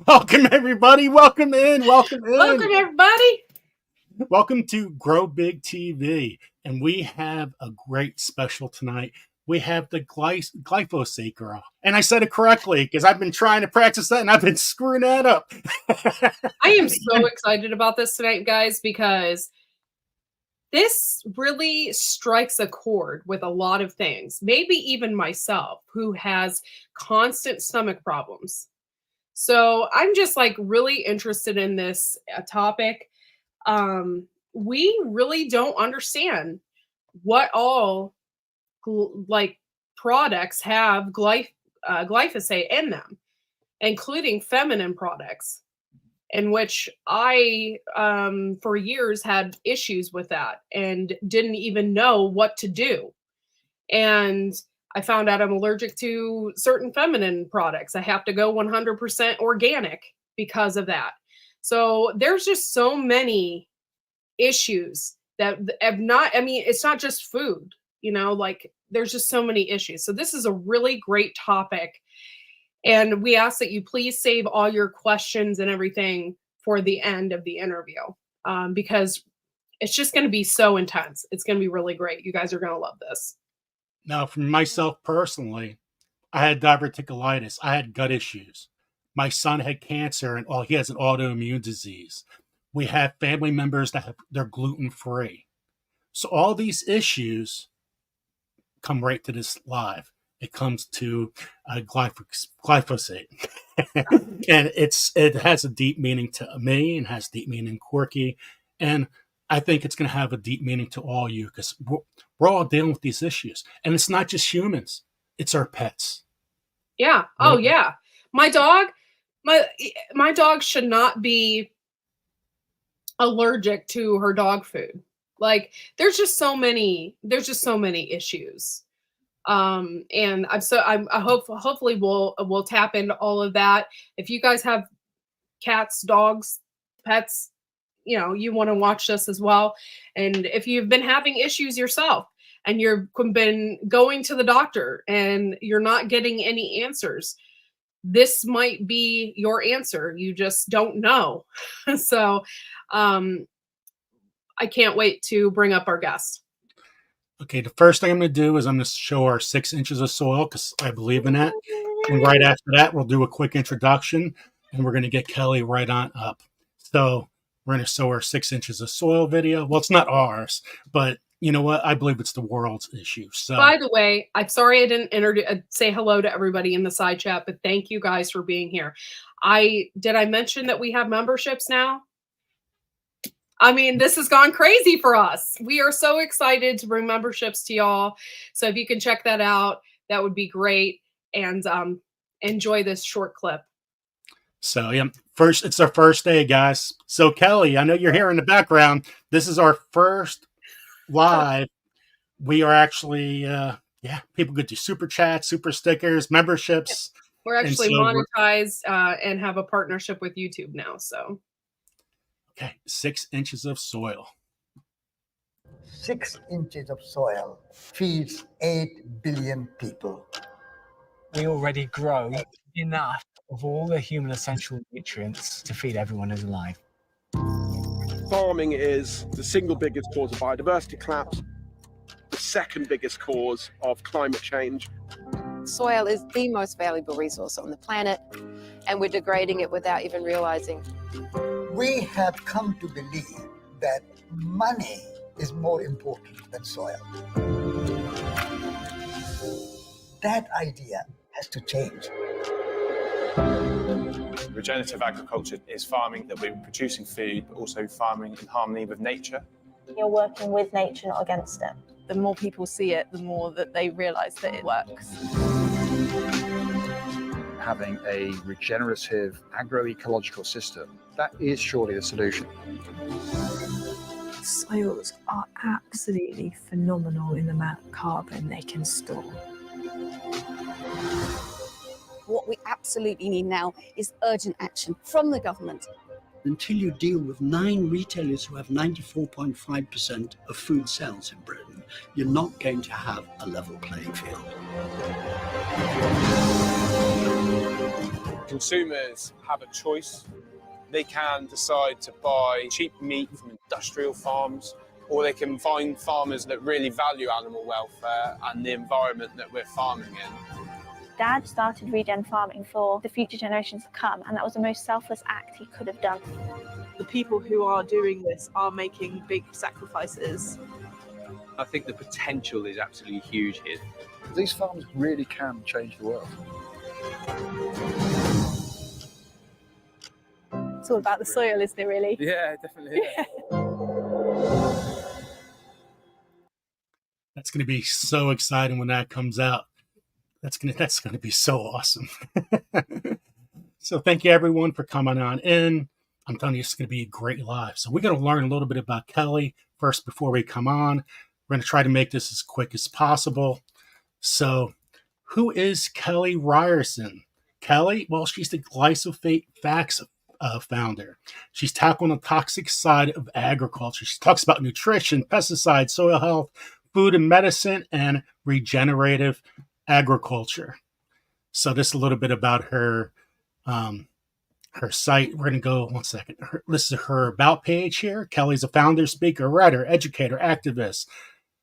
Welcome, everybody. Welcome in. Welcome in. Welcome, everybody. Welcome to Grow Big TV. And we have a great special tonight. We have the glyphosate girl. And I said it correctly because I've been trying to practice that and I've been screwing that up. I am so excited about this tonight, guys, because this really strikes a chord with a lot of things. Maybe even myself, who has constant stomach problems. So I'm just like really interested in this topic. We really don't understand what all products have glyphosate in them, including feminine products, in which I, for years, had issues with that and didn't even know what to do. And I found out I'm allergic to certain feminine products. I have to go 100% organic because of that. So there's just so many issues that have not, I mean, it's not just food, there's just so many issues. So this is a really great topic. And we ask that you please save all your questions and everything for the end of the interview, because it's just going to be so intense. It's going to be really great. You guys are going to love this. Now, for myself personally, I had diverticulitis. I had gut issues. My son had cancer and he has an autoimmune disease. We have family members that they're gluten-free. So all these issues come right to this live. It comes to glyphosate. And it has a deep meaning to me and has deep meaning Corky. And I think it's going to have a deep meaning to all you because we're all dealing with these issues. And it's not just humans. It's our pets. Yeah. Oh, yeah. My dog should not be allergic to her dog food. Like there's just so many issues. And hopefully we'll tap into all of that. If you guys have cats, dogs, pets, you want to watch this as well. And if you've been having issues yourself and you've been going to the doctor and you're not getting any answers, this might be your answer. You just don't know. So, I can't wait to bring up our guest. Okay, the first thing I'm going to do is I'm going to show our 6 inches of soil because I believe in that. And right after that, we'll do a quick introduction and we're going to get Kelly right on up. So we're going to show our 6 inches of soil video. Well, it's not ours, but you know what? I believe it's the world's issue. So, by the way, I'm sorry I didn't say hello to everybody in the side chat, but thank you guys for being here. Did I mention that we have memberships now? I mean, this has gone crazy for us. We are so excited to bring memberships to y'all. So if you can check that out, that would be great. And enjoy this short clip. So yeah, it's our first day, guys. So Kelly, I know you're here in the background. This is our first live. We are actually, people could do super chats, super stickers, memberships. We're actually monetized and have a partnership with YouTube now. So. Okay, 6 inches of soil. 6 inches of soil feeds 8 billion people. We already grow enough of all the human essential nutrients to feed everyone who's alive. Farming is the single biggest cause of biodiversity collapse, the second biggest cause of climate change. Soil is the most valuable resource on the planet, and we're degrading it without even realizing. We have come to believe that money is more important than soil. That idea has to change. Regenerative agriculture is farming that we're producing food, but also farming in harmony with nature. You're working with nature, not against it. The more people see it, the more that they realise that it works. Having a regenerative agroecological system, that is surely the solution. Soils are absolutely phenomenal in the amount of carbon they can store. What we absolutely need now is urgent action from the government. Until you deal with 9 retailers who have 94.5% of food sales in Britain, you're not going to have a level playing field. consumers have a choice. They can decide to buy cheap meat from industrial farms, or they can find farmers that really value animal welfare and the environment that we're farming in. Dad started regen farming for the future generations to come, and that was the most selfless act he could have done. The people who are doing this are making big sacrifices. I think the potential is absolutely huge here. These farms really can change the world. It's all about the soil, isn't it, really? Yeah, definitely. Yeah. That's going to be so exciting when that comes out. That's going to be so awesome. So thank you everyone for coming on in. I'm telling you, it's going to be a great live. So we're going to learn a little bit about Kelly first before we come on. We're going to try to make this as quick as possible. So who is Kelly Ryerson? Kelly, well, she's the Glyphosate Facts founder. She's tackling the toxic side of agriculture. She talks about nutrition, pesticides, soil health, food and medicine, and regenerative agriculture. So this is a little bit about her site. We're going to go one second. This is her about page here. Kelly's a founder, speaker, writer, educator, activist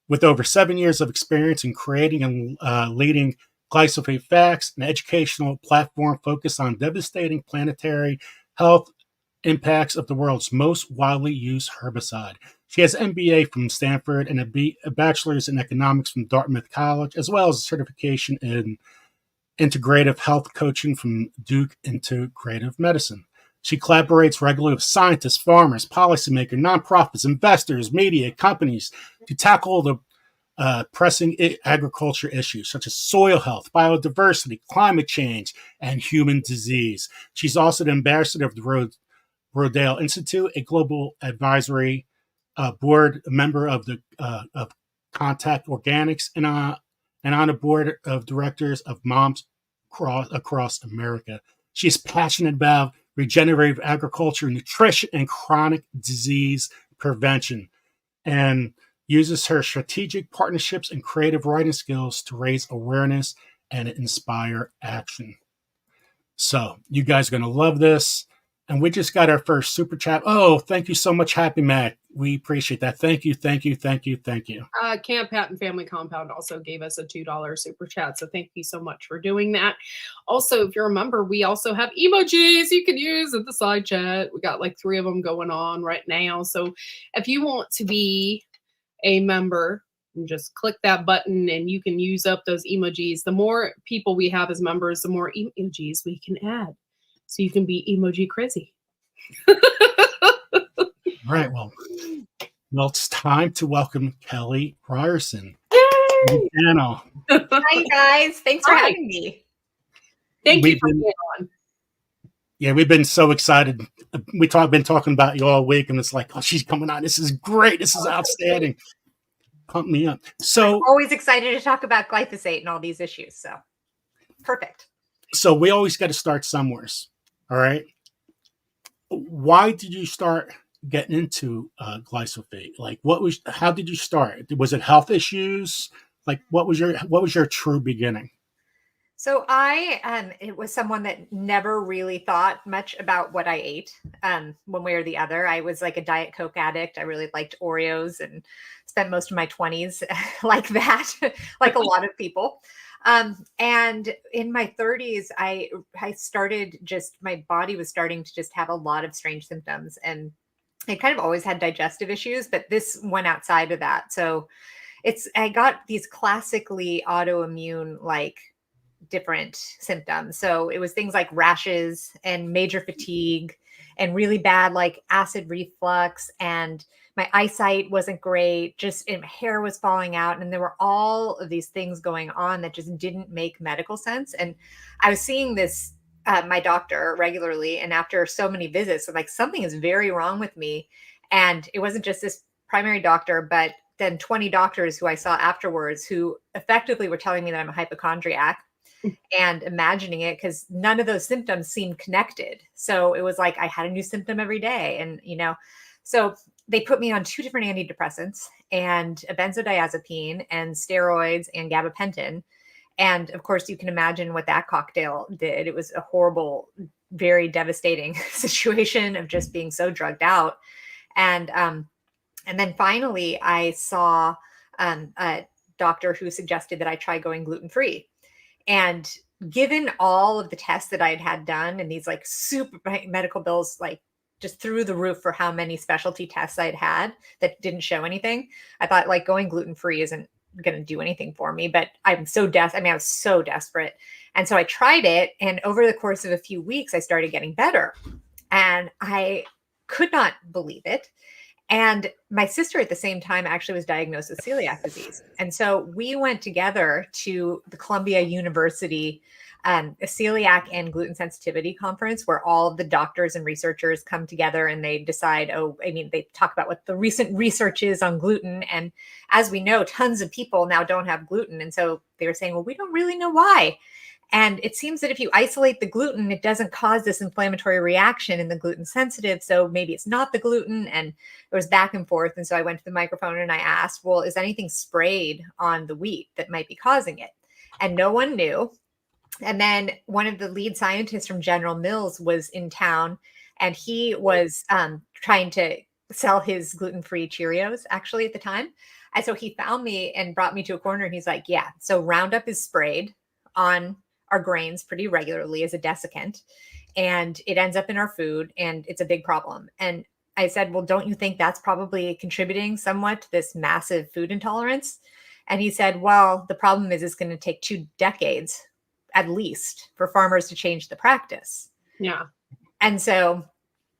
with over 7 years of experience in creating and leading Glyphosate Facts, an educational platform focused on devastating planetary health impacts of the world's most widely used herbicide. She has an MBA from Stanford and a bachelor's in economics from Dartmouth College, as well as a certification in integrative health coaching from Duke Integrative Medicine. She collaborates regularly with scientists, farmers, policymakers, nonprofits, investors, media, companies to tackle the pressing agriculture issues such as soil health, biodiversity, climate change, and human disease. She's also the ambassador of the Rodale Institute, a global advisory board member of the of Contact Organics, and on a board of directors of Moms across America. She's passionate about regenerative agriculture, nutrition, and chronic disease prevention, and uses her strategic partnerships and creative writing skills to raise awareness and inspire action. So you guys are going to love this. And we just got our first super chat. Oh, thank you so much, Happy Mac. We appreciate that. Thank you. Camp Patton Family Compound also gave us a $2 super chat. So thank you so much for doing that. Also, if you remember, we also have emojis you can use in the side chat. We got like 3 of them going on right now. So if you want to be a member, just click that button and you can use up those emojis. The more people we have as members, the more emojis we can add. So you can be emoji crazy. Right. Well, it's time to welcome Kelly Ryerson. Yay! Channel. Hi, guys. Thanks for having me. Thank you for being on. Yeah, we've been so excited. We've been talking about you all week, and it's like, oh, she's coming on. This is great. This is outstanding. Pump me up. So I'm always excited to talk about glyphosate and all these issues. So perfect. So we always got to start somewhere. All right. Why did you start getting into glyphosate? Like, how did you start? Was it health issues? Like, what was your true beginning? So it was someone that never really thought much about what I ate, one way or the other. I was like a Diet Coke addict. I really liked Oreos and spent most of my 20s like that, like a lot of people. And in my 30s, I started my body was starting to just have a lot of strange symptoms, and I kind of always had digestive issues, but this went outside of that. So I got these classically autoimmune, like different symptoms. So it was things like rashes and major fatigue and really bad, like acid reflux, and my eyesight wasn't great, my hair was falling out. And there were all of these things going on that just didn't make medical sense. And I was seeing this, my doctor regularly. And after so many visits, I'm like, something is very wrong with me. And it wasn't just this primary doctor, but then 20 doctors who I saw afterwards who effectively were telling me that I'm a hypochondriac and imagining it, because none of those symptoms seemed connected. So it was like I had a new symptom every day. And, so they put me on 2 different antidepressants and a benzodiazepine and steroids and gabapentin. And of course, you can imagine what that cocktail did. It was a horrible, very devastating situation of just being so drugged out. And then finally, I saw a doctor who suggested that I try going gluten-free. And given all of the tests that I had done and these like super medical bills, like just through the roof for how many specialty tests I'd had that didn't show anything, I thought like going gluten-free isn't going to do anything for me. But I'm so desperate. I mean, I was so desperate. And so I tried it. And over the course of a few weeks, I started getting better. And I could not believe it. And my sister at the same time actually was diagnosed with celiac disease. And so we went together to the Columbia University a celiac and gluten sensitivity conference where all of the doctors and researchers come together and they decide, they talk about what the recent research is on gluten. And as we know, tons of people now don't have gluten. And so they were saying, well, we don't really know why. And it seems that if you isolate the gluten, it doesn't cause this inflammatory reaction in the gluten sensitive. So maybe it's not the gluten. And it was back and forth. And so I went to the microphone and I asked, well, is anything sprayed on the wheat that might be causing it? And no one knew. And then one of the lead scientists from General Mills was in town and he was trying to sell his gluten-free Cheerios actually at the time. And so he found me and brought me to a corner and he's like, yeah, so Roundup is sprayed on our grains pretty regularly as a desiccant and it ends up in our food and it's a big problem. And I said, well, don't you think that's probably contributing somewhat to this massive food intolerance? And he said, well, the problem is it's going to take 2 decades at least for farmers to change the practice. Yeah. And so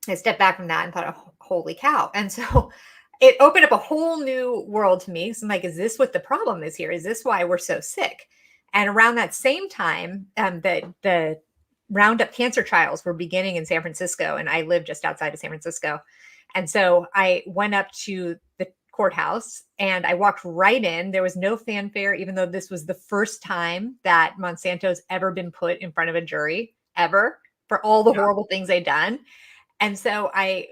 I stepped back from that and thought, oh, holy cow. And so it opened up a whole new world to me. So I'm like, is this what the problem is here? Is this why we're so sick? And around that same time, the Roundup cancer trials were beginning in San Francisco, and I live just outside of San Francisco. And so I went up to the courthouse and I walked right in. There was no fanfare, even though this was the first time that Monsanto's ever been put in front of a jury ever for all the horrible things they'd done. And so I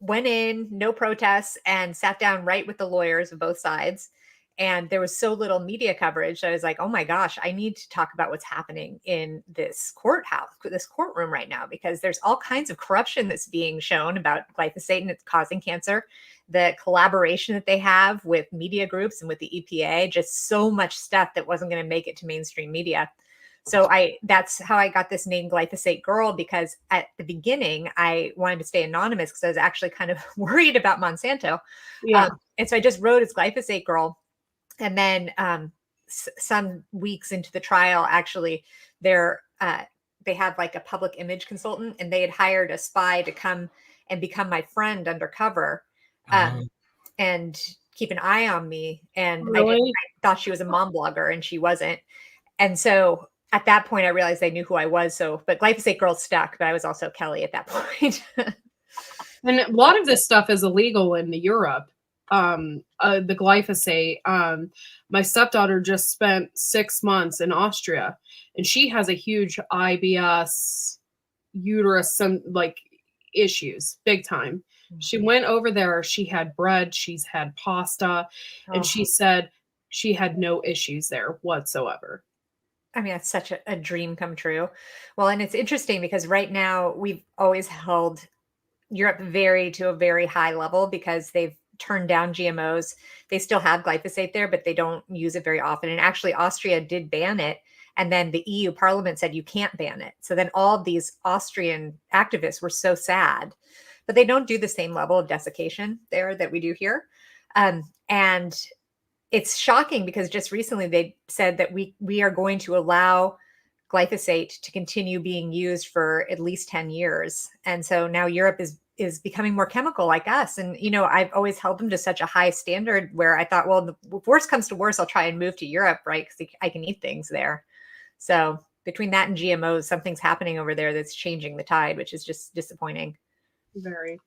went in, no protests, and sat down right with the lawyers of both sides. And there was so little media coverage. I was like, oh my gosh, I need to talk about what's happening in this courtroom right now, because there's all kinds of corruption that's being shown about glyphosate and it's causing cancer. The collaboration that they have with media groups and with the EPA, just so much stuff that wasn't going to make it to mainstream media. So that's how I got this name Glyphosate Girl, because at the beginning I wanted to stay anonymous because I was actually kind of worried about Monsanto. Yeah. And so I just wrote as Glyphosate Girl. And then some weeks into the trial, actually, they had like a public image consultant, and they had hired a spy to come and become my friend undercover and keep an eye on me. And Really? I thought she was a mom blogger, and she wasn't. And so at that point, I realized they knew who I was. But Glyphosate Girl stuck, but I was also Kelly at that point. And a lot of this stuff is illegal in Europe. The glyphosate. My stepdaughter just spent 6 months in Austria, and she has a huge IBS, uterus, some like issues, big time. She went over there. She had bread. She's had pasta, and she said she had no issues there whatsoever. I mean, that's such a dream come true. Well, and it's interesting because right now we've always held Europe to a very high level because they've turned down GMOs. They still have glyphosate there, but they don't use it very often. And actually, Austria did ban it. And then the EU Parliament said you can't ban it. So then all of these Austrian activists were so sad, but they don't do the same level of desiccation there that we do here. And it's shocking because just recently they said that we are going to allow glyphosate to continue being used for at least 10 years. And so now Europe is becoming more chemical like us. And, I've always held them to such a high standard where I thought, well, if worse comes to worse, I'll try and move to Europe, right? Because I can eat things there. So between that and GMOs, something's happening over there that's changing the tide, which is just disappointing. Very.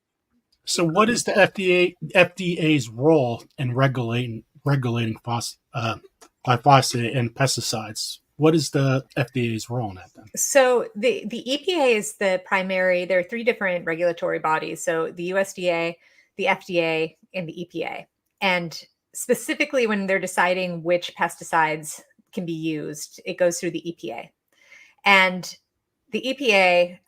So what is the FDA's role in regulating glyphosate and pesticides? What is the FDA's role in that then? So the EPA is the primary. There are 3 different regulatory bodies. So the USDA, the FDA, and the EPA. And specifically when they're deciding which pesticides can be used, it goes through the EPA. And the EPA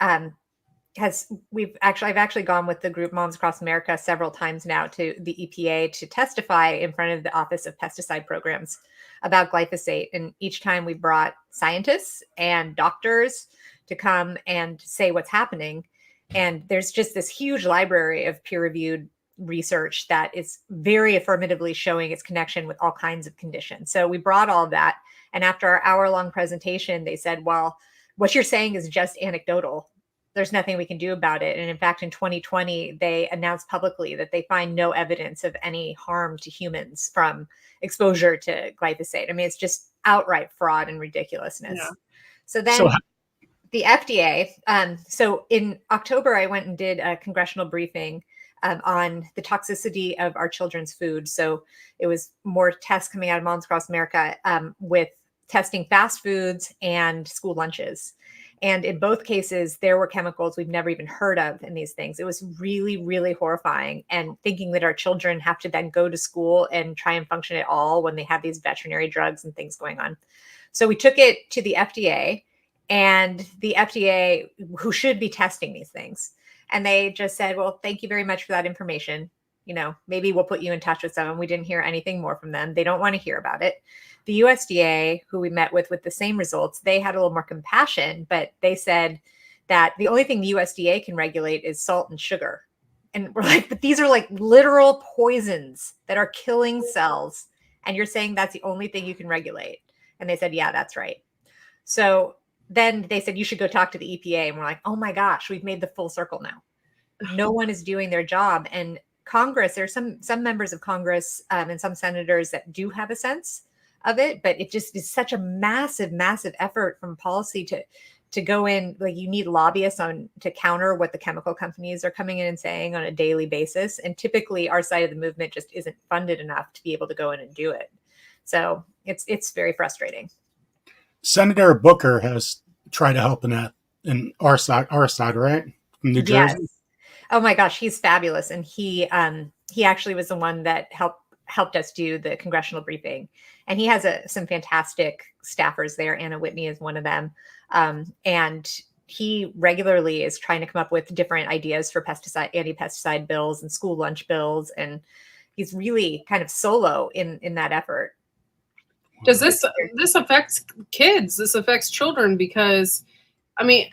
I've actually gone with the group Moms Across America several times now to the EPA to testify in front of the Office of Pesticide Programs about glyphosate. And each time we brought scientists and doctors to come and say what's happening. And there's just this huge library of peer-reviewed research that is very affirmatively showing its connection with all kinds of conditions. So we brought all of that. And after our hour-long presentation, they said, well, what you're saying is just anecdotal. There's nothing we can do about it. And in fact, in 2020, they announced publicly that they find no evidence of any harm to humans from exposure to glyphosate. I mean, it's just outright fraud and ridiculousness. Yeah. So then the FDA, so in October, I went and did a congressional briefing on the toxicity of our children's food. So it was more tests coming out of Moms Across America with testing fast foods and school lunches. And in both cases, there were chemicals we've never even heard of in these things. It was really, really horrifying. And thinking that our children have to then go to school and try and function at all when they have these veterinary drugs and things going on. So we took it to the FDA, and the FDA, who should be testing these things, and they just said, well, thank you very much for that information. You know, maybe we'll put you in touch with someone. We didn't hear anything more from them. They don't want to hear about it. The USDA, who we met with the same results, they had a little more compassion, but they said that the only thing the USDA can regulate is salt and sugar. And we're like, but these are like literal poisons that are killing cells. And you're saying that's the only thing you can regulate. And they said, yeah, that's right. So then they said, you should go talk to the EPA. And we're like, oh my gosh, we've made the full circle now. No one is doing their job. And Congress, there's some members of Congress and some senators that do have a sense of it, but it just is such a massive, massive effort from policy to go in. Like, you need lobbyists to counter what the chemical companies are coming in and saying on a daily basis. And typically our side of the movement just isn't funded enough to be able to go in and do it. So it's very frustrating. Senator Booker has tried to help in that in our side, right? From New Jersey. Yes. Oh my gosh, he's fabulous. And he actually was the one that helped us do the congressional briefing. And he has some fantastic staffers there. Anna Whitney is one of them. And he regularly is trying to come up with different ideas for anti-pesticide bills and school lunch bills. And he's really kind of solo in that effort. Does this affects kids? This affects children because, I mean,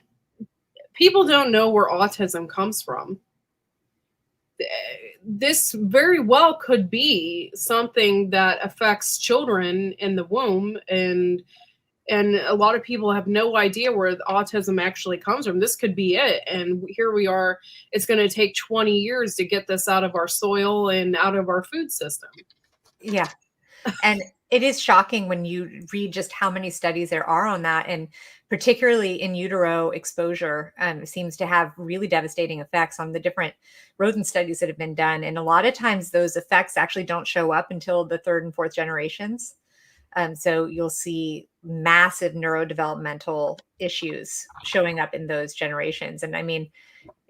people don't know where autism comes from. This very well could be something that affects children in the womb, and a lot of people have no idea where the autism actually comes from. This could be it, and here we are. It's going to take 20 years to get this out of our soil and out of our food system. Yeah, and it is shocking when you read just how many studies there are on that, and particularly in utero exposure seems to have really devastating effects on the different rodent studies that have been done. And a lot of times those effects actually don't show up until the third and fourth generations. So you'll see massive neurodevelopmental issues showing up in those generations. And I mean,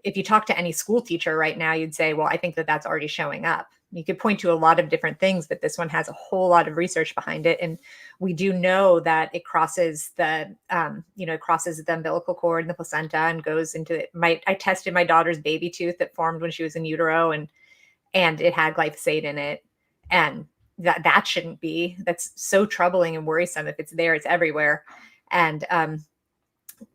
if you talk to any school teacher right now, you'd say, well, I think that that's already showing up. You could point to a lot of different things, but this one has a whole lot of research behind it. And we do know that it crosses the umbilical cord and the placenta and goes into I tested my daughter's baby tooth that formed when she was in utero, and it had glyphosate in it. And that shouldn't be. That's so troubling and worrisome. If it's there, it's everywhere. And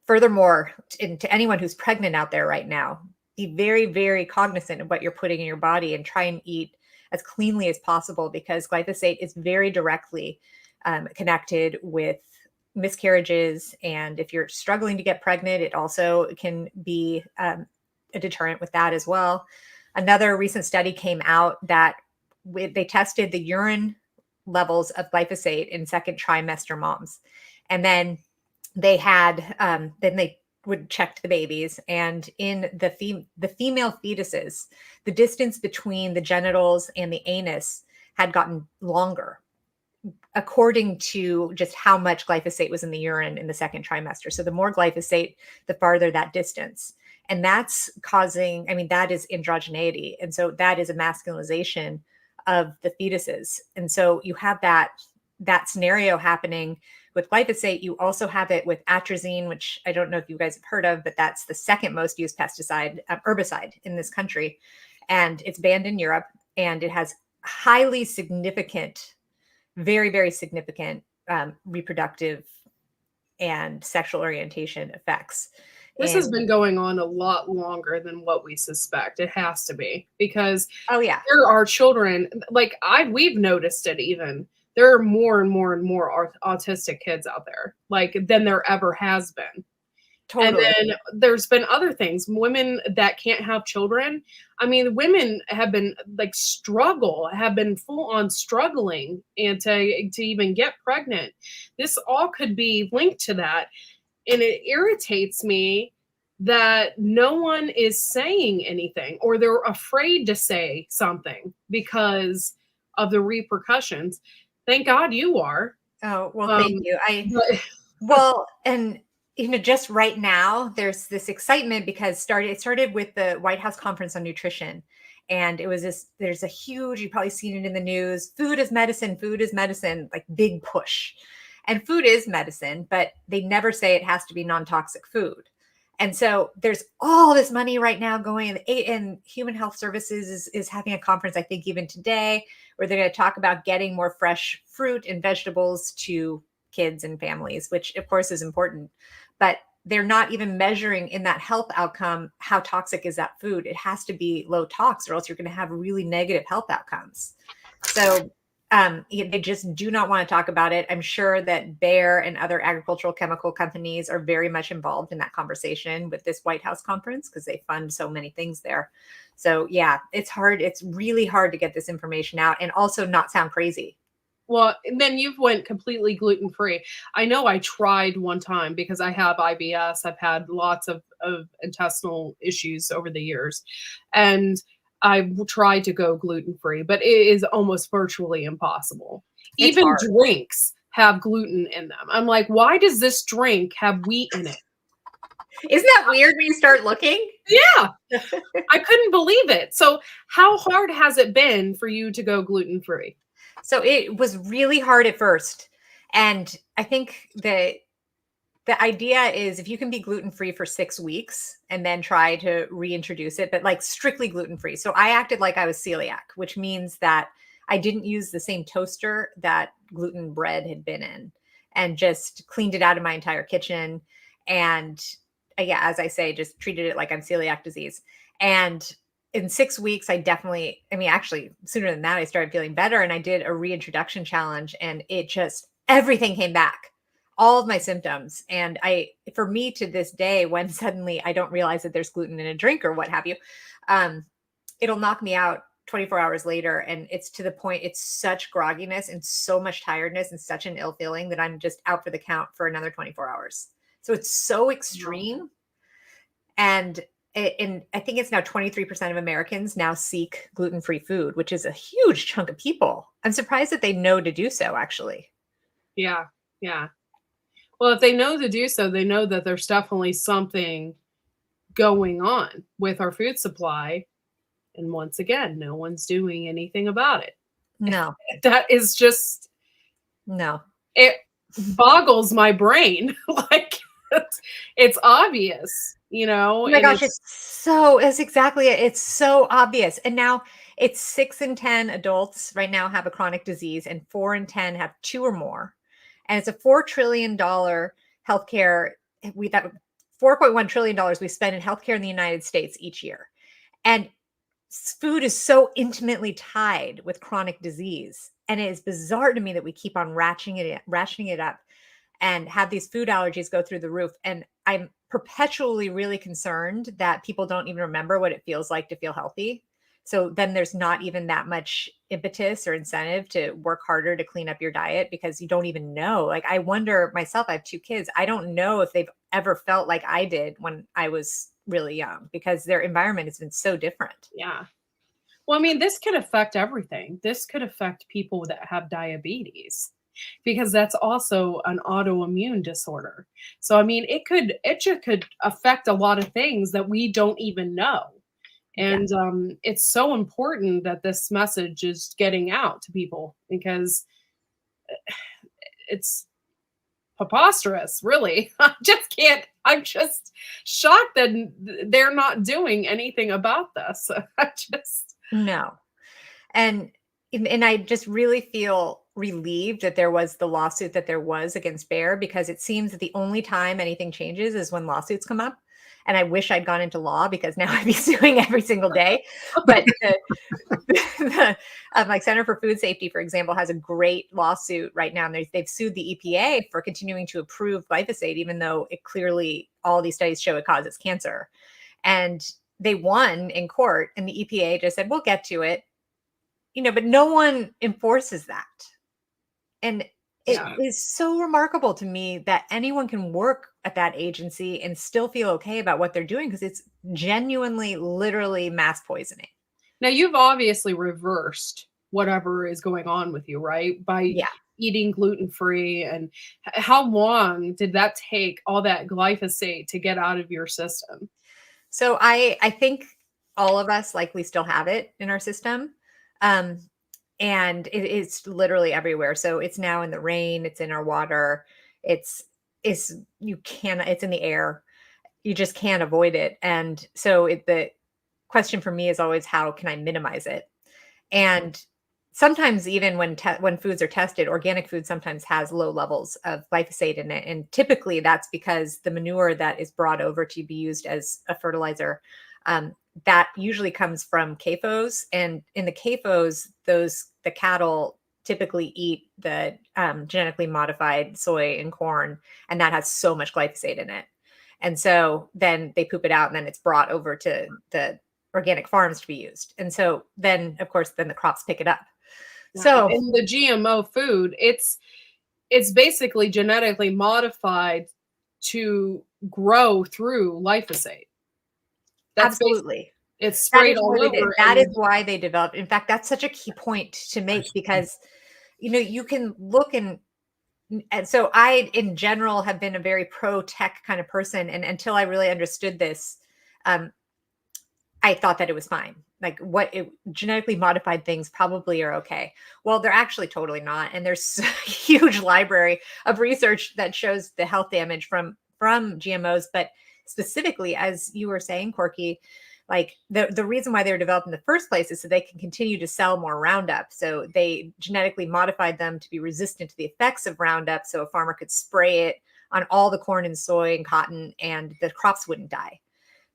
furthermore, to anyone who's pregnant out there right now, be very, very cognizant of what you're putting in your body and try and eat as cleanly as possible, because glyphosate is very directly connected with miscarriages. And if you're struggling to get pregnant, it also can be a deterrent with that as well. Another recent study came out that they tested the urine levels of glyphosate in second trimester moms. And then they had, then they would check the babies, and in the female fetuses, the distance between the genitals and the anus had gotten longer, according to just how much glyphosate was in the urine in the second trimester. So the more glyphosate, the farther that distance. And that's causing, I mean, that is androgeneity. And so that is a masculinization of the fetuses. And so you have that scenario happening with glyphosate, you also have it with atrazine, which I don't know if you guys have heard of, but that's the second most used pesticide, herbicide in this country. And it's banned in Europe, and it has highly significant, very, very significant reproductive and sexual orientation effects. This has been going on a lot longer than what we suspect. It has to be, because there are children, like we've noticed it even. There are more and more and more autistic kids out there, like, than there ever has been. Totally. And then there's been other things. Women that can't have children. I mean, women have been have been full on struggling and to even get pregnant. This all could be linked to that. And it irritates me that no one is saying anything, or they're afraid to say something because of the repercussions. Thank God you are. Oh, well, thank you. Well, and just right now, there's this excitement because it started with the White House Conference on Nutrition. And it was there's a huge, you've probably seen it in the news, food is medicine, like big push. And food is medicine, but they never say it has to be non-toxic food. And so there's all this money right now going, and Human Health Services is having a conference, I think even today, where they're going to talk about getting more fresh fruit and vegetables to kids and families, which of course is important. But they're not even measuring in that health outcome how toxic is that food. It has to be low tox, or else you're going to have really negative health outcomes. So they just do not want to talk about it. I'm sure that Bayer and other agricultural chemical companies are very much involved in that conversation with this White House conference because they fund so many things there. So yeah, it's hard. It's really hard to get this information out and also not sound crazy. Well, and then you've went completely gluten-free. I know I tried one time because I have IBS. I've had lots of intestinal issues over the years. And I tried to go gluten-free, but it is almost virtually impossible. Even drinks have gluten in them. I'm like, why does this drink have wheat in it? Isn't that weird when you start looking? Yeah. I couldn't believe it. So how hard has it been for you to go gluten-free? So it was really hard at first. And I think that the idea is if you can be gluten-free for 6 weeks and then try to reintroduce it, but like strictly gluten-free. So I acted like I was celiac, which means that I didn't use the same toaster that gluten bread had been in, and just cleaned it out of my entire kitchen. And yeah, as I say, just treated it like I'm celiac disease. And in 6 weeks, actually sooner than that, I started feeling better, and I did a reintroduction challenge, and everything came back. All of my symptoms. And for me to this day, when suddenly I don't realize that there's gluten in a drink or what have you, it'll knock me out 24 hours later. And it's to the point, it's such grogginess and so much tiredness and such an ill feeling that I'm just out for the count for another 24 hours. So it's so extreme. And I think it's now 23% of Americans now seek gluten-free food, which is a huge chunk of people. I'm surprised that they know to do so, actually. Yeah. Yeah. Well, if they know to do so, they know that there's definitely something going on with our food supply. And once again, no one's doing anything about it. No. That is just... No. It boggles my brain. Like, it's obvious, you know? Oh my gosh, it's exactly it. It's so obvious. And now it's 6 in 10 adults right now have a chronic disease, and 4 in 10 have 2 or more. And it's a $4 trillion healthcare. $4.1 trillion we spend in healthcare in the United States each year. And food is so intimately tied with chronic disease. And it is bizarre to me that we keep on rationing it up and have these food allergies go through the roof. And I'm perpetually really concerned that people don't even remember what it feels like to feel healthy. So then there's not even that much impetus or incentive to work harder to clean up your diet because you don't even know. Like, I wonder myself, I have 2 kids. I don't know if they've ever felt like I did when I was really young because their environment has been so different. Yeah. Well, I mean, this could affect everything. This could affect people that have diabetes because that's also an autoimmune disorder. So, I mean, it just could affect a lot of things that we don't even know. And it's so important that this message is getting out to people because preposterous, really. I just can't, I'm just shocked that they're not doing anything about this. I just No. And I just really feel relieved that there was the lawsuit that there was against Bayer, because it seems that the only time anything changes is when lawsuits come up. And I wish I'd gone into law, because now I'd be suing every single day. But the like Center for Food Safety, for example, has a great lawsuit right now. And they've sued the EPA for continuing to approve glyphosate, even though it clearly, all these studies show it causes cancer. And they won in court, and the EPA just said, we'll get to it. But no one enforces that. And it is so remarkable to me that anyone can work at that agency and still feel okay about what they're doing, because it's genuinely, literally mass poisoning. Now, you've obviously reversed whatever is going on with you, right? By eating gluten-free. And how long did that take, all that glyphosate, to get out of your system? So I think all of us likely still have it in our system. And it's literally everywhere. So it's now in the rain, it's in our water, it's in the air. You just can't avoid it. And so the question for me is always, how can I minimize it? And sometimes, even when foods are tested, organic food sometimes has low levels of glyphosate in it. And typically that's because the manure that is brought over to be used as a fertilizer, that usually comes from CAFOs. And in the CAFOs, the cattle typically eat the genetically modified soy and corn, and that has so much glyphosate in it. And so then they poop it out, and then it's brought over to the organic farms to be used. And so then, of course, then the crops pick it up. So in the GMO food, it's basically genetically modified to grow through glyphosate. Absolutely. It's sprayed all over. That is why they developed. In fact, that's such a key point to make, because, you can look and so I, in general, have been a very pro-tech kind of person. And until I really understood this, I thought that it was fine. Like, genetically modified things probably are okay. Well, they're actually totally not. And there's a huge library of research that shows the health damage from GMOs. But specifically, as you were saying, Corky, like the reason why they were developed in the first place is so they can continue to sell more Roundup. So they genetically modified them to be resistant to the effects of Roundup, so a farmer could spray it on all the corn and soy and cotton, and the crops wouldn't die.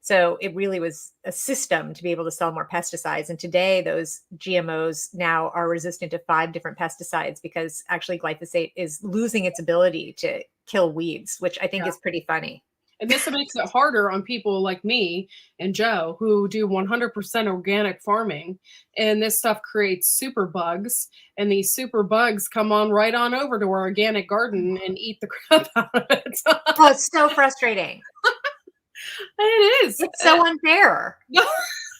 So it really was a system to be able to sell more pesticides. And today, those GMOs now are resistant to 5 different pesticides, because actually glyphosate is losing its ability to kill weeds, which I think is pretty funny. And this makes it harder on people like me and Joe, who do 100% organic farming. And this stuff creates super bugs. And these super bugs come on right on over to our organic garden and eat the crap out of it. Oh, it's so frustrating. It is. It's so unfair.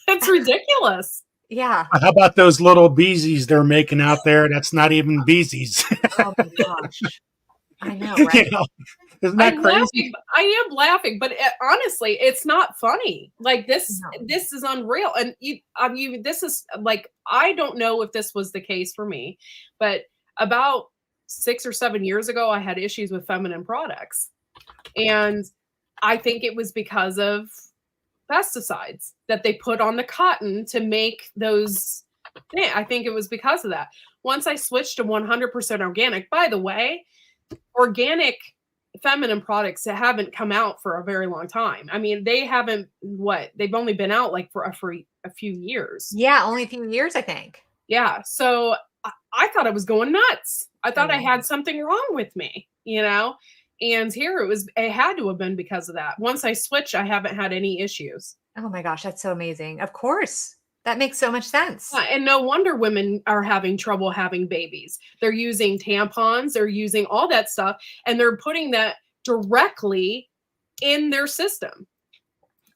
It's ridiculous. Yeah. How about those little beesies they're making out there? That's not even beesies. Oh my gosh. I know, right? Isn't that crazy? I am laughing, but honestly, it's not funny. Like this is unreal. And this is like, I don't know if this was the case for me, but about 6 or 7 years ago, I had issues with feminine products. And I think it was because of pesticides that they put on the cotton to make those. I think it was because of that. Once I switched to 100% organic, by the way, organic feminine products that haven't come out for a very long time. I mean, they've only been out like for a few years. Yeah, only a few years, I think. Yeah. So I thought I was going nuts. I thought I had something wrong with me, and here it had to have been because of that. Once I switched, I haven't had any issues. Oh my gosh, that's so amazing. Of course. That makes so much sense. And no wonder women are having trouble having babies. They're using tampons, they're using all that stuff, and they're putting that directly in their system.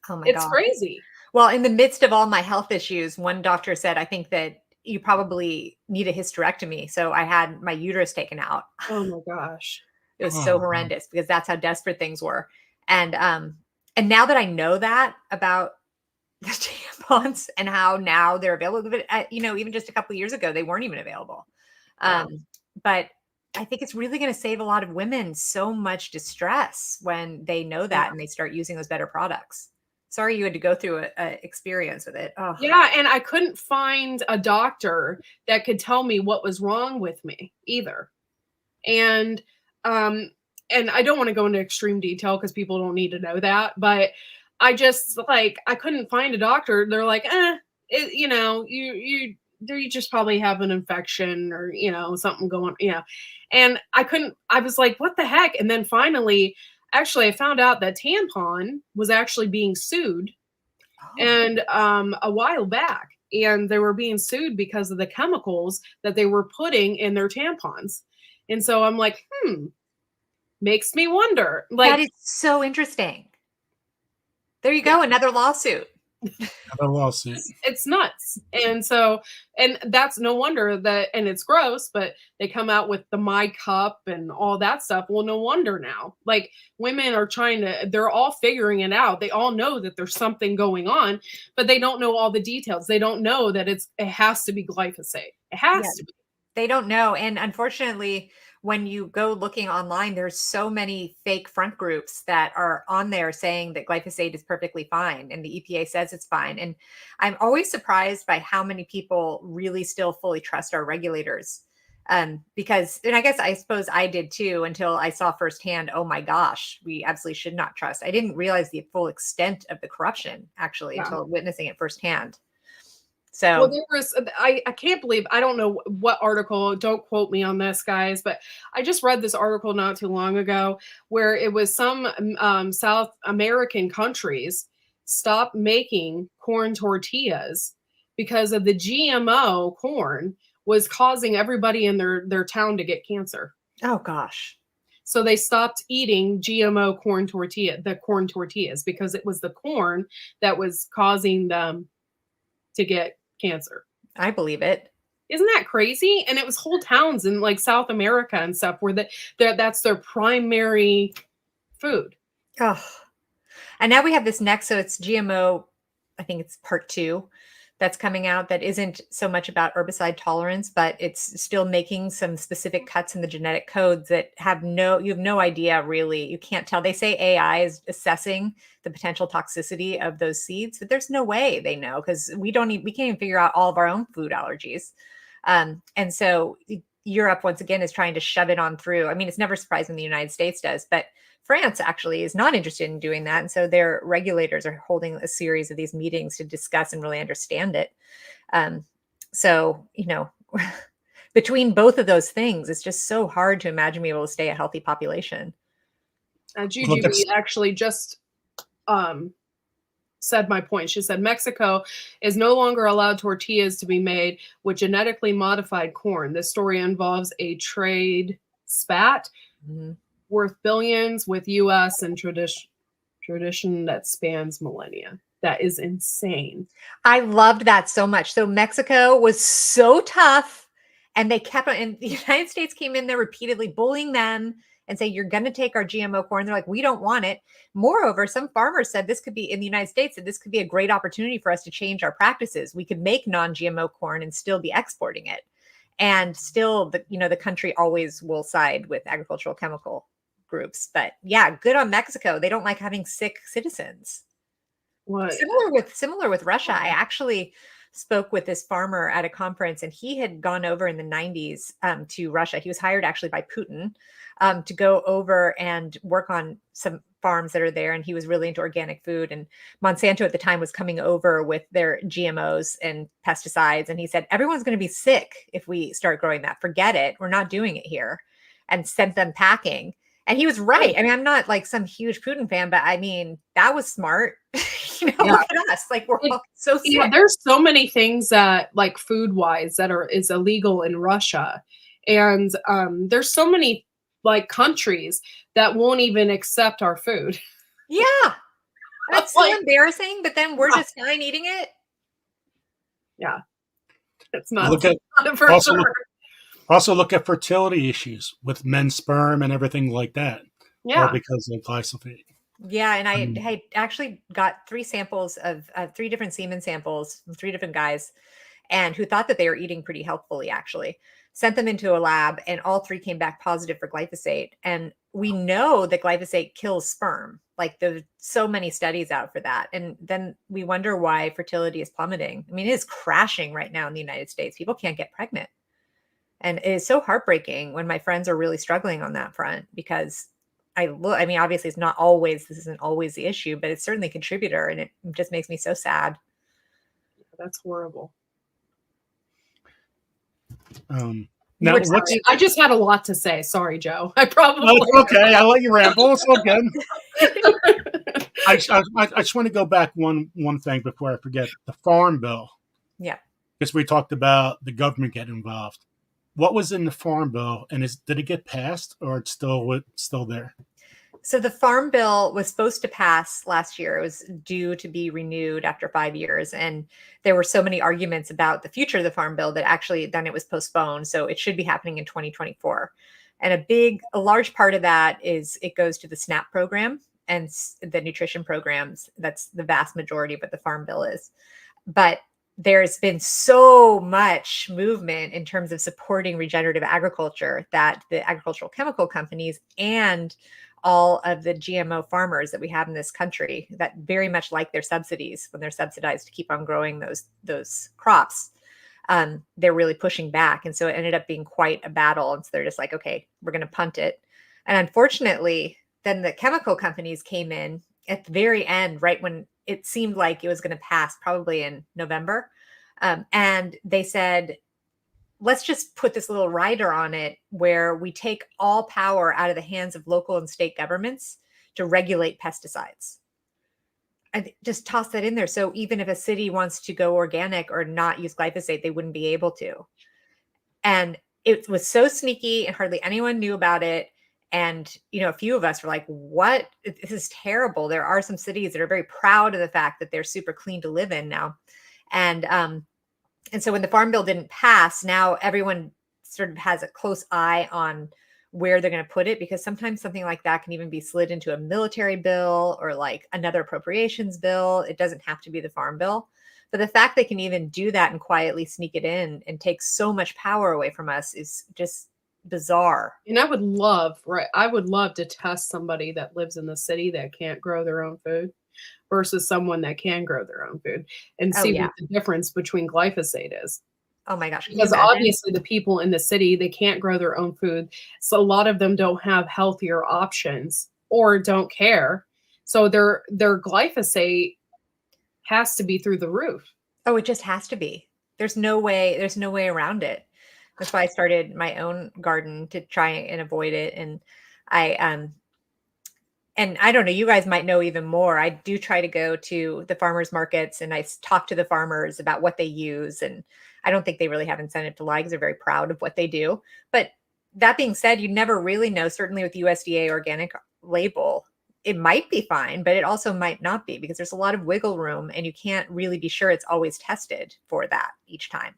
Oh my God. It's crazy. Well, in the midst of all my health issues, one doctor said, I think that you probably need a hysterectomy. So I had my uterus taken out. Oh my gosh. It was so horrendous, because that's how desperate things were. And now that I know that about the tampons and how now they're available, but even just a couple of years ago, they weren't even available. But I think it's really going to save a lot of women so much distress when they know that and they start using those better products. Sorry you had to go through a experience with it. Oh. Yeah, and I couldn't find a doctor that could tell me what was wrong with me either. And I don't want to go into extreme detail because people don't need to know that, but I just I couldn't find a doctor. They're like, you just probably have an infection or something going, and I was like, what the heck? And then finally, actually, I found out that Tampon was actually being sued, and a while back, and they were being sued because of the chemicals that they were putting in their tampons. And so I'm like, makes me wonder. That is so interesting. There you go, another lawsuit. Another lawsuit. It's nuts. And so, and that's no wonder that, and it's gross, but they come out with the My Cup and all that stuff. Well, no wonder now. Like, women are they're all figuring it out. They all know that there's something going on, but they don't know all the details. They don't know that it has to be glyphosate. It has to be. They don't know. And unfortunately, when you go looking online, there's so many fake front groups that are on there saying that glyphosate is perfectly fine and the EPA says it's fine. And I'm always surprised by how many people really still fully trust our regulators. Because, and I suppose I did too, until I saw firsthand, oh my gosh, we absolutely should not trust. I didn't realize the full extent of the corruption actually until witnessing it firsthand. So, well, there was, I can't believe, I don't know what article, don't quote me on this, guys, but I just read this article not too long ago where it was some South American countries stopped making corn tortillas because of the GMO corn was causing everybody in their town to get cancer. Oh gosh. So they stopped eating GMO corn tortillas because it was the corn that was causing them to get cancer. I believe it. Isn't that crazy? And it was whole towns in like South America and stuff where that's their primary food. Oh. And now we have this next, so it's GMO, I think it's part 2 that's coming out that isn't so much about herbicide tolerance, but it's still making some specific cuts in the genetic codes that you have no idea really. You can't tell. They say AI is assessing the potential toxicity of those seeds, but there's no way they know because we can't even figure out all of our own food allergies. And so Europe, once again, is trying to shove it on through. I mean, it's never surprising the United States does, but France actually is not interested in doing that. And so their regulators are holding a series of these meetings to discuss and really understand it. So, between both of those things, it's just so hard to imagine being able to stay a healthy population. Juju actually just said my point. She said Mexico is no longer allowed tortillas to be made with genetically modified corn. This story involves a trade spat worth billions with U.S. and tradition that spans millennia. That is insane. I loved that so much. So Mexico was so tough, and they kept on, and the United States came in there repeatedly bullying them and say, you're going to take our GMO corn. They're like, we don't want it. Moreover, some farmers said this could be in the United States, that this could be a great opportunity for us to change our practices. We could make non-GMO corn and still be exporting it. And still, the country always will side with agricultural chemical groups. But yeah, good on Mexico. They don't like having sick citizens. What? Similar with Russia. I actually spoke with this farmer at a conference, and he had gone over in the 90s to Russia. He was hired actually by Putin to go over and work on some farms that are there. And he was really into organic food. And Monsanto at the time was coming over with their GMOs and pesticides. And he said, everyone's going to be sick if we start growing that. Forget it. We're not doing it here. And sent them packing. And he was right. I mean, I'm not like some huge Putin fan, but I mean, that was smart. Look at us. Like, we're all so sick. Yeah, there's so many things that, like, food wise, that is illegal in Russia. And there's so many like countries that won't even accept our food. Yeah. That's so embarrassing, but then we're just fine eating it. Yeah. It's not. Also look at fertility issues with men's sperm and everything like that. Yeah. All because of glyphosate. Yeah. And I actually got 3 samples of 3 different semen samples from 3 different guys, and who thought that they were eating pretty healthfully, actually. sent them into a lab, and all 3 came back positive for glyphosate. And we know that glyphosate kills sperm. Like there's so many studies out for that. And then we wonder why fertility is plummeting. I mean, it is crashing right now in the United States. People can't get pregnant. And it is so heartbreaking when my friends are really struggling on that front, because I mean, obviously this isn't always the issue, but it's certainly a contributor, and it just makes me so sad. That's horrible. Now, I just had a lot to say. Sorry, Joe. I probably. No, it's okay. I'll let you ramble. It's all good. I just want to go back one thing before I forget. The Farm Bill. Yeah. Because we talked about the government getting involved. What was in the Farm Bill, and did it get passed, or it's still there? So the Farm Bill was supposed to pass last year. It was due to be renewed after 5 years. And there were so many arguments about the future of the Farm Bill that actually then it was postponed. So it should be happening in 2024. And a large part of that is it goes to the SNAP program and the nutrition programs. That's the vast majority of what the Farm Bill is. But there's been so much movement in terms of supporting regenerative agriculture that the agricultural chemical companies and all of the GMO farmers that we have in this country that very much like their subsidies when they're subsidized to keep on growing those crops, they're really pushing back. And so it ended up being quite a battle. And so they're just like, okay, we're going to punt it. And unfortunately, then the chemical companies came in at the very end, right when it seemed like it was going to pass, probably in November. And they said, let's just put this little rider on it where we take all power out of the hands of local and state governments to regulate pesticides. I just toss that in there. So even if a city wants to go organic or not use glyphosate, they wouldn't be able to. And it was so sneaky and hardly anyone knew about it. And, a few of us were like, what? This is terrible. There are some cities that are very proud of the fact that they're super clean to live in now. And so when the Farm Bill didn't pass, now everyone sort of has a close eye on where they're going to put it, because sometimes something like that can even be slid into a military bill or like another appropriations bill. It doesn't have to be the Farm Bill. But the fact they can even do that and quietly sneak it in and take so much power away from us is just bizarre. And I would love to test somebody that lives in the city that can't grow their own food versus someone that can grow their own food and see what the difference between glyphosate is. Oh my gosh. Because obviously the people in the city, they can't grow their own food. So a lot of them don't have healthier options or don't care. So their glyphosate has to be through the roof. Oh, it just has to be. There's no way around it. That's why I started my own garden to try and avoid it. And and I don't know, you guys might know even more. I do try to go to the farmers markets and I talk to the farmers about what they use. And I don't think they really have incentive to lie because they're very proud of what they do. But that being said, you never really know, certainly with the USDA organic label, it might be fine, but it also might not be, because there's a lot of wiggle room and you can't really be sure it's always tested for that each time.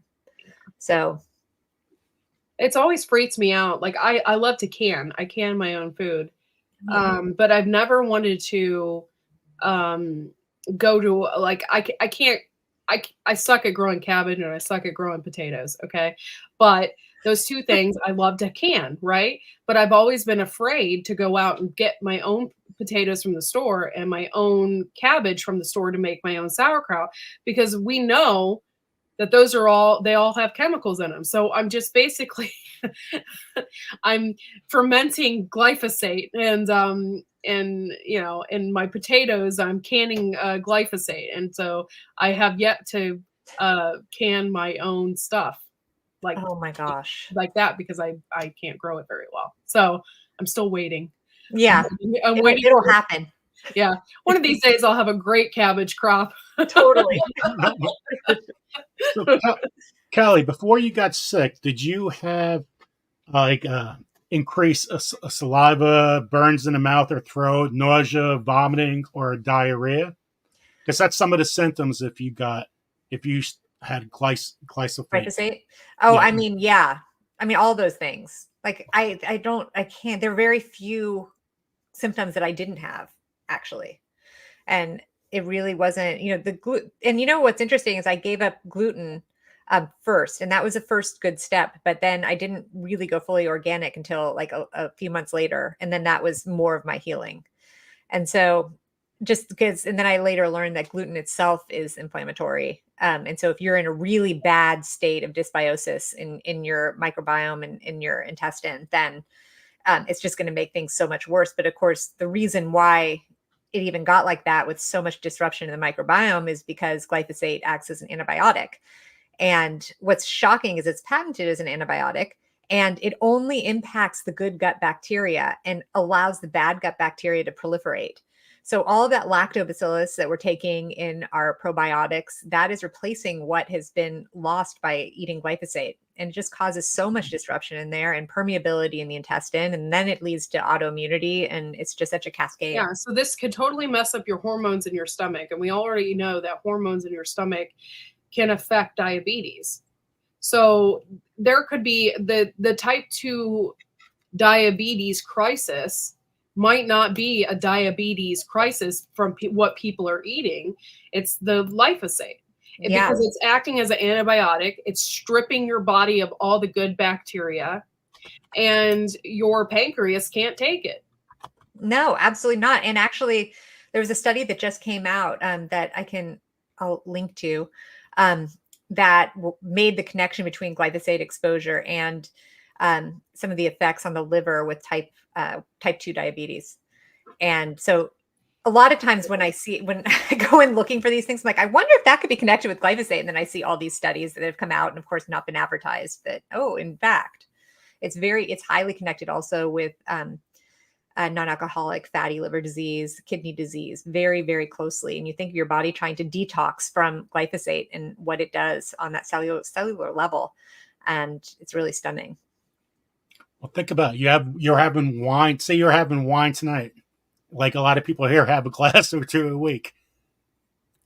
So it's always freaks me out. Like I love to can. I can my own food. But I've never wanted to go to like I suck at growing cabbage and I suck at growing potatoes. Okay. But those two things I love to can, right? But I've always been afraid to go out and get my own potatoes from the store and my own cabbage from the store to make my own sauerkraut, because we know that they all have chemicals in them. So I'm just basically, I'm fermenting glyphosate and in my potatoes, I'm canning glyphosate. And so I have yet to can my own stuff. Like, oh my gosh, like that, because I can't grow it very well. So I'm still waiting. Yeah. I'm waiting. It'll happen. Yeah. One of these days I'll have a great cabbage crop. Totally. So, Kelly, before you got sick, did you have increased saliva, burns in the mouth or throat, nausea, vomiting, or diarrhea? Because that's some of the symptoms if you had glyphosate. Oh, yeah. I mean, all those things. Like I can't. There are very few symptoms that I didn't have, actually. And it really wasn't, the gluten. And what's interesting is I gave up gluten first. And that was the first good step. But then I didn't really go fully organic until like a few months later. And then that was more of my healing. And so just because, and then I later learned that gluten itself is inflammatory. And so if you're in a really bad state of dysbiosis in your microbiome and in your intestine, then it's just going to make things so much worse. But of course, the reason why it even got like that with so much disruption in the microbiome is because glyphosate acts as an antibiotic. And what's shocking is it's patented as an antibiotic, and it only impacts the good gut bacteria and allows the bad gut bacteria to proliferate. So all of that lactobacillus that we're taking in our probiotics, that is replacing what has been lost by eating glyphosate. And it just causes so much disruption in there and permeability in the intestine. And then it leads to autoimmunity. And it's just such a cascade. Yeah. So this could totally mess up your hormones in your stomach. And we already know that hormones in your stomach can affect diabetes. So there could be the type 2 diabetes crisis might not be a diabetes crisis from what people are eating. It's the glyphosate. Because it's acting as an antibiotic. It's stripping your body of all the good bacteria, and your pancreas can't take it. No, absolutely not. And actually, there was a study that just came out that I'll link to, that made the connection between glyphosate exposure and some of the effects on the liver with type 2 diabetes. And so a lot of times when I go in looking for these things, I'm like, I wonder if that could be connected with glyphosate. And then I see all these studies that have come out and of course not been advertised that, oh, in fact, it's highly connected also with non-alcoholic fatty liver disease, kidney disease, very, very closely. And you think of your body trying to detox from glyphosate and what it does on that cellular level. And it's really stunning. Well, think about it. You're having wine. Say you're having wine tonight. Like a lot of people here have a glass or two a week.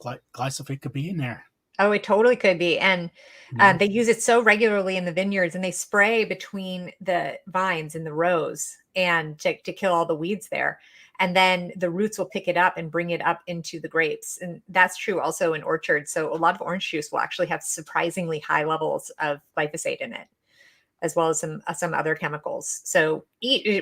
Glyphosate could be in there. Oh, it totally could be. And they use it so regularly in the vineyards, and they spray between the vines in the rows and to kill all the weeds there. And then the roots will pick it up and bring it up into the grapes. And that's true also in orchards. So a lot of orange juice will actually have surprisingly high levels of glyphosate in it, as well as some other chemicals. So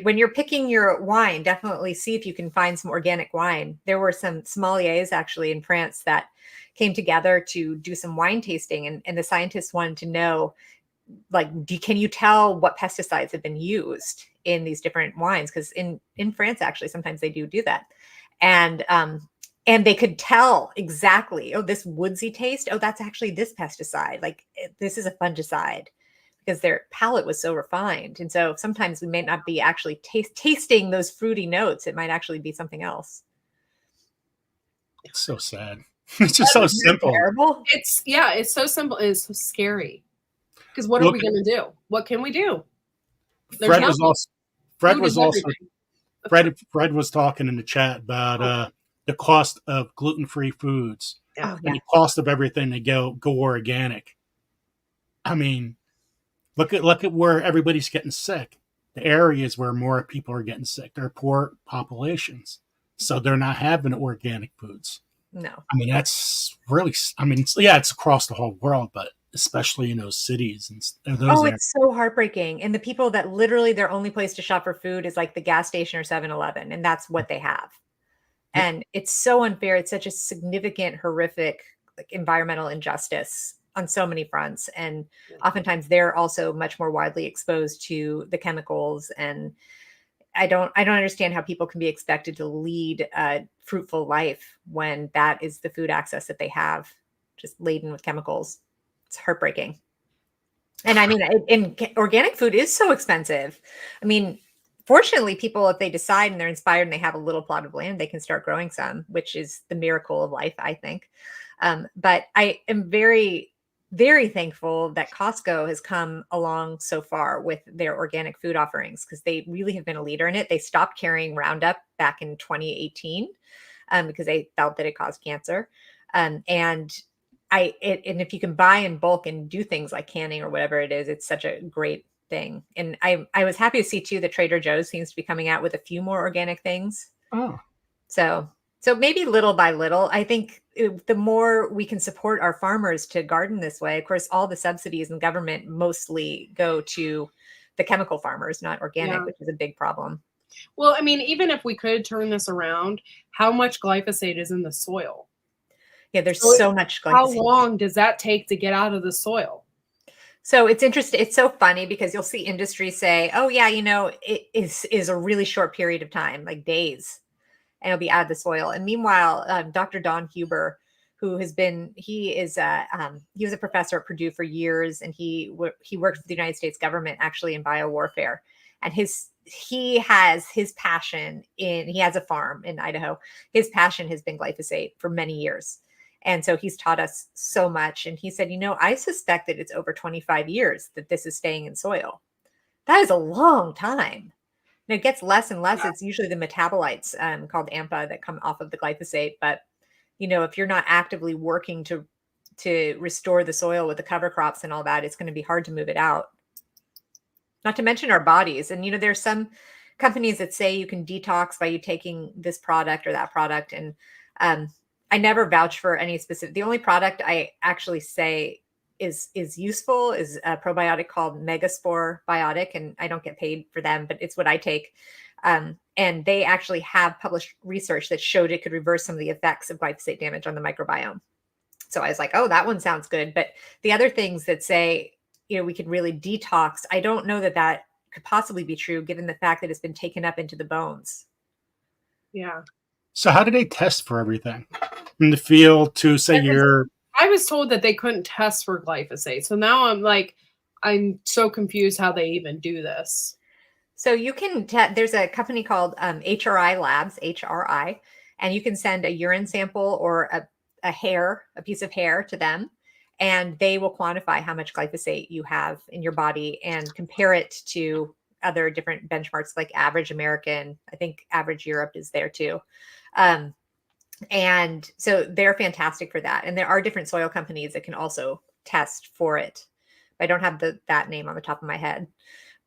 when you're picking your wine, definitely see if you can find some organic wine. There were some sommeliers actually in France that came together to do some wine tasting, and the scientists wanted to know, like, can you tell what pesticides have been used in these different wines? Because in France, actually, sometimes they do that. And they could tell exactly, oh, this woodsy taste, oh, that's actually this pesticide. Like, this is a fungicide, because their palate was so refined. And so sometimes we may not be actually tasting those fruity notes. It might actually be something else. It's so sad. It's just so simple. Terrible. It's so simple. It's so scary. Because what are we going to do? What can we do? Fred was talking in the chat about the cost of gluten-free foods and the cost of everything to go organic. I mean, look at where everybody's getting sick. The areas where more people are getting sick, they're poor populations, so they're not having organic foods. No, I mean that's really. I mean, it's across the whole world, but especially in those cities and those. It's so heartbreaking. And the people that literally their only place to shop for food is like the gas station or 7-Eleven, and that's what they have. And it's so unfair. It's such a significant, horrific, like, environmental injustice on so many fronts. And oftentimes they're also much more widely exposed to the chemicals. And I don't understand how people can be expected to lead a fruitful life when that is the food access that they have, just laden with chemicals. It's heartbreaking. And I mean, organic food is so expensive. I mean, fortunately, people, if they decide and they're inspired and they have a little plot of land, they can start growing some, which is the miracle of life, I think. But I am very, very thankful that Costco has come along so far with their organic food offerings, because they really have been a leader in it. They stopped carrying Roundup back in 2018 because they felt that it caused cancer. And if you can buy in bulk and do things like canning or whatever it is, it's such a great thing. And I was happy to see too that Trader Joe's seems to be coming out with a few more organic things. Oh, so So maybe little by little, I think the more we can support our farmers to garden this way, of course, all the subsidies in government mostly go to the chemical farmers, not organic, Yeah. which is a big problem. Well, I mean, even if we could turn this around, how much glyphosate is in the soil? Yeah, there's so much glyphosate. How long does that take to get out of the soil? So it's interesting. It's so funny because you'll see industry say, oh yeah, it is a really short period of time, like days, and it'll be out of the soil. And meanwhile, Dr. Don Huber, who was a professor at Purdue for years, and he worked for the United States government actually in biowarfare. And he has a farm in Idaho. His passion has been glyphosate for many years. And so he's taught us so much. And he said, I suspect that it's over 25 years that this is staying in soil. That is a long time. And it gets less and less. It's usually the metabolites called AMPA that come off of the glyphosate. But, if you're not actively working to restore the soil with the cover crops and all that, it's going to be hard to move it out. Not to mention our bodies. And, there's some companies that say you can detox by you taking this product or that product. And I never vouch for any specific. The only product I actually say is useful is a probiotic called Megaspore Biotic, and I don't get paid for them, but it's what I take. And they actually have published research that showed it could reverse some of the effects of glyphosate damage on the microbiome. So I was like, oh, that one sounds good. But the other things that say, we could really detox, I don't know that could possibly be true given the fact that it's been taken up into the bones. Yeah. So how do they test for everything in the field to say I was told that they couldn't test for glyphosate. So now I'm so confused how they even do this. So you can, there's a company called HRI Labs, HRI, and you can send a urine sample or a piece of hair to them, and they will quantify how much glyphosate you have in your body and compare it to other different benchmarks like average American. I think average Europe is there too. And so they're fantastic for that. And there are different soil companies that can also test for it. I don't have that name on the top of my head,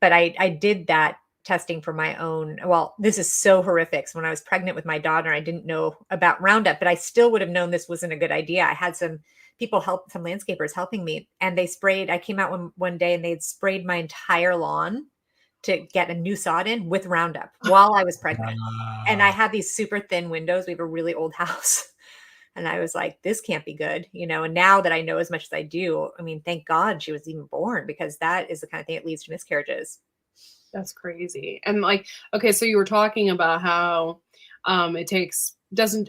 but I did that testing for my own. Well, this is so horrific. So when I was pregnant with my daughter, I didn't know about Roundup, but I still would have known this wasn't a good idea. I had some people some landscapers helping me, and I came out one day and they'd sprayed my entire lawn to get a new sod in with Roundup while I was pregnant. And I had these super thin windows. We have a really old house. And I was like, this can't be good, and now that I know as much as I do, I mean, thank God she was even born, because that is the kind of thing that leads to miscarriages. That's crazy. And okay, so you were talking about how it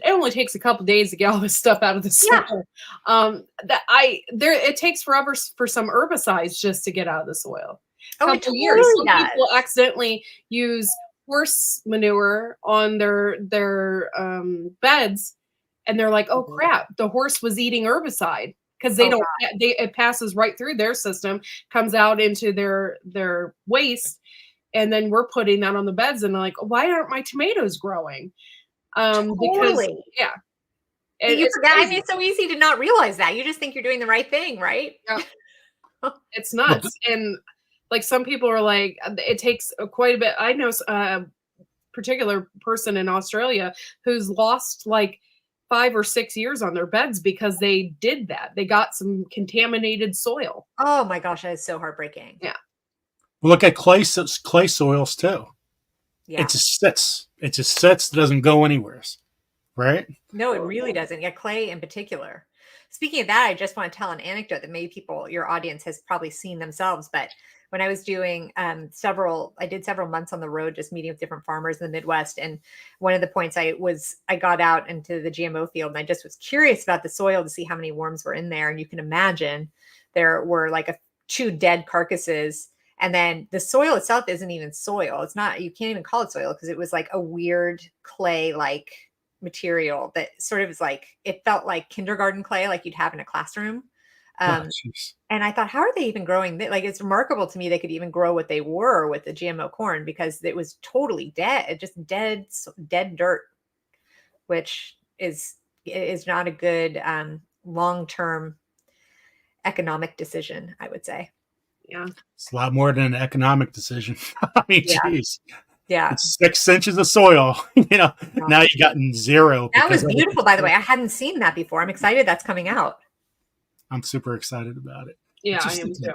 only takes a couple days to get all this stuff out of the soil. It takes forever for some herbicides just to get out of the soil. Couple years. Some people accidentally use horse manure on their beds, and they're like, "Oh crap! The horse was eating herbicide," because it passes right through their system, comes out into their waste, and then we're putting that on the beds, and they're like, "Why aren't my tomatoes growing?" Because you forget. I mean, it's so easy to not realize that. You just think you're doing the right thing, right? Yeah. It's nuts. And some people are like, it takes quite a bit. I know a particular person in Australia who's lost 5 or 6 years on their beds because they did that. They got some contaminated soil. Oh my gosh, that is so heartbreaking. Yeah. Look at clay soils too. Yeah. It just sits. It doesn't go anywhere. Right? No, it really doesn't. Yeah, clay in particular. Speaking of that, I just want to tell an anecdote that maybe your audience has probably seen themselves, but when I was doing I did several months on the road, just meeting with different farmers in the Midwest. And one of the points I got out into the GMO field, and I just was curious about the soil to see how many worms were in there. And you can imagine there were 2 dead carcasses. And then the soil itself isn't even soil. It's not, you can't even call it soil, because it was a weird clay-like material that sort of is it felt like kindergarten clay, like you'd have in a classroom. And I thought, how are they even growing? It's remarkable to me they could even grow what they were with the GMO corn, because it was totally dead, just dead dirt, which is not a good long-term economic decision, I would say. Yeah. It's a lot more than an economic decision. I mean, geez. Yeah. It's 6 inches of soil. Now you got 0. That was because beautiful, by the way. I hadn't seen that before. I'm excited that's coming out. I'm super excited about it. Yeah, Just I am too.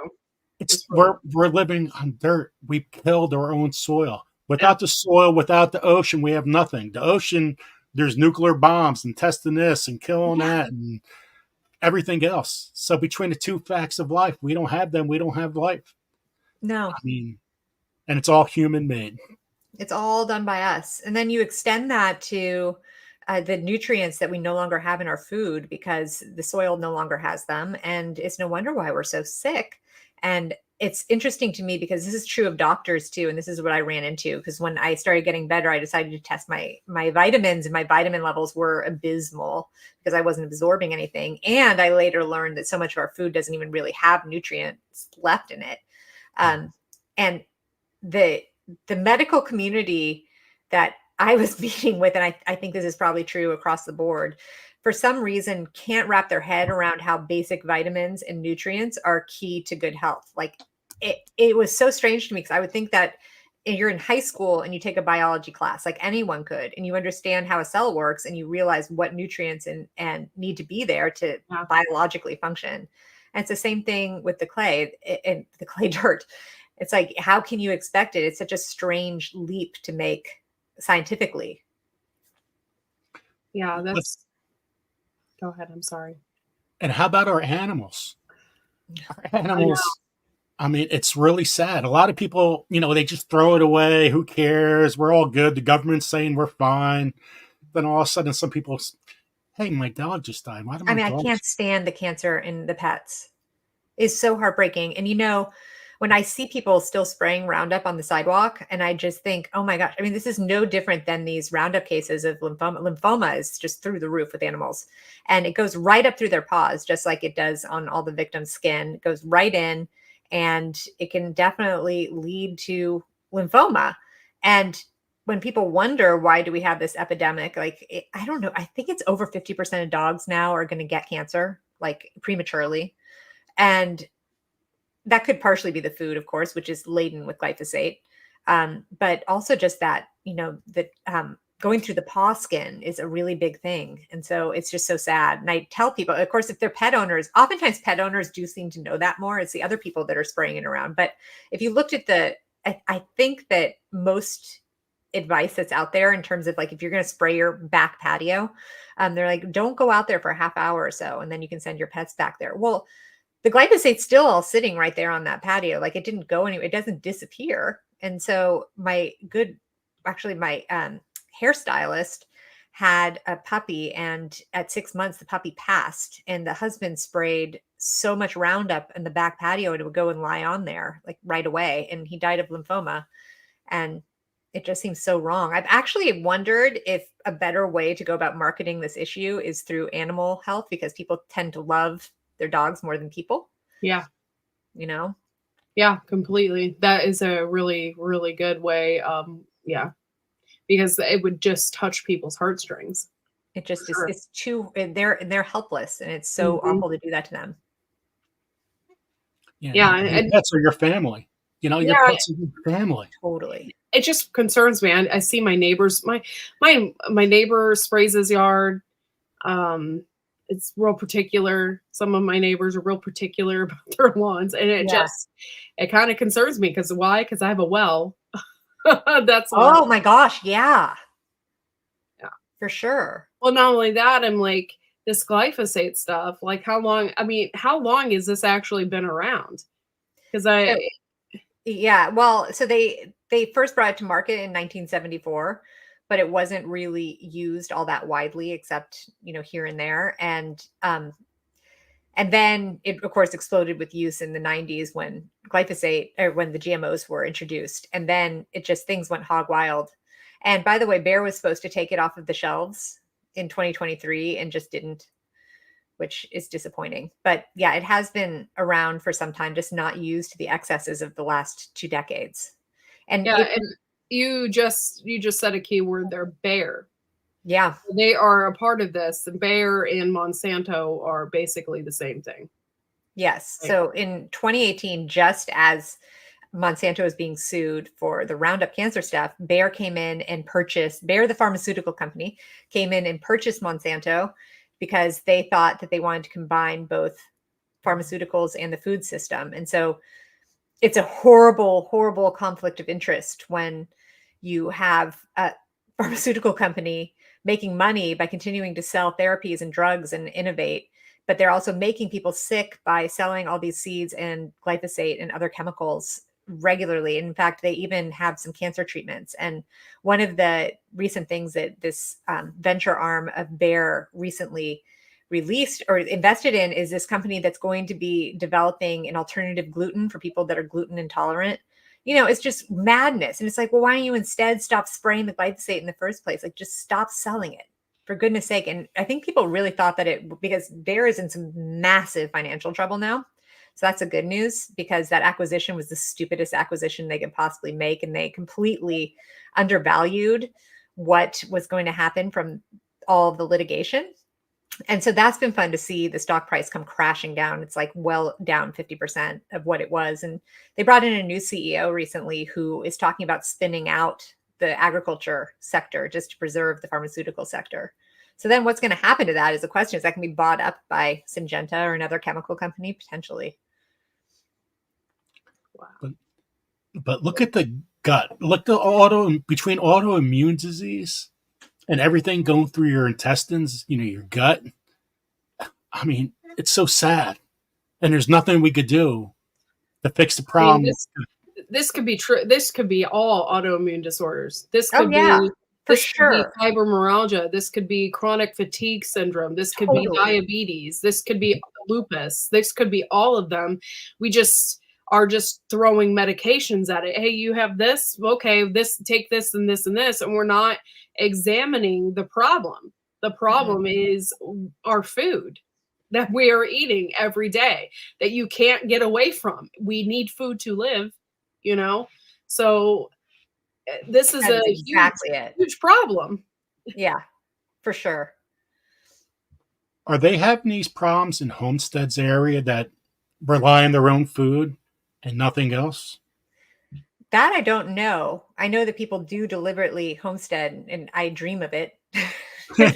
It's we're living on dirt. We killed our own soil. Without the soil, without the ocean, we have nothing. The ocean, there's nuclear bombs and testing this and killing that and everything else. So between the two facts of life, we don't have them. We don't have life. No. I mean, and it's all human made. It's all done by us. And then you extend that to the nutrients that we no longer have in our food because the soil no longer has them. And it's no wonder why we're so sick. And it's interesting to me because this is true of doctors too. And this is what I ran into because when I started getting better, I decided to test my vitamins, and my vitamin levels were abysmal because I wasn't absorbing anything. And I later learned that so much of our food doesn't even really have nutrients left in it. And the medical community that I was meeting with, and I think this is probably true across the board, for some reason can't wrap their head around how basic vitamins and nutrients are key to good health. Like it was so strange to me because I would think that you're in high school and you take a biology class like anyone could, and you understand how a cell works and you realize what nutrients and need to be there to biologically function. And it's the same thing with the clay and the clay dirt. It's like, how can you expect it? It's such a strange leap to make scientifically. Yeah, that's. Go ahead. I'm sorry. And how about our animals? Animals. I mean, it's really sad. A lot of people, they just throw it away. Who cares? We're all good. The government's saying we're fine. Then all of a sudden, some people, hey, my dog just died. Why do my I can't stand the cancer in the pets. It's so heartbreaking. And when I see people still spraying Roundup on the sidewalk, and I just think, oh my gosh, I mean, this is no different than these Roundup cases of lymphoma. Lymphoma is just through the roof with animals, and it goes right up through their paws, just like it does on all the victims' skin. It goes right in, and it can definitely lead to lymphoma. And when people wonder, why do we have this epidemic? I don't know. I think it's over 50% of dogs now are going to get cancer, like prematurely. And that could partially be the food, of course, which is laden with glyphosate. But also just that, going through the paw skin is a really big thing. And so it's just so sad. And I tell people, of course, if they're pet owners, oftentimes pet owners do seem to know that more. It's the other people that are spraying it around. But if you looked at I think that most advice that's out there in terms of if you're going to spray your back patio, they're like, don't go out there for a half hour or so, and then you can send your pets back there. Well, the glyphosate's still all sitting right there on that patio. It didn't go anywhere. It doesn't disappear. And so my hairstylist had a puppy, and at 6 months, the puppy passed, and the husband sprayed so much Roundup in the back patio, and it would go and lie on there right away. And he died of lymphoma. And it just seems so wrong. I've actually wondered if a better way to go about marketing this issue is through animal health, because people tend to love their dogs more than people. Yeah. Yeah, completely. That is a really, really good way. Yeah. Because it would just touch people's heartstrings. It just is, it's too, they're helpless, and it's so awful to do that to them. Yeah. And pets are your family. Your pets are your family. Totally. It just concerns me. I see my neighbors, my neighbor sprays his yard. It's real particular. Some of my neighbors are real particular about their lawns, and it kind of concerns me. Why? Because I have a well. That's why. Oh my gosh. Yeah, for sure. Well, not only that, I'm like, this glyphosate stuff, how long has this actually been around? Because yeah, well, so they first brought it to market in 1974, but it wasn't really used all that widely, except here and there. And then it, of course, exploded with use in the 90s when glyphosate, or when the GMOs were introduced. And then things went hog wild. And by the way, Bayer was supposed to take it off of the shelves in 2023 and just didn't, which is disappointing. But yeah, it has been around for some time, just not used to the excesses of the last 2 decades. And you just said a key word there, Bayer. Yeah. They are a part of this. And Bayer and Monsanto are basically the same thing. Yes. So in 2018, just as Monsanto is being sued for the Roundup cancer stuff, Bayer came in and purchased, Bayer, the pharmaceutical company, came in and purchased Monsanto because they thought that they wanted to combine both pharmaceuticals and the food system. And so it's a horrible, horrible conflict of interest when you have a pharmaceutical company making money by continuing to sell therapies and drugs and innovate, but they're also making people sick by selling all these seeds and glyphosate and other chemicals regularly. In fact, they even have some cancer treatments. And one of the recent things that this venture arm of Bayer recently released or invested in is this company that's going to be developing an alternative gluten for people that are gluten intolerant. You know, it's just madness. And it's like, well, why don't you instead stop spraying the glyphosate in the first place? Like, just stop selling it, for goodness sake. And I think people really thought that because Bayer is in some massive financial trouble now. So that's a good news, because that acquisition was the stupidest acquisition they could possibly make. And they completely undervalued what was going to happen from all of the litigation. And so that's been fun to see the stock price come crashing down. It's like well down 50% of what it was. And they brought in a new CEO recently who is talking about spinning out the agriculture sector just to preserve the pharmaceutical sector. So then what's going to happen to that is the question. Is that can be bought up by Syngenta or another chemical company potentially? Wow. But look at the gut. Look between autoimmune disease and everything going through your intestines, you know, your gut. I mean, it's so sad. And there's nothing we could do to fix the problem. I mean, this could be true. This could be all autoimmune disorders. This could be fibromyalgia. This could be chronic fatigue syndrome. This could be diabetes. This could be lupus. This could be all of them. We just are just throwing medications at it. Hey, you have this. Okay, take this and this and this. And we're not examining the problem. The problem is our food that we are eating every day that you can't get away from. We need food to live, you know? So this is huge problem. Yeah, for sure. Are they having these problems in Homestead's area that rely on their own food and nothing else? That I don't know. I know that people do deliberately homestead, and I dream of it for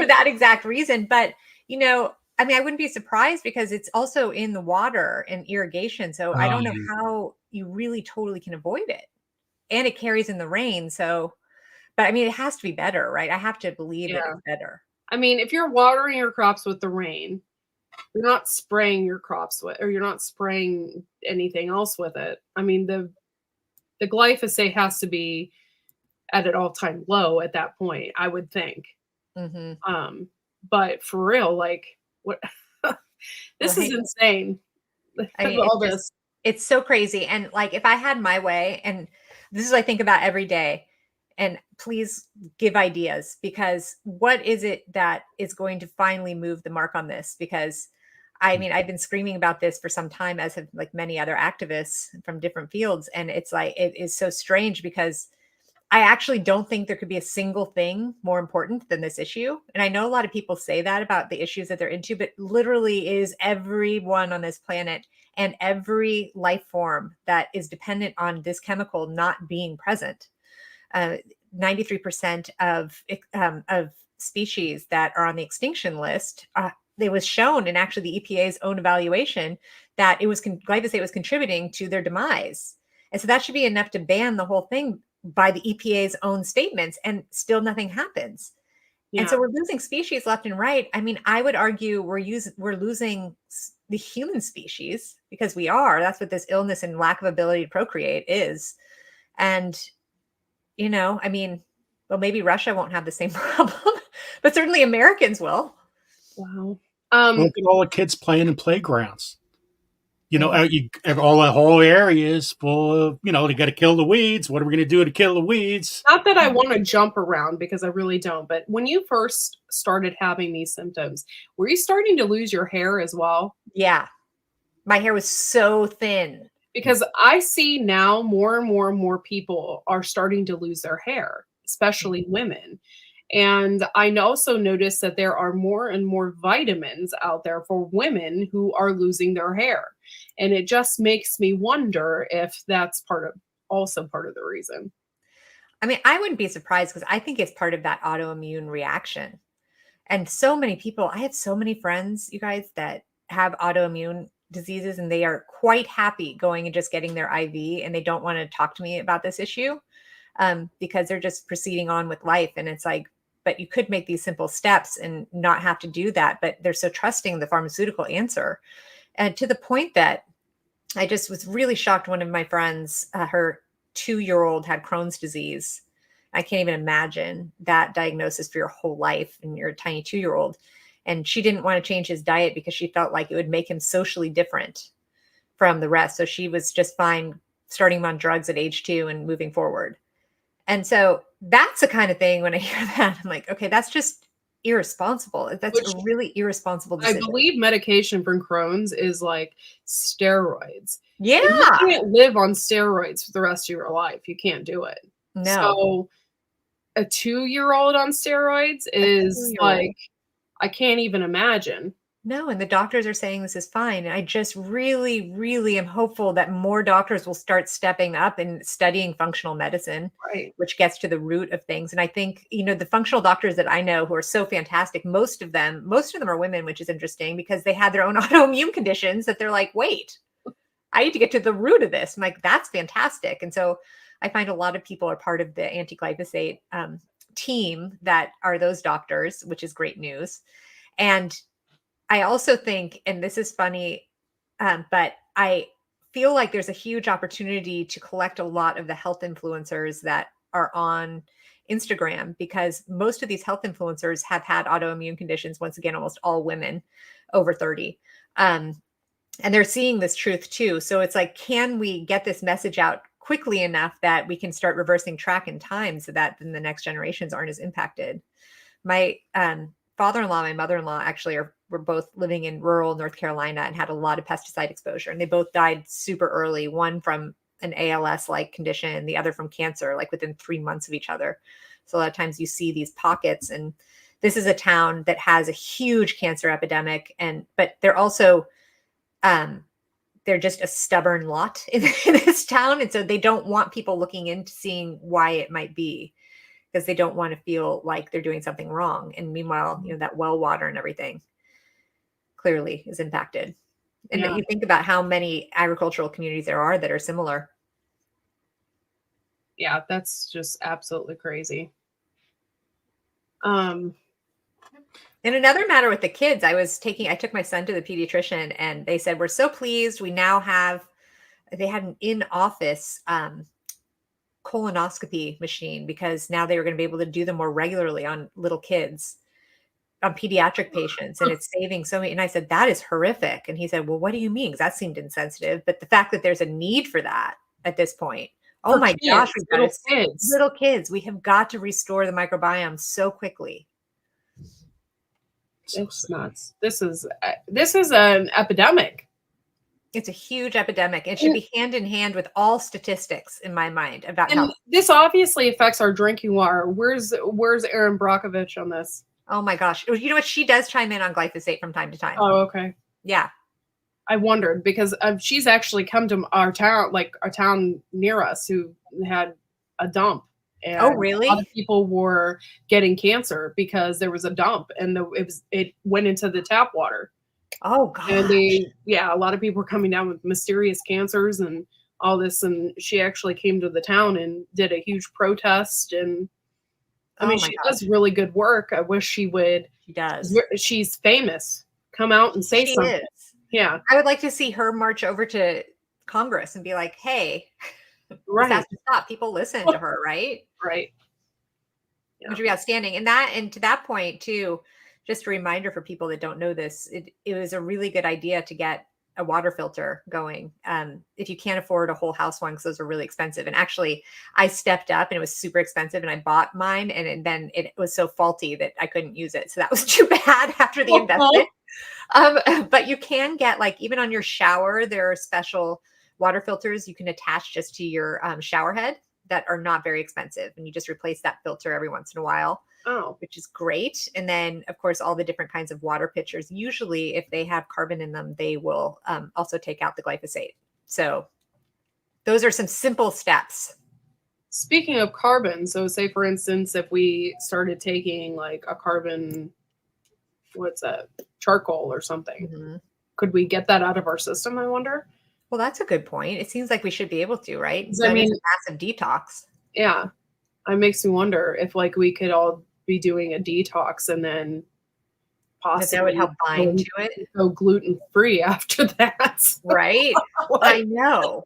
that exact reason. But, you know, I mean, I wouldn't be surprised because it's also in the water and irrigation. So I don't know how you really totally can avoid it. And it carries in the rain. So, but I mean, it has to be better, right? I have to believe that it's better. I mean, if you're watering your crops with the rain, you're not spraying your crops with, or you're not spraying anything else with it. I mean, the glyphosate has to be at an all-time low at that point, I would think. But for real, like, what? This is insane. I mean, it's so crazy. And like, if I had my way, and this is what I think about every day, and please give ideas, because what is it that is going to finally move the mark on this? Because I mean, I've been screaming about this for some time, as have like many other activists from different fields. And it's like, it is so strange because I actually don't think there could be a single thing more important than this issue. And I know a lot of people say that about the issues that they're into, but literally is everyone on this planet and every life form that is dependent on this chemical not being present. 93% of species that are on the extinction list, it was shown in actually the EPA's own evaluation that it was glyphosate was contributing to their demise. And so that should be enough to ban the whole thing by the EPA's own statements, and still nothing happens. Yeah. And so we're losing species left and right. I mean, I would argue we're losing the human species, because that's what this illness and lack of ability to procreate is. And, you know, I mean, well, maybe Russia won't have the same problem, but certainly Americans will. Wow. Look at all the kids playing in playgrounds. You know, all the whole area is full of, you know, they got to kill the weeds. What are we going to do to kill the weeds? Not that I want to jump around, because I really don't. But when you first started having these symptoms, were you starting to lose your hair as well? Yeah. My hair was so thin. Because I see now more and more and more people are starting to lose their hair, especially women. And I also noticed that there are more and more vitamins out there for women who are losing their hair. And it just makes me wonder if that's also part of the reason. I mean, I wouldn't be surprised because I think it's part of that autoimmune reaction. And so many people, I have so many friends, you guys, that have autoimmune diseases and they are quite happy going and just getting their IV, and they don't want to talk to me about this issue because they're just proceeding on with life. And it's like, but you could make these simple steps and not have to do that. But they're so trusting in the pharmaceutical answer. And to the point that I just was really shocked. One of my friends, her 2-year-old had Crohn's disease. I can't even imagine that diagnosis for your whole life and you're a tiny 2-year-old. And she didn't want to change his diet because she felt like it would make him socially different from the rest. So she was just fine starting him on drugs at age 2 and moving forward. And so that's the kind of thing when I hear that, I'm like, okay, that's just irresponsible. That's a really irresponsible decision. I believe medication for Crohn's is like steroids. Yeah. You can't live on steroids for the rest of your life. You can't do it. No. So a 2-year-old on steroids is like, I can't even imagine. No, and the doctors are saying this is fine. And I just really, really am hopeful that more doctors will start stepping up and studying functional medicine, right, which gets to the root of things. And I think, you know, the functional doctors that I know who are so fantastic, most of them are women, which is interesting because they had their own autoimmune conditions that they're like, wait, I need to get to the root of this. I'm like, that's fantastic. And so I find a lot of people are part of the anti-glyphosate team that are those doctors, which is great news. And I also think, and this is funny, but I feel like there's a huge opportunity to collect a lot of the health influencers that are on Instagram, because most of these health influencers have had autoimmune conditions. Once again, almost all women over 30. And they're seeing this truth too. So it's like, can we get this message out quickly enough that we can start reversing track in time so that then the next generations aren't as impacted? My father-in-law, my mother-in-law actually were both living in rural North Carolina and had a lot of pesticide exposure. And they both died super early, one from an ALS-like condition, the other from cancer, like within 3 months of each other. So a lot of times you see these pockets, and this is a town that has a huge cancer epidemic. But they're also, they're just a stubborn lot in this town. And so they don't want people looking into seeing why it might be, because they don't want to feel like they're doing something wrong. And meanwhile, you know, that well water and everything clearly is impacted. And Yeah. you think about how many agricultural communities there are that are similar. Yeah, that's just absolutely crazy. In another matter with the kids, I took my son to the pediatrician, and they said, we're so pleased. We now they had an in-office colonoscopy machine, because now they were going to be able to do them more regularly on little kids, on pediatric patients, and it's saving so many. And I said, that is horrific. And he said, well, what do you mean? Because that seemed insensitive. But the fact that there's a need for that at this point, oh my gosh, little kids, we have got to restore the microbiome so quickly. It's nuts. This is an epidemic. It's a huge epidemic. It should be hand in hand with all statistics in my mind about And health. this obviously affects our drinking water. Where's Erin Brockovich on this? Oh my gosh. You know what? She does chime in on glyphosate from time to time. Oh, okay. Yeah. I wondered because she's actually come to our town, like a town near us, who had a dump. And oh, really? A lot of people were getting cancer because there was a dump, and it went into the tap water. Oh God. And a lot of people were coming down with mysterious cancers and all this. And she actually came to the town and did a huge protest. And I mean, she does really good work. I wish she would. She does. She's famous. Come out and say something. Is. Yeah. I would like to see her march over to Congress and be like, hey, right, this has to stop. People listen to her, right? Right. Yeah. Which would be outstanding. And to that point too, just a reminder for people that don't know this, it was a really good idea to get a water filter going. If you can't afford a whole house one, because those are really expensive. And actually I stepped up, and it was super expensive, and I bought mine, and then it was so faulty that I couldn't use it. So that was too bad after the investment. But you can get, like, even on your shower, there are special water filters you can attach just to your shower head that are not very expensive. And you just replace that filter every once in a while. Oh, which is great. And then, of course, all the different kinds of water pitchers. Usually, if they have carbon in them, they will also take out the glyphosate. So those are some simple steps. speaking of carbon, so say for instance, if we started taking like a carbon, what's that, charcoal or something, could we get that out of our system, I wonder? Well, that's a good point. It seems like we should be able to, right? I mean, it's a massive detox. Yeah. It makes me wonder if like we could all be doing a detox and then possibly that would help bind to it. Go gluten free after that. Right? I know.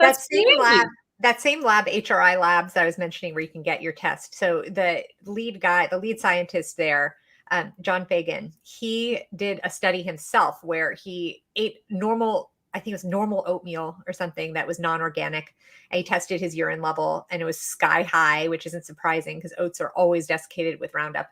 that same lab, HRI Labs that I was mentioning, where you can get your test. So the lead scientist there, John Fagan, he did a study himself where he ate normal, I think it was normal oatmeal or something that was non-organic. And he tested his urine level and it was sky high, which isn't surprising because oats are always desiccated with Roundup.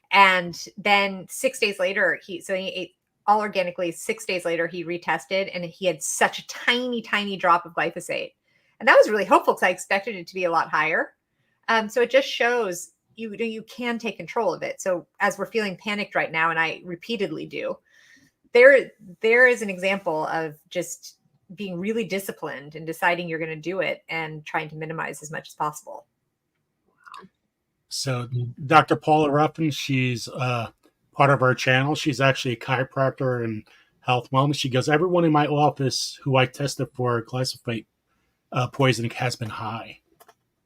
And then 6 days later, he ate all organically. 6 days later, he retested and he had such a tiny, tiny drop of glyphosate. And that was really hopeful because I expected it to be a lot higher. So it just shows you can take control of it. So as we're feeling panicked right now, and I repeatedly do, there is an example of just being really disciplined and deciding you're going to do it and trying to minimize as much as possible. So Dr. Paula Ruffin, she's part of our channel. She's actually a chiropractor and health wellness. She goes, everyone in my office who I tested for glyphosate poisoning has been high.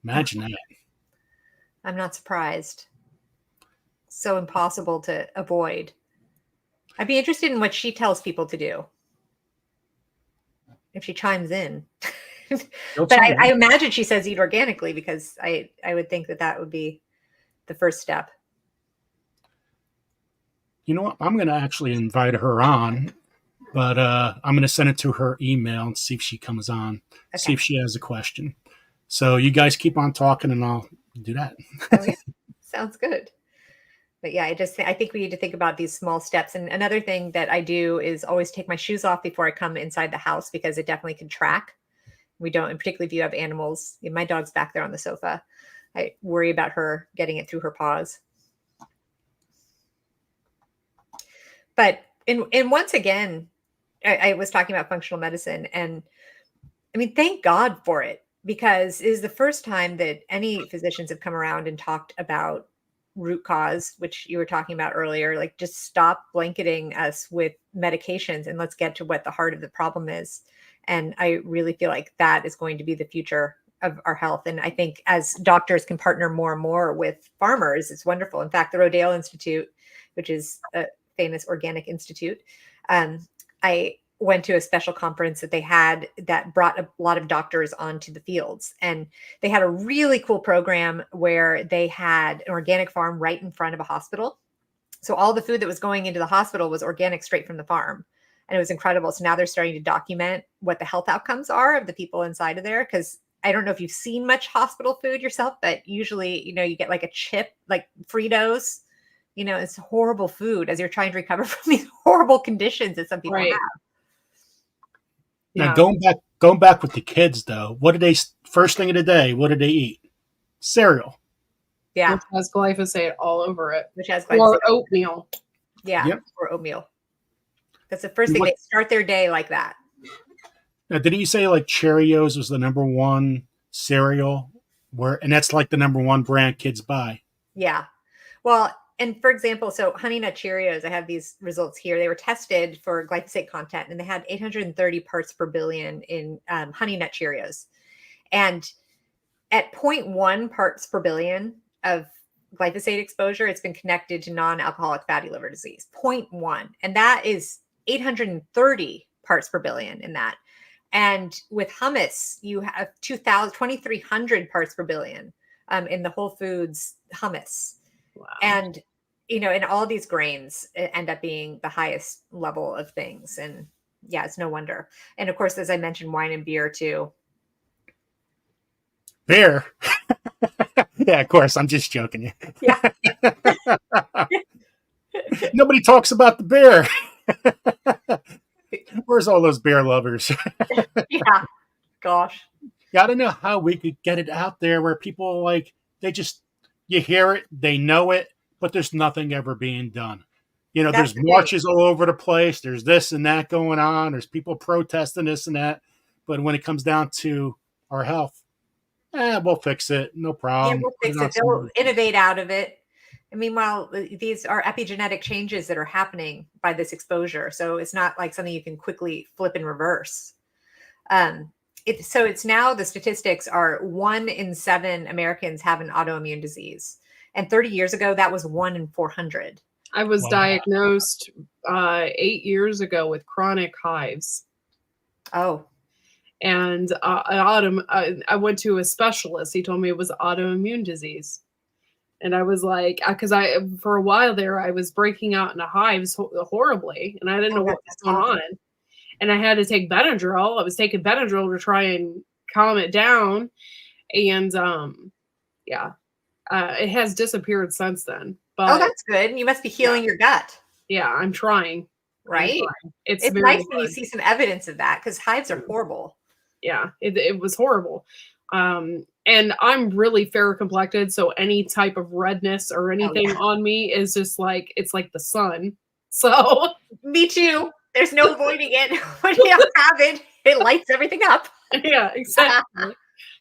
Imagine that. I'm not surprised. So impossible to avoid. I'd be interested in what she tells people to do. If she chimes in. But I imagine she says eat organically because I would think that would be the first step. You know what? I'm going to actually invite her on, but I'm going to send it to her email and see if she comes on, see if she has a question. So you guys keep on talking and I'll do that. Oh, yeah. Sounds good. But yeah, I think we need to think about these small steps. And another thing that I do is always take my shoes off before I come inside the house because it definitely can track. We don't, and particularly if you have animals. My dog's back there on the sofa. I worry about her getting it through her paws. But and once again, I was talking about functional medicine, and I mean, thank God for it, because it is the first time that any physicians have come around and talked about root cause, which you were talking about earlier, like just stop blanketing us with medications and let's get to what the heart of the problem is. And I really feel like that is going to be the future of our health. And I think as doctors can partner more and more with farmers, it's wonderful. In fact, the Rodale Institute, which is a famous organic institute, I went to a special conference that they had that brought a lot of doctors onto the fields. And they had a really cool program where they had an organic farm right in front of a hospital. So all the food that was going into the hospital was organic straight from the farm. And it was incredible. So now they're starting to document what the health outcomes are of the people inside of there. Because I don't know if you've seen much hospital food yourself, but usually, you get like a chip, like Fritos, it's horrible food as you're trying to recover from these horrible conditions that some people have. Now, going back with the kids, though, what did they, first thing of the day, what did they eat? Cereal. Yeah. Which has glyphosate all over it. Which has glyphosate. Or oatmeal. Yeah. Yep. Or oatmeal. That's the first thing. They start their day like that. Now, did he say like Cheerios was the #1 cereal? And that's like the #1 brand kids buy? Yeah. Well, and for example, so Honey Nut Cheerios, I have these results here. They were tested for glyphosate content, and they had 830 parts per billion in Honey Nut Cheerios. And at 0.1 parts per billion of glyphosate exposure, it's been connected to non-alcoholic fatty liver disease. 0.1. And that is 830 parts per billion in that. And with hummus, you have 2,300 parts per billion in the Whole Foods hummus. Wow. And and all these grains end up being the highest level of things. And yeah, it's no wonder. And of course, as I mentioned, wine and beer too. Beer? Yeah, of course. I'm just joking. Yeah. Nobody talks about the beer. Where's all those beer lovers? Yeah. Gosh. Yeah, I don't know how we could get it out there where people they just You hear it, they know it, but there's nothing ever being done. You know, That's there's marches all over the place. There's this and that going on. There's people protesting this and that. But when it comes down to our health, we'll fix it. No problem. Yeah, we'll Put fix on it. They'll some- innovate out of it. And meanwhile, these are epigenetic changes that are happening by this exposure. So it's not like something you can quickly flip and reverse. So it's now the statistics are 1 in 7 Americans have an autoimmune disease. And 30 years ago, that was 1 in 400. I was Wow. diagnosed 8 years ago with chronic hives. Oh. And I went to a specialist. He told me it was autoimmune disease. And I was like, because for a while there, I was breaking out into hives horribly, and I didn't know what was going on. And I had to take Benadryl. I was taking Benadryl to try and calm it down. And it has disappeared since then. But that's good. You must be healing your gut. Yeah, I'm trying. Right? It's very nice when you see some evidence of that, because hives are horrible. Yeah, it was horrible. And I'm really fair complected, so any type of redness or anything on me is just like, it's like the sun. So me too. There's no avoiding it. When you have it, it lights everything up. Yeah, exactly.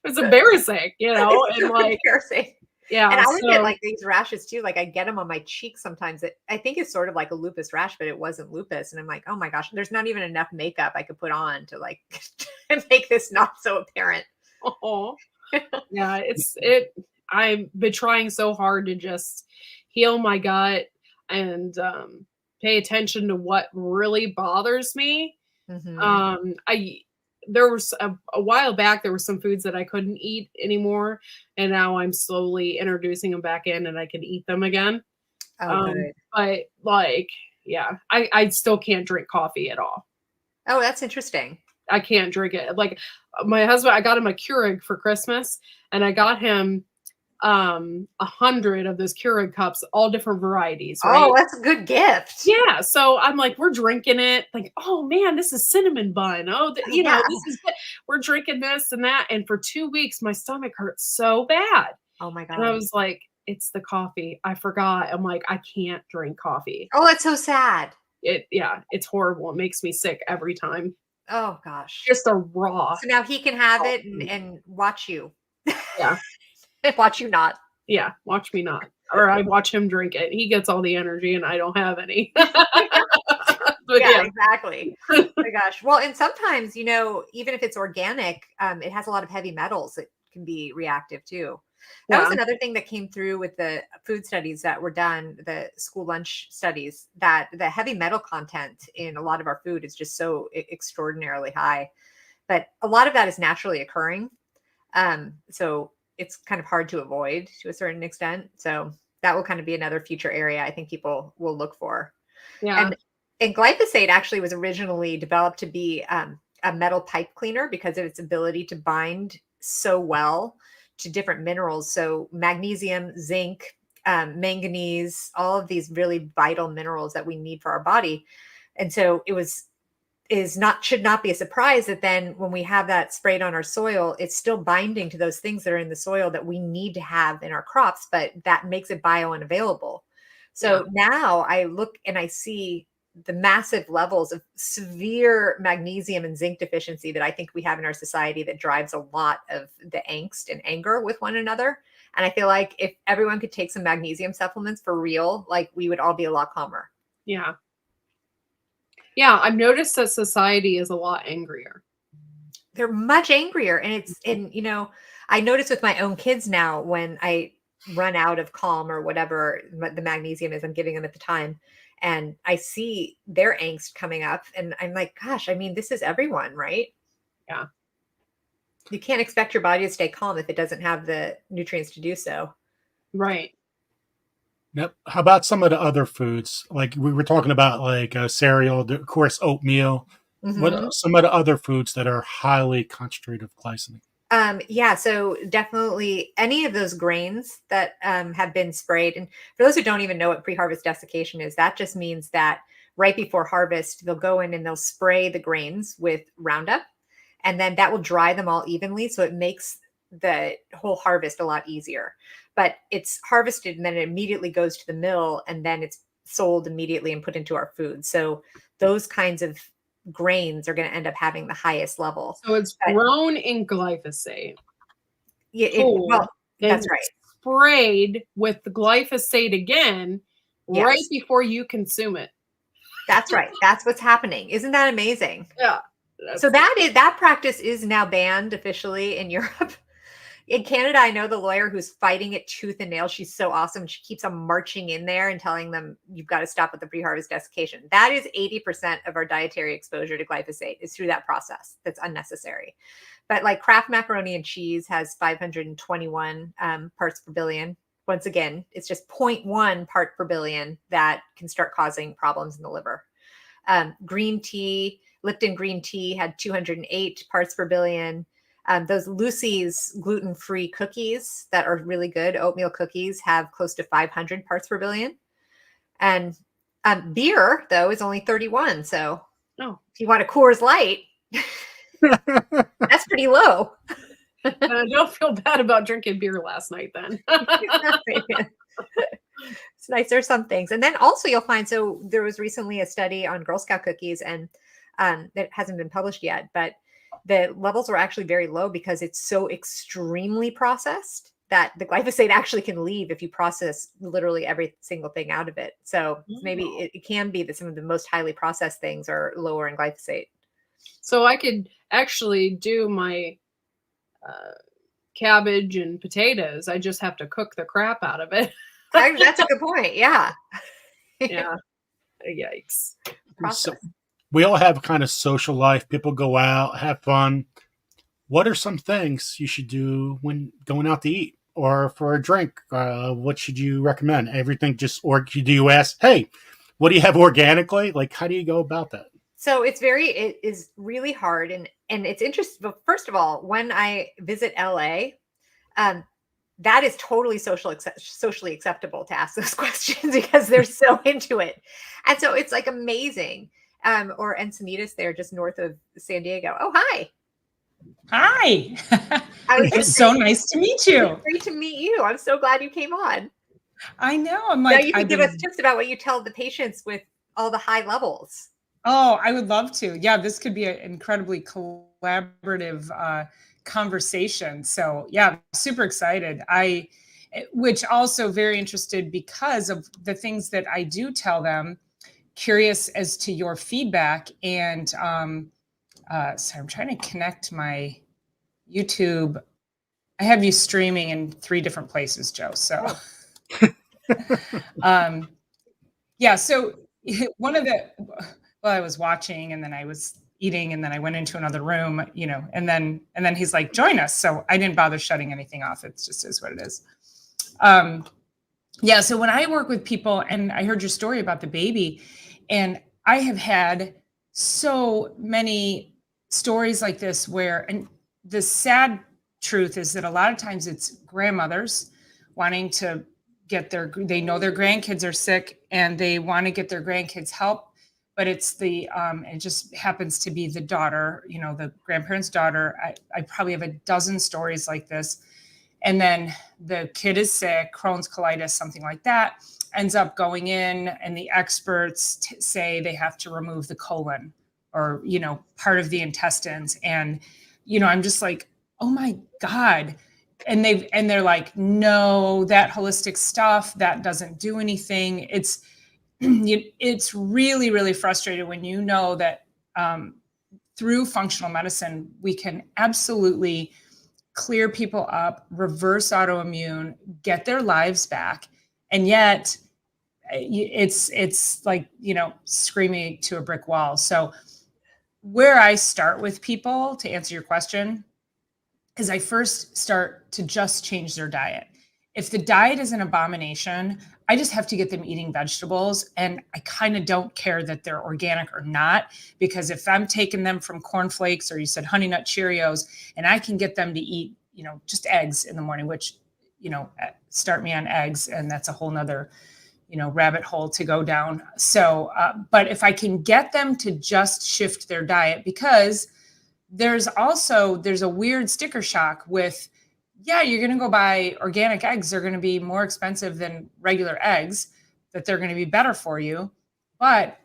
It's embarrassing, you know, It's and so like embarrassing. Yeah, and I would get like these rashes too. Like I get them on my cheeks sometimes. I think it's sort of like a lupus rash, but it wasn't lupus. And I'm like, oh my gosh, there's not even enough makeup I could put on to like make this not so apparent. Oh, yeah, I've been trying so hard to just heal my gut and pay attention to what really bothers me. There was a while back, there were some foods that I couldn't eat anymore, and now I'm slowly introducing them back in, and I can eat them again. Good. But like, yeah, I still can't drink coffee at all. Oh, that's interesting. I can't drink it. Like my husband, I got him a Keurig for Christmas, and I got him 100 of those Keurig cups, all different varieties. Right? Oh, that's a good gift. Yeah. So I'm like, we're drinking it. Like, oh man, this is cinnamon bun. Oh, you know, this is good. We're drinking this and that. And for 2 weeks, my stomach hurt so bad. Oh my God. And I was like, it's the coffee. I forgot. I'm like, I can't drink coffee. Oh, that's so sad. It's horrible. It makes me sick every time. Oh gosh. Just a raw. So now he can have it and watch you. Yeah. Watch you not. Yeah. Watch me not. Or I watch him drink it. He gets all the energy and I don't have any. Yeah, exactly. Oh my gosh. Well, and sometimes, you know, even if it's organic, it has a lot of heavy metals that can be reactive too. That was another thing that came through with the food studies that were done, the school lunch studies, that the heavy metal content in a lot of our food is just so extraordinarily high. But a lot of that is naturally occurring. So it's kind of hard to avoid to a certain extent. So that will kind of be another future area I think people will look for. Yeah. And glyphosate actually was originally developed to be a metal pipe cleaner because of its ability to bind so well to different minerals. So magnesium, zinc, manganese, all of these really vital minerals that we need for our body. And so should not be a surprise that then when we have that sprayed on our soil, it's still binding to those things that are in the soil that we need to have in our crops, but that makes it bio-unavailable. So now I look and I see the massive levels of severe magnesium and zinc deficiency that I think we have in our society that drives a lot of the angst and anger with one another. And I feel like if everyone could take some magnesium supplements for real, like we would all be a lot calmer. Yeah. Yeah. I've noticed that society is a lot angrier. They're much angrier. And you know, I notice with my own kids now, when I run out of calm or whatever the magnesium is I'm giving them at the time, and I see their angst coming up, and I'm like, gosh, I mean, this is everyone, right? Yeah. You can't expect your body to stay calm if it doesn't have the nutrients to do so. Right. Yep. How about some of the other foods? Like we were talking about, like cereal, of course, oatmeal. Mm-hmm. What are some of the other foods that are highly concentrated of glycine? Yeah, so definitely any of those grains that have been sprayed. And for those who don't even know what pre-harvest desiccation is, that just means that right before harvest, they'll go in and they'll spray the grains with Roundup, and then that will dry them all evenly. So it makes the whole harvest a lot easier. but it's harvested and then it immediately goes to the mill and then it's sold immediately and put into our food. So those kinds of grains are going to end up having the highest level. So it's grown in glyphosate. Yeah, well, that's right. Sprayed with the glyphosate again right before you consume it. That's right. That's what's happening. Isn't that amazing? Yeah. So that practice is now banned officially in Europe. In Canada, I know the lawyer who's fighting it tooth and nail. She's so awesome. She keeps on marching in there and telling them, you've got to stop with the pre-harvest desiccation. That is 80% of our dietary exposure to glyphosate is through that process. That's unnecessary. But like Kraft macaroni and cheese has 521 parts per billion. Once again, it's just 0.1 part per billion that can start causing problems in the liver. Green tea, Lipton green tea had 208 parts per billion. Those Lucy's gluten-free cookies that are really good, oatmeal cookies, have close to 500 parts per billion. And beer, though, is only 31. So if you want a Coors Light, that's pretty low. Don't feel bad about drinking beer last night then. It's nice. There's some things. And then also you'll find, so there was recently a study on Girl Scout cookies and that hasn't been published yet, but the levels are actually very low because it's so extremely processed that the glyphosate actually can leave if you process literally every single thing out of it. So maybe it can be that some of the most highly processed things are lower in glyphosate. So I could actually do my cabbage and potatoes. I just have to cook the crap out of it. That's a good point. Yeah. Yeah. Yikes. So we all have kind of social life. People go out, have fun. What are some things you should do when going out to eat or for a drink? What should you recommend? Everything just, or do you ask, hey, what do you have organically? Like, how do you go about that? So it is really hard. And it's interesting. But first of all, when I visit LA, that is totally socially acceptable to ask those questions because they're so into it. And so it's like amazing. Or Encinitas there just north of San Diego. Oh, hi. Hi. It's so nice to meet you. Great to meet you. I'm so glad you came on. I know. I'm like, now you can give us tips about what you tell the patients with all the high levels. Oh, I would love to. Yeah, this could be an incredibly collaborative conversation. So yeah, I'm super excited. Which also very interested because of the things that I do tell them. Curious as to your feedback. And so I'm trying to connect my YouTube. I have you streaming in 3 different places, Joe. So yeah, so one of the, well, I was watching and then I was eating and then I went into another room, and then he's like, join us. So I didn't bother shutting anything off. It just is what it is. Yeah. So when I work with people, and I heard your story about the baby, and I have had so many stories like this where, and the sad truth is that a lot of times it's grandmothers wanting to they know their grandkids are sick and they want to get their grandkids help, but it's it just happens to be the daughter, the grandparent's daughter. I probably have a dozen stories like this. And then the kid is sick, Crohn's colitis, something like that, ends up going in and the experts say they have to remove the colon or, part of the intestines. And, I'm just like, oh my God. And they're like, no, that holistic stuff, that doesn't do anything. It's really, really frustrating when you know that through functional medicine, we can absolutely clear people up, reverse autoimmune, get their lives back. And yet it's like, screaming to a brick wall. So where I start with people, to answer your question, is I first start to just change their diet. If the diet is an abomination, I just have to get them eating vegetables. And I kind of don't care that they're organic or not, because if I'm taking them from cornflakes, or you said Honey Nut Cheerios, and I can get them to eat, just eggs in the morning, which, start me on eggs. And that's a whole nother, rabbit hole to go down. So, but if I can get them to just shift their diet, because there's a weird sticker shock with yeah, you're going to go buy organic eggs. They're going to be more expensive than regular eggs, that they're going to be better for you. But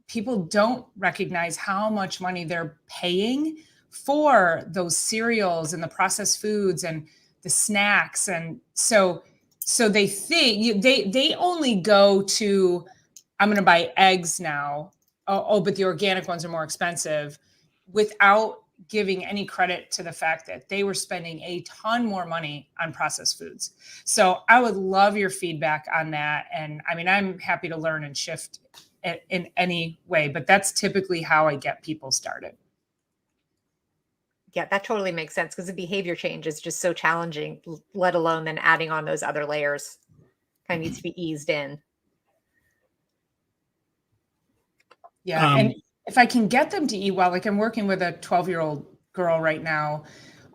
people don't recognize how much money they're paying for those cereals and the processed foods and the snacks. And so they think they only go to, I'm going to buy eggs now. Oh, but the organic ones are more expensive, without giving any credit to the fact that they were spending a ton more money on processed foods. So I would love your feedback on that. And I mean, I'm happy to learn and shift in any way, but that's typically how I get people started. Yeah, that totally makes sense, because the behavior change is just so challenging, let alone then adding on those other layers. Kind of needs to be eased in. Yeah. And if I can get them to eat well, like I'm working with a 12-year-old girl right now.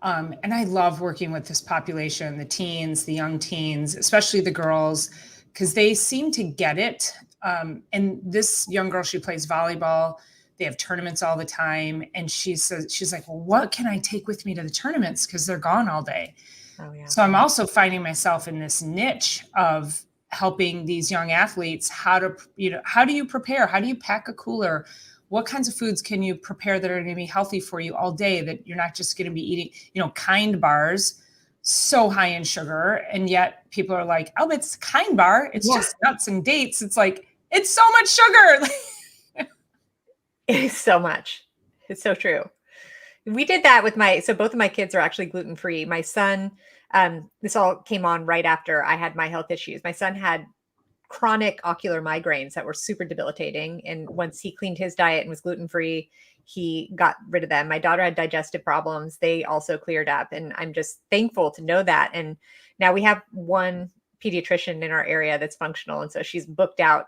And I love working with this population, the teens, the young teens, especially the girls, because they seem to get it. And this young girl, she plays volleyball. They have tournaments all the time. And she's like, well, what can I take with me to the tournaments? Because they're gone all day. Oh, yeah. So I'm also finding myself in this niche of helping these young athletes how do you prepare? How do you pack a cooler? What kinds of foods can you prepare that are going to be healthy for you all day, that you're not just going to be eating, Kind bars, so high in sugar. And yet people are like, oh, it's Kind bar. It's just nuts and dates. It's like, it's so much sugar. It is so much. It's so true. We did that with so both of my kids are actually gluten-free. My son, this all came on right after I had my health issues. My son had chronic ocular migraines that were super debilitating. And once he cleaned his diet and was gluten-free, he got rid of them. My daughter had digestive problems. They also cleared up. And I'm just thankful to know that. And now we have one pediatrician in our area that's functional. And so she's booked out,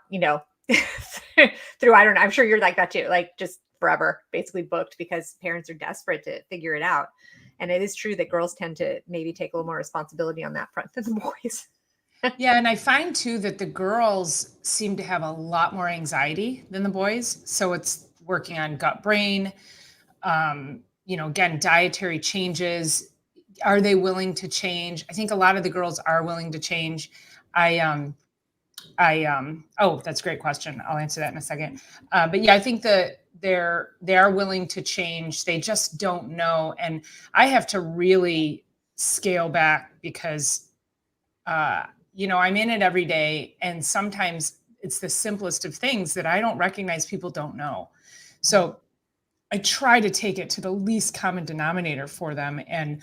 through, I don't know, I'm sure you're like that too, like just forever, basically booked, because parents are desperate to figure it out. And it is true that girls tend to maybe take a little more responsibility on that front than the boys. Yeah. And I find too that the girls seem to have a lot more anxiety than the boys. So it's working on gut brain, again, dietary changes. Are they willing to change? I think a lot of the girls are willing to change. Oh, that's a great question. I'll answer that in a second. But yeah, I think that they are willing to change. They just don't know. And I have to really scale back because, I'm in it every day. And sometimes it's the simplest of things that I don't recognize people don't know. So I try to take it to the least common denominator for them. And,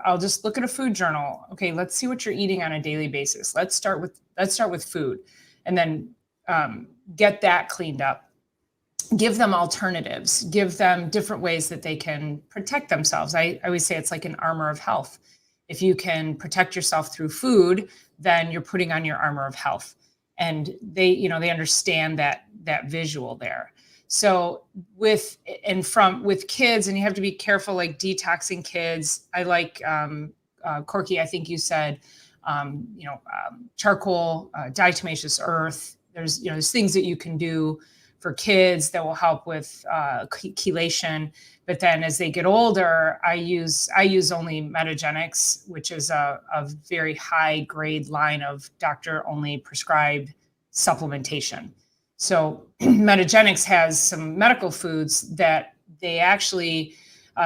I'll just look at a food journal. Okay, let's see what you're eating on a daily basis. Let's start with food, and then get that cleaned up. Give them alternatives. Give them different ways that they can protect themselves. I always say it's like an armor of health. If you can protect yourself through food, then you're putting on your armor of health. And they understand that visual there. So with kids, and you have to be careful, like detoxing kids. I like Corky, I think you said, charcoal, diatomaceous earth. There's things that you can do for kids that will help with chelation. But then as they get older, I use only Metagenics, which is a very high grade line of doctor only prescribed supplementation. So Metagenics has some medical foods that they actually,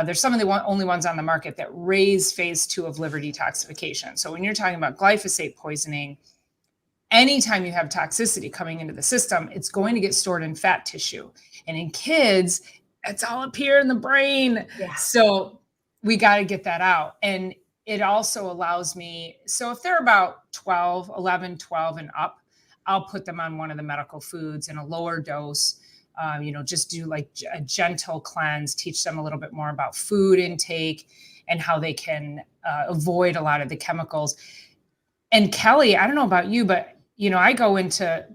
there's some of the only ones on the market that raise phase 2 of liver detoxification. So when you're talking about glyphosate poisoning, anytime you have toxicity coming into the system, it's going to get stored in fat tissue. And in kids, it's all up here in the brain. Yeah. So we got to get that out. And it also allows me, so if they're about 11, 12 and up, I'll put them on one of the medical foods in a lower dose, just do like a gentle cleanse, teach them a little bit more about food intake and how they can avoid a lot of the chemicals. And Kelly, I don't know about you, but, I go into,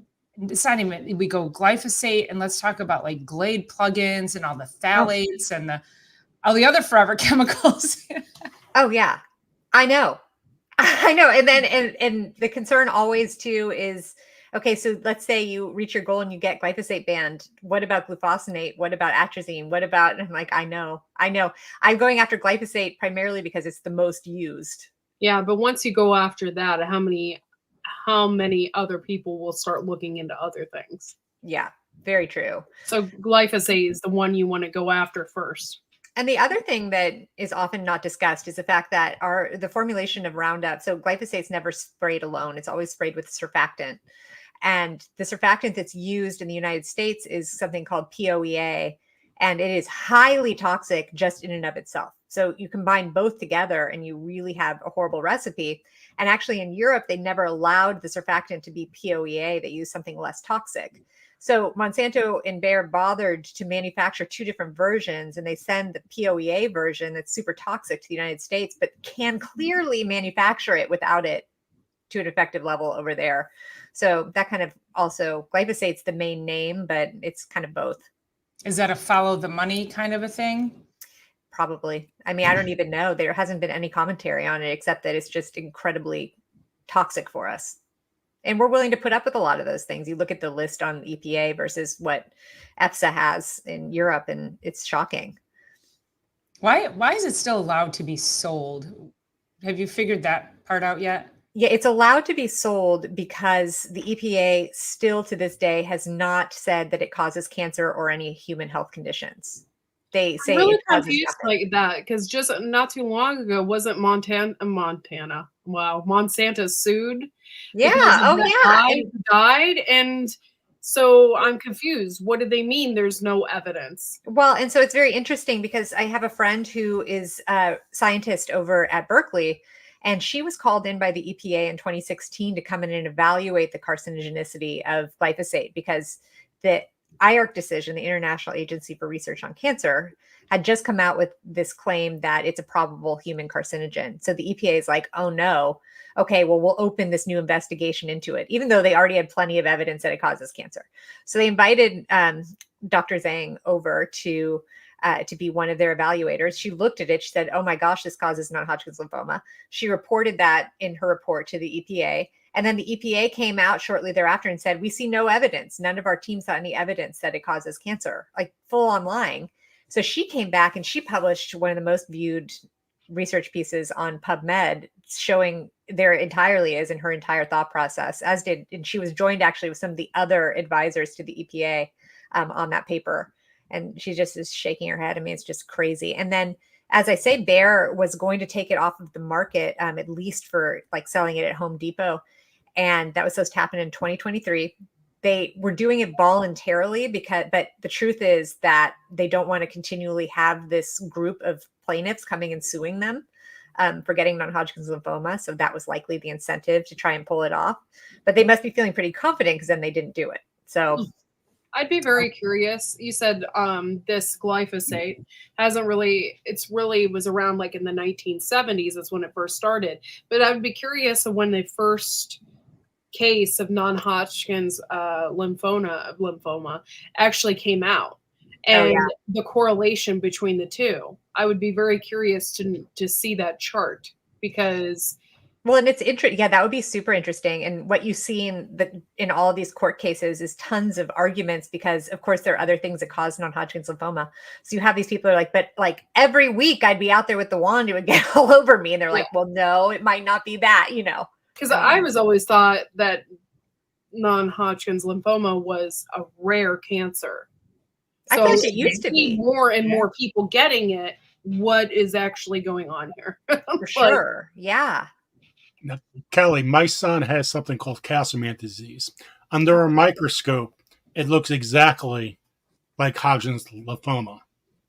it's not even, we go glyphosate, and let's talk about like Glade plugins and all the phthalates and all the other forever chemicals. Oh yeah, I know. And then, and the concern always too is, Okay, so let's say you reach your goal and you get glyphosate banned. What about glufosinate? What about atrazine? What about, I'm like, I know. I'm going after glyphosate primarily because it's the most used. Yeah, but once you go after that, how many other people will start looking into other things? Yeah, very true. So glyphosate is the one you want to go after first. And the other thing that is often not discussed is the fact that the formulation of Roundup, so glyphosate's never sprayed alone. It's always sprayed with surfactant. And the surfactant that's used in the United States is something called POEA, and it is highly toxic just in and of itself. So you combine both together and you really have a horrible recipe. And actually in Europe, they never allowed the surfactant to be POEA. They used something less toxic. So Monsanto and Bayer bothered to manufacture 2 different versions, and they send the POEA version that's super toxic to the United States, but can clearly manufacture it without it to an effective level over there. So that kind of also, glyphosate's the main name, but it's kind of both. Is that a follow the money kind of a thing? Probably. I mean, I don't even know. There hasn't been any commentary on it except that it's just incredibly toxic for us. And we're willing to put up with a lot of those things. You look at the list on EPA versus what EFSA has in Europe, and it's shocking. Why is it still allowed to be sold? Have you figured that part out yet? Yeah, it's allowed to be sold because the EPA still to this day has not said that it causes cancer or any human health conditions. They say I'm really it causes confused nothing. like that because just not too long ago, wasn't Montana? Wow, Monsanto sued. Yeah. because of Oh, that yeah. guy And who died, and so I'm confused. What do they mean? There's no evidence. well, and so it's very interesting because I have a friend who is a scientist over at Berkeley, and she was called in by the EPA in 2016 to come in and evaluate the carcinogenicity of glyphosate because the IARC decision, the International Agency for Research on Cancer, had just come out with this claim that it's a probable human carcinogen. So the EPA is like, oh no, okay, well, we'll open this new investigation into it, even though they already had plenty of evidence that it causes cancer. So they invited Dr. Zhang over to be one of their evaluators. She looked at it. She said, oh my gosh, this causes non-Hodgkin's lymphoma. She reported that in her report to the EPA. And then the EPA came out shortly thereafter and said, we see no evidence. None of our team saw any evidence that it causes cancer, like full on lying. So she came back and she published one of the most viewed research pieces on PubMed showing there entirely is in her entire thought process, as did, and she was joined actually with some of the other advisors to the EPA on that paper. And she just is shaking her head. I mean, it's just crazy. And then, as I say, Bayer was going to take it off of the market, at least for like selling it at Home Depot. And that was supposed to happen in 2023. They were doing it voluntarily but the truth is that they don't want to continually have this group of plaintiffs coming and suing them for getting non-Hodgkin's lymphoma. So that was likely the incentive to try and pull it off. But they must be feeling pretty confident because then they didn't do it. So I'd be very curious. You said this glyphosate was around like in the 1970s. That's when it first started. But I would be curious of when the first case of non-Hodgkin's lymphoma actually came out, and the correlation between the two. I would be very curious to see that chart because. Well, and it's interesting. Yeah, that would be super interesting. And what you see in all of these court cases is tons of arguments because, of course, there are other things that cause non-Hodgkin's lymphoma. So you have these people who are like, but like every week I'd be out there with the wand, it would get all over me. And they're like, well, no, it might not be that, you know. Because I was always thought that non-Hodgkin's lymphoma was a rare cancer. So I think it used to be. More and more people getting it. What is actually going on here? For sure. Yeah. Now, Kelly, my son has something called Castleman disease. Under a microscope, it looks exactly like Hodgkin's lymphoma.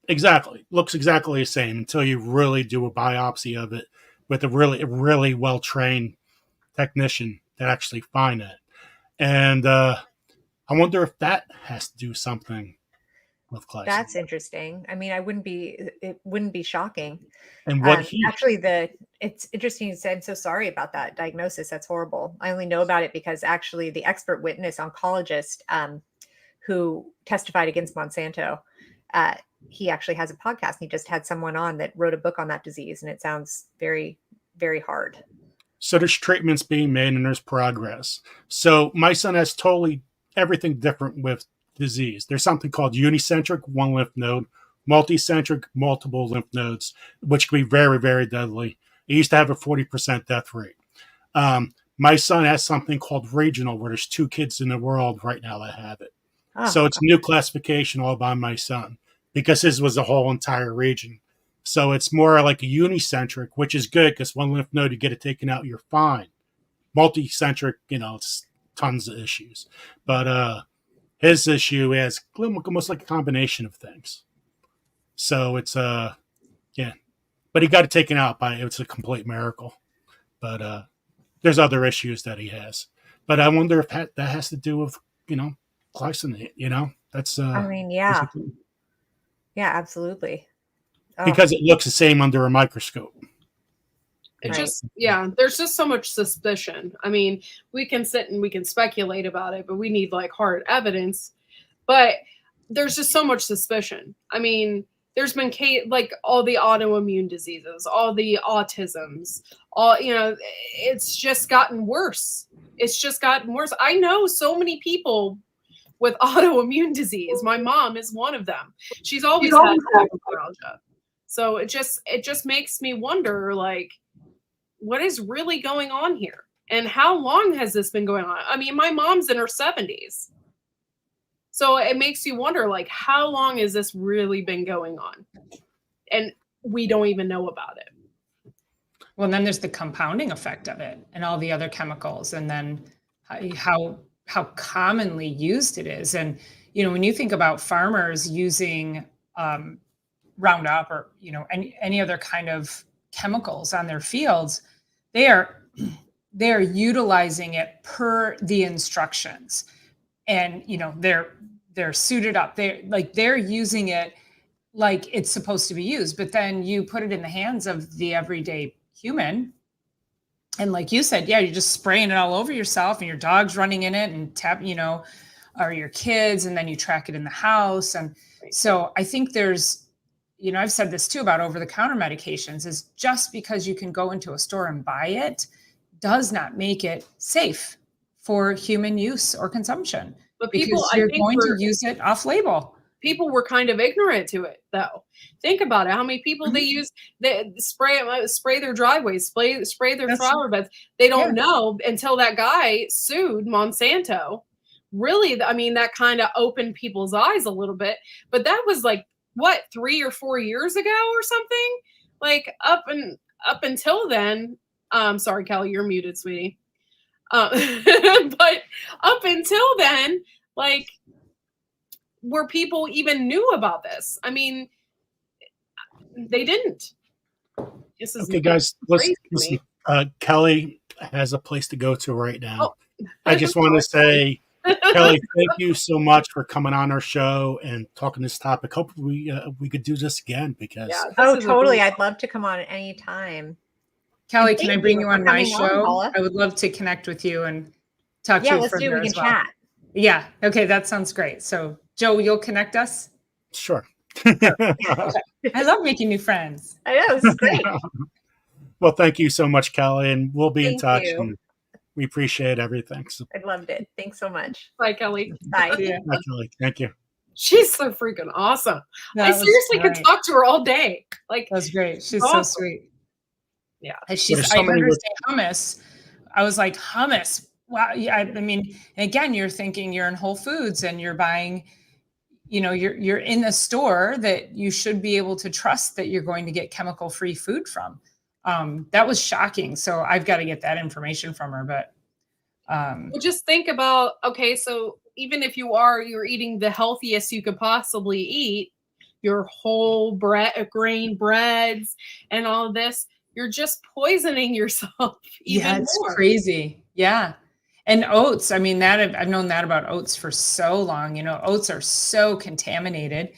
Exactly. Looks exactly the same until you really do a biopsy of it with a really well-trained technician that actually find it. And I wonder if that has to do something with glyphosate. That's interesting. I mean, it wouldn't be shocking. And what it's interesting you said, I'm so sorry about that diagnosis. That's horrible. I only know about it because actually the expert witness oncologist who testified against Monsanto, he actually has a podcast. He just had someone on that wrote a book on that disease, and it sounds very, very hard. So there's treatments being made and there's progress. So my son has totally everything different with disease. There's something called unicentric, one lymph node, multicentric, multiple lymph nodes, which can be very, very deadly. It used to have a 40% death rate. My son has something called regional, where there's 2 kids in the world right now that have it. So it's a new classification all by my son, because his was a whole entire region. So it's more like a unicentric, which is good because one lymph node, you get it taken out, you're fine. Multicentric, it's tons of issues. But his issue is almost like a combination of things. So it's, yeah. But he got it taken out it's a complete miracle. But there's other issues that he has. But I wonder if that has to do with, glyphosate, That's, I mean, yeah. Yeah, absolutely. Because it looks the same under a microscope. It just, there's just so much suspicion. I mean, we can sit and we can speculate about it, but we need like hard evidence. But there's just so much suspicion. I mean, there's been like all the autoimmune diseases, all the autisms, it's just gotten worse. It's just gotten worse. I know so many people with autoimmune disease. My mom is one of them. She's always had fibromyalgia. So it just makes me wonder, like, what is really going on here? And how long has this been going on? I mean, my mom's in her 70s. So it makes you wonder, like, how long has this really been going on? And we don't even know about it. Well, and then there's the compounding effect of it and all the other chemicals, and then how commonly used it is. And, when you think about farmers using Roundup or, any other kind of chemicals on their fields, they are utilizing it per the instructions. And, they're suited up. They're using it like it's supposed to be used. But then you put it in the hands of the everyday human. And like you said, you're just spraying it all over yourself, and your dog's running in it and or your kids, and then you track it in the house. And so I think there's, I've said this too about over-the-counter medications, is just because you can go into a store and buy it does not make it safe for human use or consumption. But because you're going to use it off-label. People were kind of ignorant to it, though. Think about it. How many people they use, they spray their driveways, spray their flower beds. They don't know until that guy sued Monsanto. Really, I mean, that kind of opened people's eyes a little bit. But that was like, what, 3 or 4 years ago or something? Like up until then. Sorry, Kelly, you're muted, sweetie. But up until then, like, where people even knew about this? I mean, they didn't. Okay, guys, listen. Kelly has a place to go to right now. Oh. I just want to say, Kelly, thank you so much for coming on our show and talking this topic. Hopefully we could do this again, because totally. I'd love to come on at any time. Kelly, can I bring you on my show? I would love to connect with you and talk to you further. Yeah, let's do. We can chat. Yeah. Okay, that sounds great. So, Joe, you'll connect us? Sure. I love making new friends. I know, this is great. Well, thank you so much, Kelly, and we'll be in touch. You. And we appreciate everything. So. I loved it. Thanks so much. Bye, Kelly. Bye. Bye, Kelly. Thank you. She's so freaking awesome. I seriously could talk to her all day. Like, that's great. She's so sweet. Yeah. I heard her say hummus. I was like, hummus. Wow. Yeah. I mean, again, you're thinking you're in Whole Foods and you're buying, you're in a store that you should be able to trust that you're going to get chemical-free food from. That was shocking. So I've got to get that information from her. But well, just think about, okay, so even if you're eating the healthiest you could possibly eat, your whole grain breads and all of this, you're just poisoning yourself even more. It's crazy. Yeah. And oats, I mean, I've known that about oats for so long. Oats are so contaminated.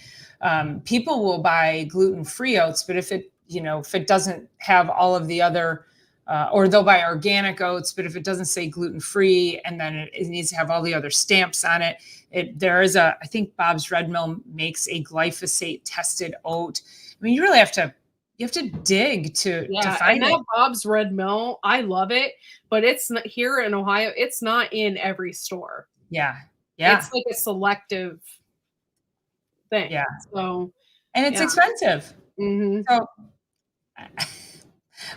People will buy gluten-free oats, but if it doesn't have all of the other, or they'll buy organic oats, but if it doesn't say gluten-free, and then it needs to have all the other stamps on it, I think Bob's Red Mill makes a glyphosate tested oat. I mean, you really have to you have to dig to Yeah, find and it. that Bob's Red Mill, I love it, but it's not here in Ohio. It's not in every store. Yeah. Yeah. It's like a selective thing. Yeah. So, and it's yeah. expensive. Mhm. So,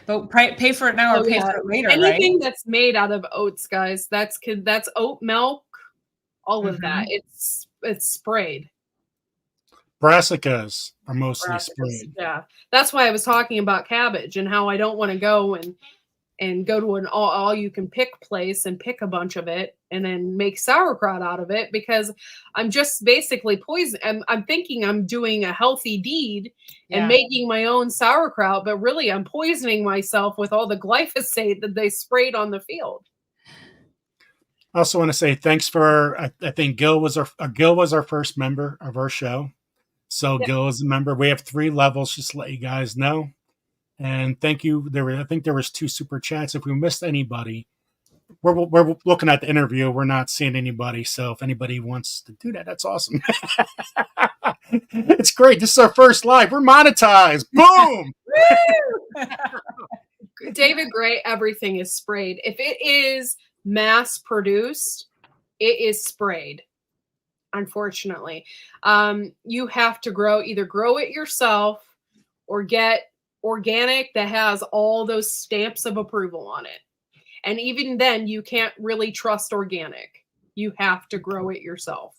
but pay for it now or pay for it later, Anything right? that's made out of oats, guys, that's oat milk, all of that. Mhm. It's sprayed. Brassicas are mostly Brassicas, sprayed. yeah. That's why I was talking about cabbage and how I don't want to go and go to an all you can pick place and pick a bunch of it and then make sauerkraut out of it, because I'm just basically I'm thinking I'm doing a healthy deed and Yeah. making my own sauerkraut, but really I'm poisoning myself with all the glyphosate that they sprayed on the field. I also want to say thanks for, I think Gil was our first member of our show. So Yep. Gil is a member. We have 3 levels, just to let you guys know. And thank you. I think there was 2 super chats. If we missed anybody, we're looking at the interview. We're not seeing anybody. So if anybody wants to do that, that's awesome. It's great. This is our first live. We're monetized. Boom. David Gray, everything is sprayed. If it is mass produced, it is sprayed. Unfortunately, you have to either grow it yourself or get organic that has all those stamps of approval on it. And even then, you can't really trust organic. You have to grow it yourself.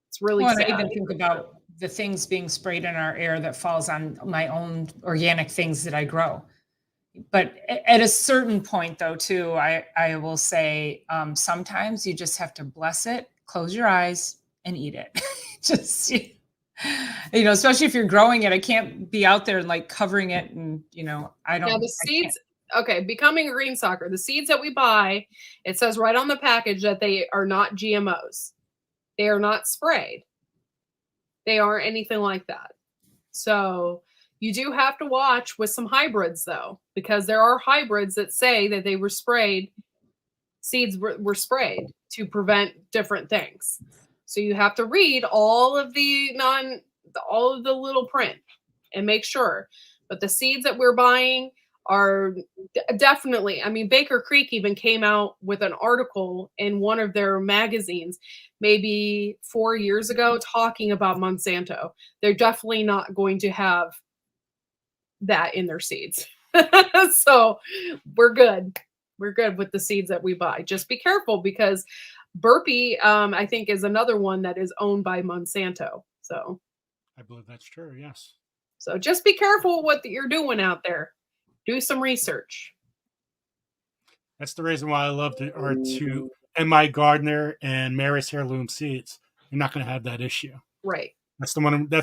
It's really Well, and sad. I even think about the things being sprayed in our air that falls on my own organic things that I grow. But at a certain point, though, too, I will say sometimes you just have to bless it, close your eyes, and eat it. Just, especially if you're growing it, I can't be out there like covering it. And, I don't. Now the seeds, okay, becoming a green sucker, the seeds that we buy, it says right on the package that they are not GMOs. They are not sprayed. They aren't anything like that. So you do have to watch with some hybrids, though, because there are hybrids that say that they were sprayed, seeds were sprayed to prevent different things. So you have to read all of the little print and make sure. But the seeds that we're buying are definitely, I mean, Baker Creek even came out with an article in one of their magazines maybe 4 years ago talking about Monsanto. They're definitely not going to have that in their seeds. So we're good. We're good with the seeds that we buy. Just be careful, because Burpee, I think, is another one that is owned by Monsanto. So I believe that's true. Yes. So just be careful what you're doing out there. Do some research. That's the reason why I love our 2 MI Gardner and Mary's Heirloom seeds. You're not going to have that issue. Right. That's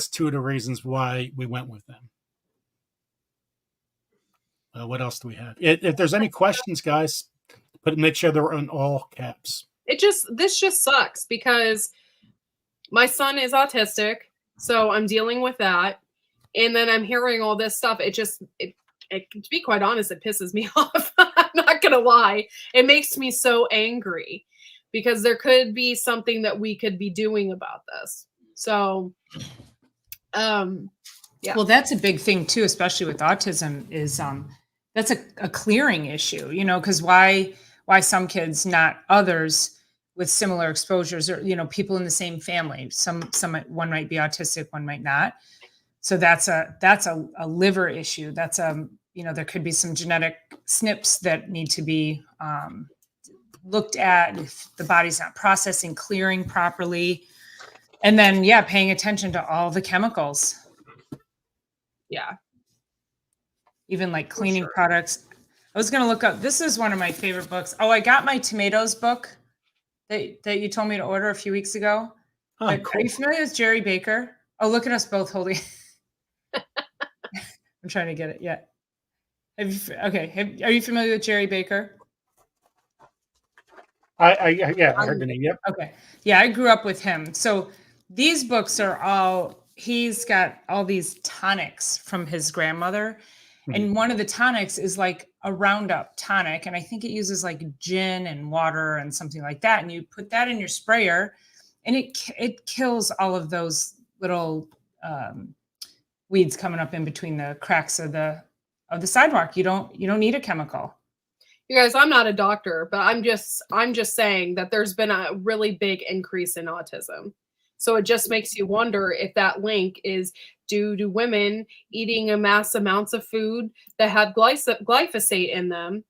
2 of the reasons why we went with them. What else do we have? If there's any questions, guys, make sure they're in all caps. This just sucks, because my son is autistic, so I'm dealing with that. And then I'm hearing all this stuff. To be quite honest, it pisses me off. I'm not going to lie. It makes me so angry, because there could be something that we could be doing about this. So, yeah. Well, that's a big thing too, especially with autism, is that's a clearing issue, because why some kids, not others, with similar exposures, or, people in the same family, one might be autistic, one might not. So that's a liver issue. That's there could be some genetic SNPs that need to be looked at if the body's not processing, clearing properly. And then, paying attention to all the chemicals. Yeah. Even like cleaning products. I was going to look up, this is one of my favorite books. Oh, I got my tomatoes book that you told me to order a few weeks ago. Oh, cool. Are you familiar with Jerry Baker? Oh, look at us both holding. I'm trying to get it. Yeah. Are you familiar with Jerry Baker? I heard the name. Yep. Okay. Yeah, I grew up with him. So these books are he's got all these tonics from his grandmother. Mm-hmm. And one of the tonics is like a Roundup tonic. And I think it uses like gin and water and something like that. And you put that in your sprayer, and it kills all of those little weeds coming up in between the cracks of the sidewalk. You don't need a chemical. You guys, I'm not a doctor, but I'm just saying that there's been a really big increase in autism. So it just makes you wonder if that link is due to women eating a mass amounts of food that have glyphosate in them.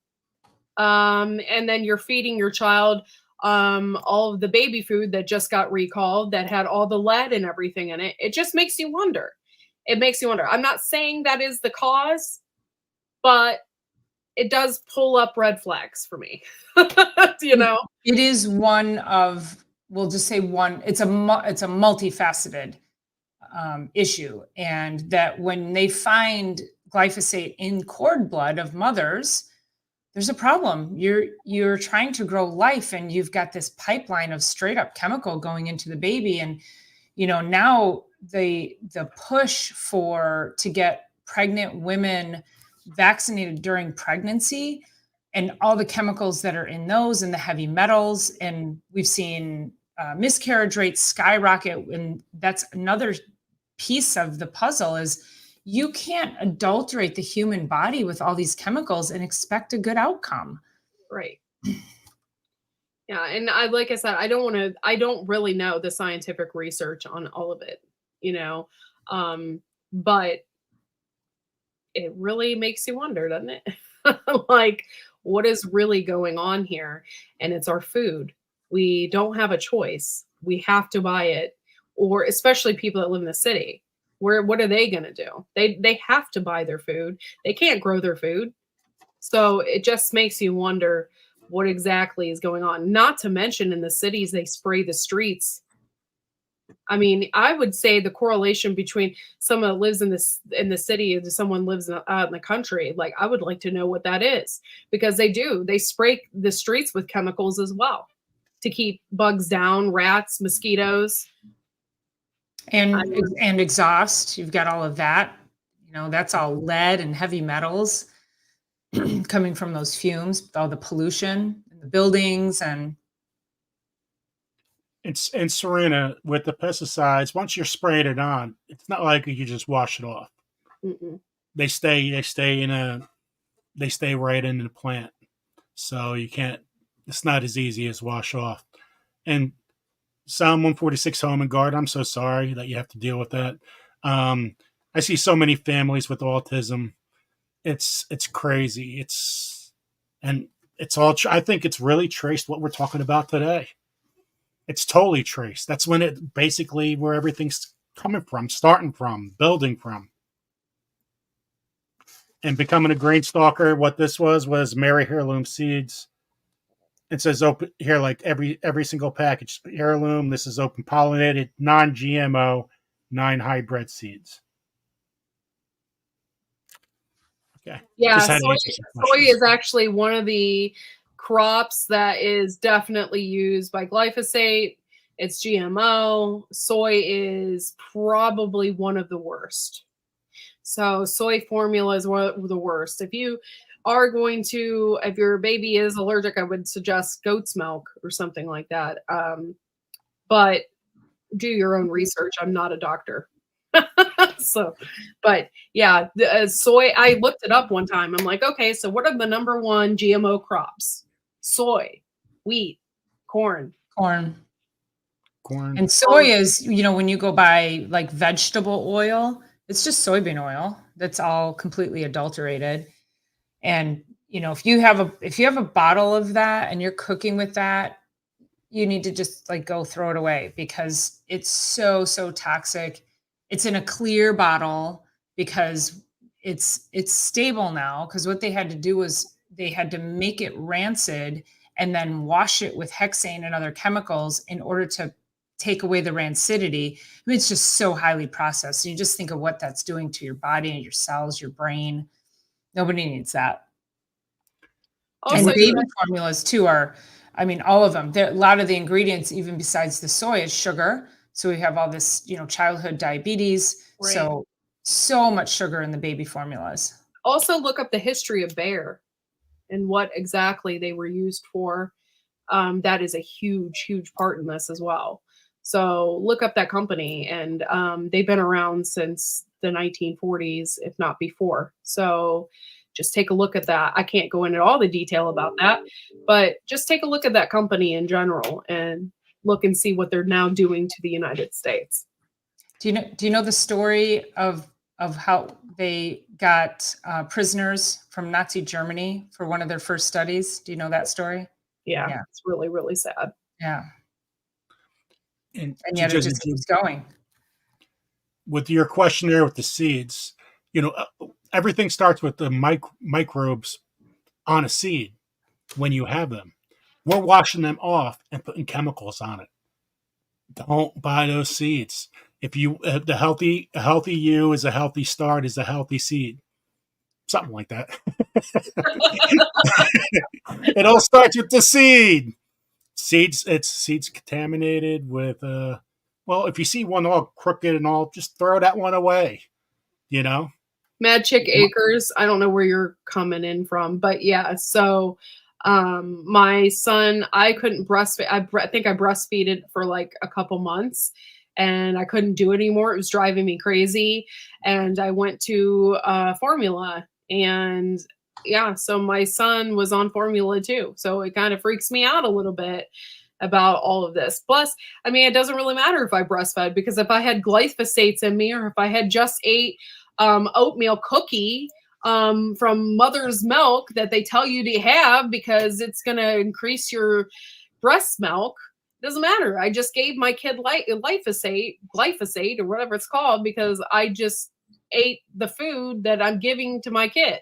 And then you're feeding your child all of the baby food that just got recalled that had all the lead and everything in it. It just makes you wonder. It makes you wonder. I'm not saying that is the cause, but it does pull up red flags for me. You know, it is one of, we'll just say one, it's a multifaceted issue. And that when they find glyphosate in cord blood of mothers, there's a problem. You're trying to grow life, and you've got this pipeline of straight up chemical going into the baby. And, you know, now the push to get pregnant women vaccinated during pregnancy, and all the chemicals that are in those, and the heavy metals, and we've seen miscarriage rates skyrocket. And that's another piece of the puzzle, is you can't adulterate the human body with all these chemicals and expect a good outcome. Right. Yeah, and like I said, I don't really know the scientific research on all of it, you know, but it really makes you wonder, doesn't it? Like, what is really going on here? And it's our food. We don't have a choice. We have to buy it, or especially people that live in the city. What are they going to do? They have to buy their food. They can't grow their food. So it just makes you wonder what exactly is going on. Not to mention, in the cities, they spray the streets. I mean, I would say the correlation between someone that lives in the city and someone lives out in the country, like, I would like to know what that is, because they spray the streets with chemicals as well to keep bugs down, rats, mosquitoes. And exhaust, you've got all of that, you know, that's all lead and heavy metals coming from those fumes, all the pollution in the buildings. And Serena, with the pesticides, once you're sprayed it on, it's not like you just wash it off. Mm-mm. They stay right in the plant. So you can't, it's not as easy as wash off. And Psalm 146 home and garden, I'm so sorry that you have to deal with that. I see so many families with autism. It's crazy. It's all, I think it's really traced what we're talking about today. It's totally traced. That's when it basically where everything's coming from, starting from, building from. And becoming a grain stalker, what this was Mary heirloom seeds. It says open here, like every single package, heirloom. This is open pollinated, non-GMO, 9 hybrid seeds. Okay. Yeah, soy is actually one of the crops that is definitely used by glyphosate. It's GMO. Soy is probably one of the worst. So soy formula is one of the worst. If you are going to, if your baby is allergic, I would suggest goat's milk or something like that. But do your own research. I'm not a doctor. So, but yeah, soy, I looked it up one time. I'm like, okay, so what are the number 1 GMO crops? Soy, wheat, corn. And soy is, you know, when you go buy like vegetable oil, it's just soybean oil that's all completely adulterated. And, you know, if you have a bottle of that and you're cooking with that, you need to just like go throw it away, because it's so toxic. It's in a clear bottle because it's stable now, because what they had to do was they had to make it rancid and then wash it with hexane and other chemicals in order to take away the rancidity. I mean, it's just so highly processed. You just think of what that's doing to your body and your cells, your brain. Nobody needs that. Also, and the baby formulas too are, I mean, all of them. A lot of the ingredients, even besides the soy, is sugar. So we have all this, you know, childhood diabetes. Right. So much sugar in the baby formulas. Also look up the history of Bayer and what exactly they were used for. That is a huge part in this as well. So look up that company, and they've been around since the 1940s, if not before. So just take a look at that. I can't go into all the detail about that, but just take a look at that company in general and look and see what they're now doing to the United States. Do you know the story of how they got prisoners from Nazi Germany for one of their first studies? Do you know that story? Yeah. It's really, really sad. Yeah. And yet it just keeps going. With your questionnaire with the seeds, everything starts with the microbes on a seed when you have them. We're washing them off and putting chemicals on it. Don't buy those seeds. If you a healthy you is a healthy start is a healthy seed. Something like that. It all starts with the seed. Seeds contaminated with well, if you see one all crooked and all, just throw that one away. Mad Chick Acres. I don't know where you're coming in from, but yeah. So my son, I couldn't breastfeed. I think I breastfeeded for like a couple months, and I couldn't do it anymore. It was driving me crazy. And I went to formula, and yeah, so my son was on formula too. So it kind of freaks me out a little bit about all of this. Plus, I mean, it doesn't really matter if I breastfed, because if I had glyphosates in me, or if I had just ate oatmeal cookie from mother's milk that they tell you to have because it's going to increase your breast milk, doesn't matter. I just gave my kid glyphosate or whatever it's called, because I just ate the food that I'm giving to my kid.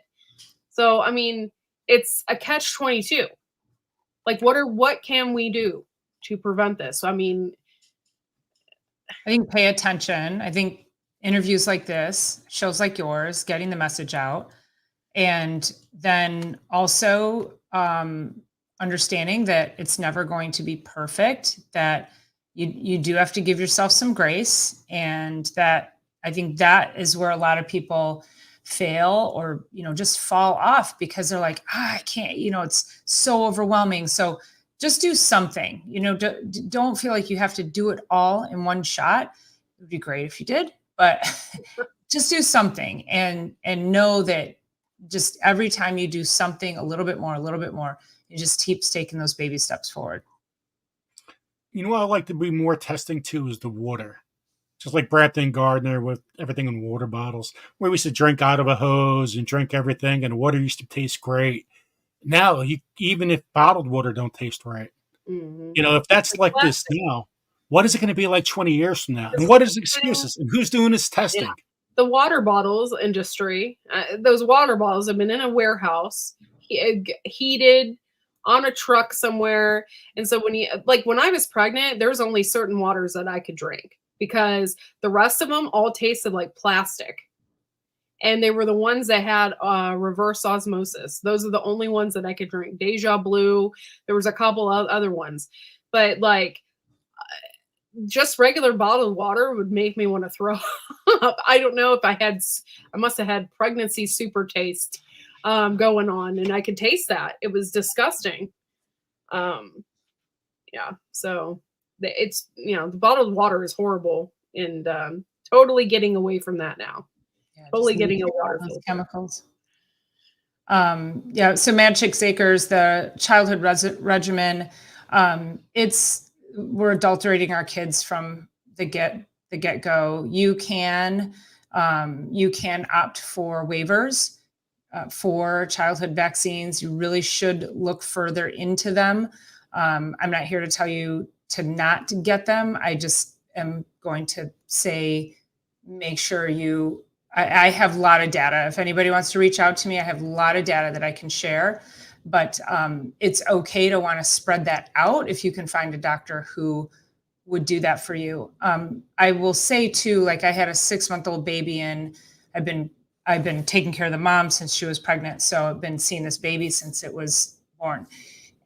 So, I mean, it's a catch-22. Like, what can we do to prevent this? I mean, I think pay attention. I think interviews like this, shows like yours, getting the message out, and then also understanding that it's never going to be perfect, that you do have to give yourself some grace, and that I think that is where a lot of people fail, or just fall off, because they're like, I can't, it's so overwhelming. So just do something. Don't feel like you have to do it all in one shot. It would be great if you did, but just do something, and know that just every time you do something a little bit more, it just keeps taking those baby steps forward. What I like to be more testing too is the water. Just like Brampton Gardner with everything in water bottles, where we used to drink out of a hose and drink everything, and the water used to taste great. Now, even if bottled water don't taste right, if that's like this now, what is it going to be like 20 years from now? And what is excuses? And who's doing this testing? Yeah. The water bottles industry, those water bottles have been in a warehouse, heated, on a truck somewhere. And so when I was pregnant, there was only certain waters that I could drink, because the rest of them all tasted like plastic. And they were the ones that had reverse osmosis. Those are the only ones that I could drink. Deja Blue. There was a couple of other ones. But just regular bottled water would make me want to throw up. I don't know if I must have had pregnancy super taste going on, and I could taste that. It was disgusting. Yeah. So it's, the bottled water is horrible, and totally getting away from that now. Yeah, totally getting away from those chemicals. Yeah. So Mad Chicks Acres, the childhood regimen, we're adulterating our kids from the get-go. You can opt for waivers for childhood vaccines. You really should look further into them. I'm not here to tell you to not get them. I just am going to say, make sure I have a lot of data. If anybody wants to reach out to me, I have a lot of data that I can share, but it's okay to want to spread that out if you can find a doctor who would do that for you. I will say too, like, I had a 6-month-old baby, and I've been taking care of the mom since she was pregnant. So I've been seeing this baby since it was born.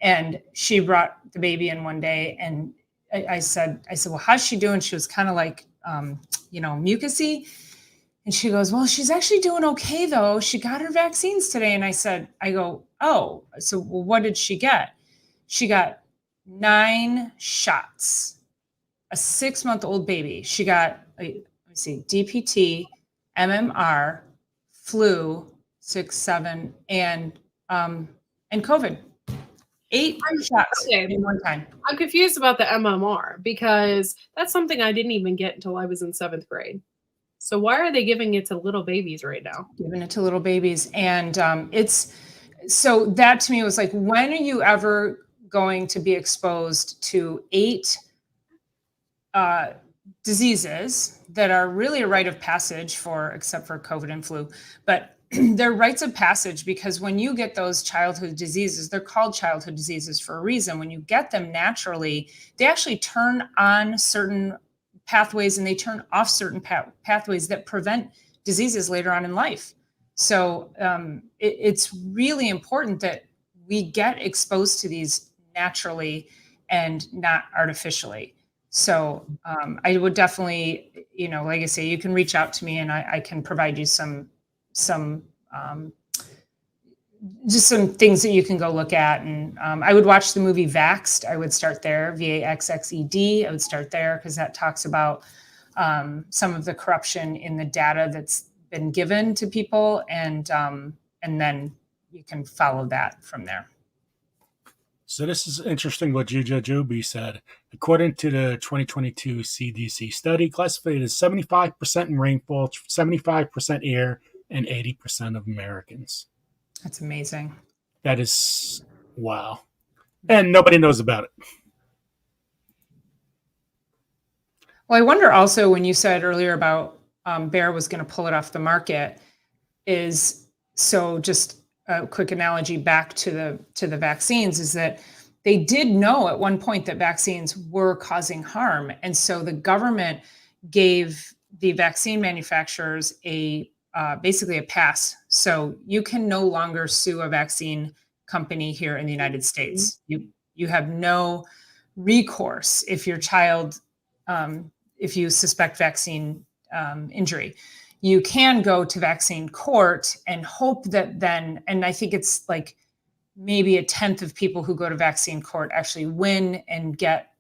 And she brought the baby in one day, and I said, well, how's she doing? She was kind of like, mucusy. And she goes, well, she's actually doing okay though. She got her vaccines today. And I go, oh, so what did she get? She got 9 shots a 6-month-old baby. She got, let me see, DPT, MMR, flu, 6, 7, and COVID. 8 shots in one time. I'm confused about the MMR because that's something I didn't even get until I was in 7th grade. So why are they giving it to little babies right now? Giving it to little babies. And so that to me was like, when are you ever going to be exposed to 8 diseases that are really a rite of passage except for COVID and flu, but they're rites of passage, because when you get those childhood diseases, they're called childhood diseases for a reason. When you get them naturally, they actually turn on certain pathways and they turn off certain pathways that prevent diseases later on in life. So it's really important that we get exposed to these naturally and not artificially. So I would definitely, like I say, you can reach out to me and I can provide you some just some things that you can go look at. And I would watch the movie Vaxxed. I would start there, VAXXED. I would start there because that talks about some of the corruption in the data that's been given to people. And then you can follow that from there. So this is interesting what Jujobi said. According to the 2022 CDC study, glyphosate is 75% in rainfall, 75% air, and 80% of Americans. That's amazing. That is, wow. And nobody knows about it. Well, I wonder also, when you said earlier about Bayer was going to pull it off the market, so just a quick analogy back to the vaccines is that they did know at one point that vaccines were causing harm. And so the government gave the vaccine manufacturers basically a pass. So you can no longer sue a vaccine company here in the United States. You have no recourse if your child, if you suspect vaccine injury. You can go to vaccine court and hope that then, and I think it's like maybe 1/10 of people who go to vaccine court actually win and get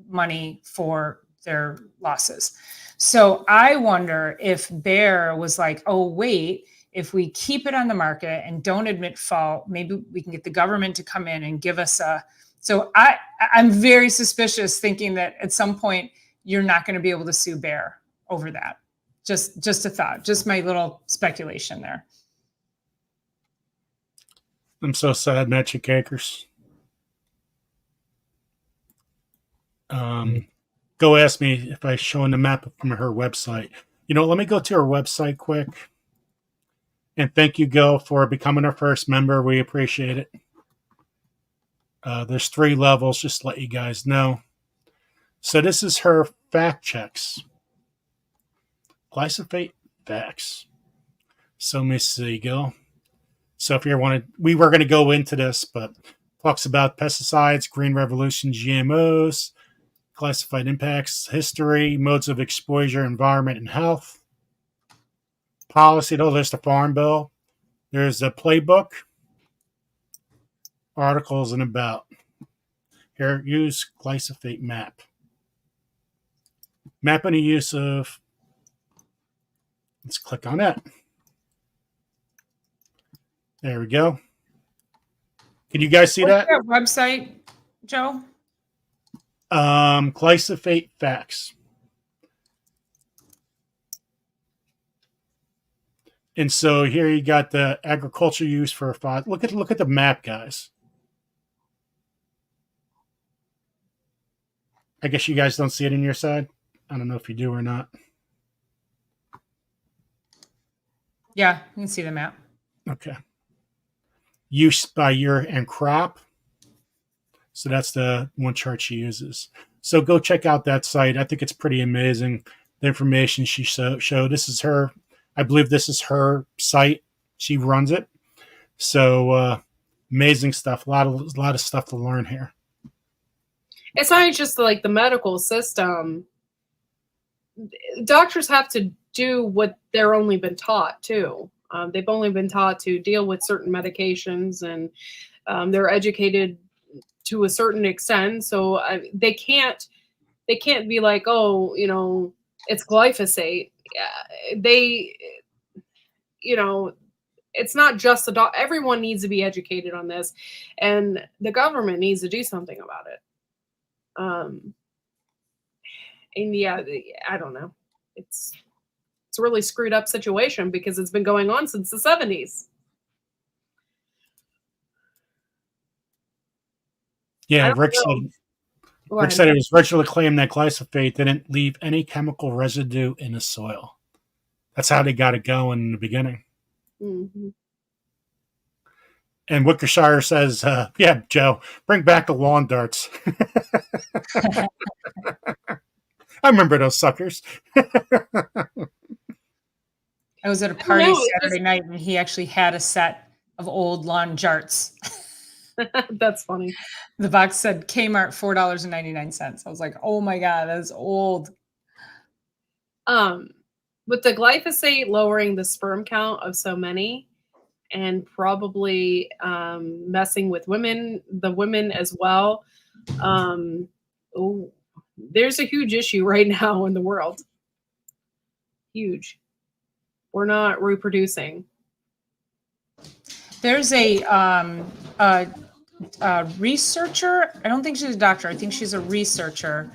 money for their losses. So I wonder if Bayer was like, oh, wait, if we keep it on the market and don't admit fault, maybe we can get the government to come in and give us so I'm very suspicious, thinking that at some point you're not going to be able to sue Bayer over that. Just a thought, just my little speculation there. I'm so sad, Magic Cakers. Go ask me if I showing the map from her website. Let me go to her website quick. And thank you, Gil, for becoming our first member. We appreciate it. There's 3 levels, just to let you guys know. So this is her fact checks. Glyphosate Facts. So let me see, Gil. So if you we were going to go into this, but talks about pesticides, green revolution, GMOs, glyphosate impacts, history, modes of exposure, environment, and health. Policy, there's the Farm Bill. There's a playbook, articles, and about. Here, use glyphosate map. Mapping the use of, let's click on that. There we go. Can you guys see that? What's that website, Joe? Glyphosate Facts. And so here you got the agriculture use for a fod. Look at the map, guys. I guess you guys don't see it on your side. I don't know if you do or not. Yeah, you can see the map. Okay. Use by year and crop. So that's the one chart she uses. So go check out that site. I think it's pretty amazing. The information she showed. This is her. I believe this is her site. She runs it. So amazing stuff. A lot of stuff to learn here. It's not just like the medical system. Doctors have to do what they're only been taught too. They've only been taught to deal with certain medications, and they're educated to a certain extent. So they can't they can't be like, oh, it's glyphosate. Yeah, they, it's not just the dog. Everyone needs to be educated on this, and the government needs to do something about it. And yeah, I don't know. It's a really screwed up situation because it's been going on since the 70s. Yeah, Rick said it was virtually claimed that glyphosate didn't leave any chemical residue in the soil. That's how they got it going in the beginning. Mm-hmm. And Wickershire says, yeah, Joe, bring back the lawn darts. I remember those suckers. I was at a party Saturday night, and he actually had a set of old lawn darts. That's funny. The box said Kmart $4.99. I was like, oh my God, that's old. With the glyphosate lowering the sperm count of so many, and probably messing with the women as well. There's a huge issue right now in the world. Huge. We're not reproducing. There's a researcher. I don't think she's a doctor. I think she's a researcher.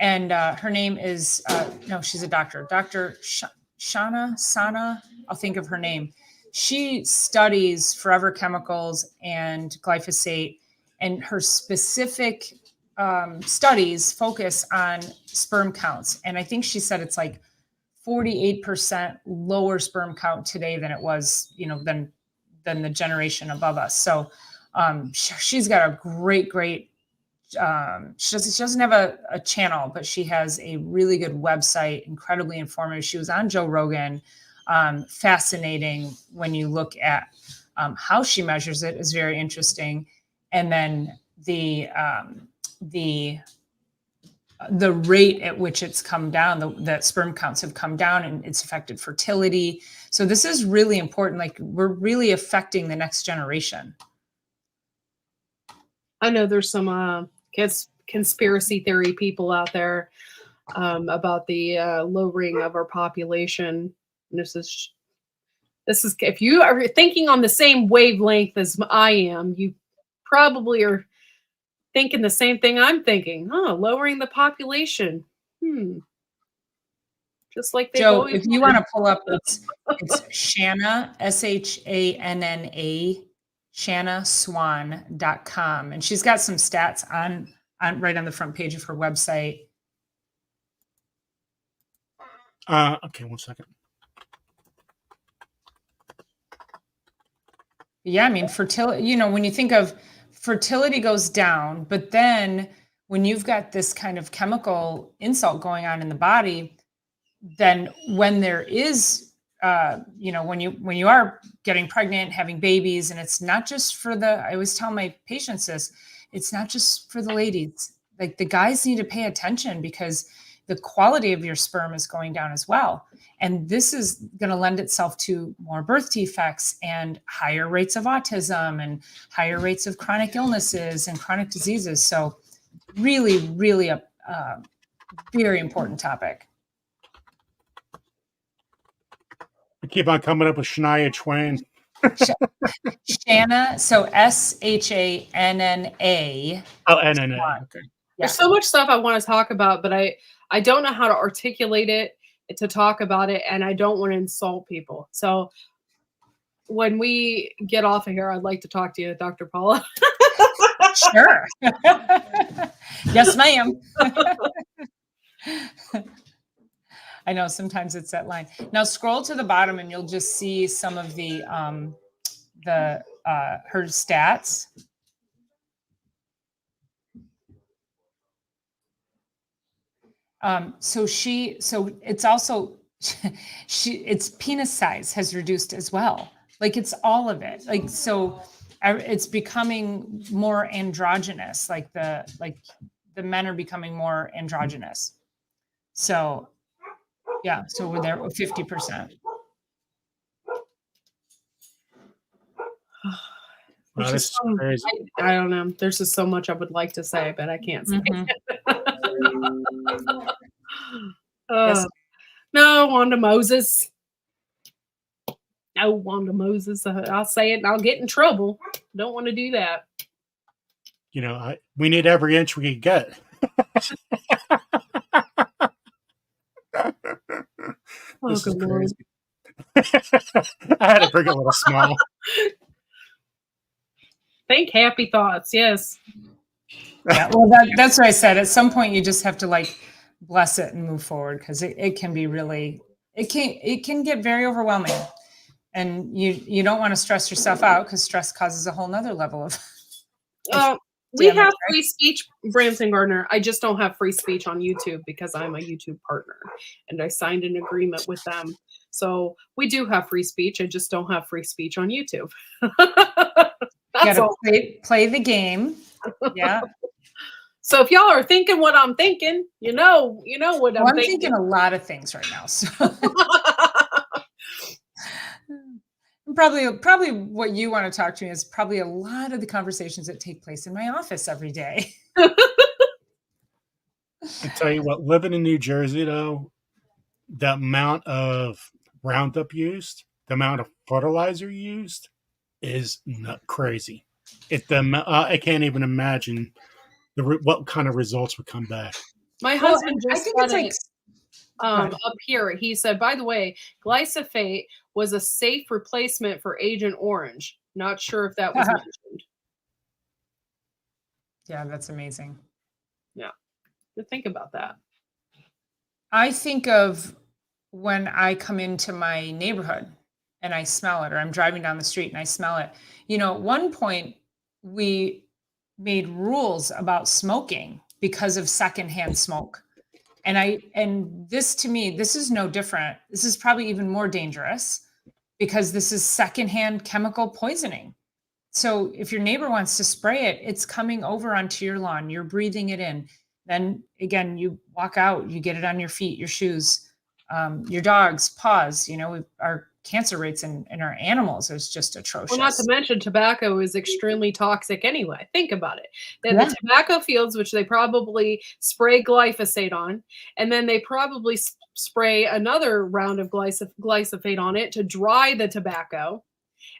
And her name is, no, she's a doctor. Dr. Sana, I'll think of her name. She studies forever chemicals and glyphosate, and her specific studies focus on sperm counts. And I think she said it's like 48% lower sperm count today than it was, than the generation above us. So she's got a great, she doesn't have a channel, but she has a really good website, incredibly informative. She was on Joe Rogan. Fascinating when you look at how she measures it is very interesting. And then the rate at which it's come down, that sperm counts have come down, and it's affected fertility. So this is really important. Like, we're really affecting the next generation. I know there's some conspiracy theory people out there about the lowering of our population. And this is if you are thinking on the same wavelength as I am, you probably are thinking the same thing I'm thinking. Lowering the population. Just like they Joe, if you want to pull up, it's Shanna, Shanna, ShannaSwan.com. And she's got some stats on right on the front page of her website. Okay, 1 second. Yeah, I mean, fertility, when you think of fertility goes down, but then when you've got this kind of chemical insult going on in the body, then when there is, when you are getting pregnant, having babies, and it's not just for I always tell my patients this, it's not just for the ladies. Like, the guys need to pay attention, because the quality of your sperm is going down as well. And this is going to lend itself to more birth defects and higher rates of autism and higher rates of chronic illnesses and chronic diseases. So really, really a very important topic. I keep on coming up with Shania Twain. Shanna, so SHANNA. Oh, NNA. Okay. There's so much stuff I want to talk about, but I don't know how to articulate it, to talk about it, and I don't want to insult people. So when we get off of here, I'd like to talk to you, Dr. Paula. Sure. Yes, ma'am. I know sometimes it's that line. Now scroll to the bottom and you'll just see some of her stats. So it's also, its penis size has reduced as well. Like, it's all of it. Like, so it's becoming more androgynous. Like the men are becoming more androgynous. So yeah, so we're there 50%. Wow, this is crazy. I don't know. There's just so much I would like to say, but I can't say. No, Wanda Moses. No, Wanda Moses. I'll say it and I'll get in trouble. Don't want to do that. You know, we need every inch we can get. This is crazy. I had to bring a little smile. Think happy thoughts. Yes. Yeah, well, that's what I said. At some point, you just have to like bless it and move forward, because it can be really, it can get very overwhelming, and you don't want to stress yourself out, because stress causes a whole nother level of. We have free speech, Branson Gardner. I just don't have free speech on YouTube because I'm a YouTube partner and I signed an agreement with them. So we do have free speech. I just don't have free speech on YouTube. That's all. Play the game. Yeah. So if y'all are thinking what I'm thinking, you know what I'm thinking. I'm thinking a lot of things right now. So. Probably what you want to talk to me is probably a lot of the conversations that take place in my office every day. I tell you what, living in New Jersey, though, the amount of Roundup used, the amount of fertilizer used is not crazy. I can't even imagine what kind of results would come back. My husband just got it up here. He said, by the way, glyphosate was a safe replacement for Agent Orange. Not sure if that was mentioned. Yeah, that's amazing. Yeah. Think about that. I think of when I come into my neighborhood and I smell it, or I'm driving down the street and I smell it. You know, at one point we made rules about smoking because of secondhand smoke. And this, to me, this is no different. This is probably even more dangerous because this is secondhand chemical poisoning. So if your neighbor wants to spray it, it's coming over onto your lawn. You're breathing it in. Then again, you walk out, you get it on your feet, your shoes, your dog's paws. You know, our cancer rates in our animals is just atrocious. Well, not to mention tobacco is extremely toxic anyway. Think about it. They have the tobacco fields, which they probably spray glyphosate on, and then they probably spray another round of glyphosate on it to dry the tobacco.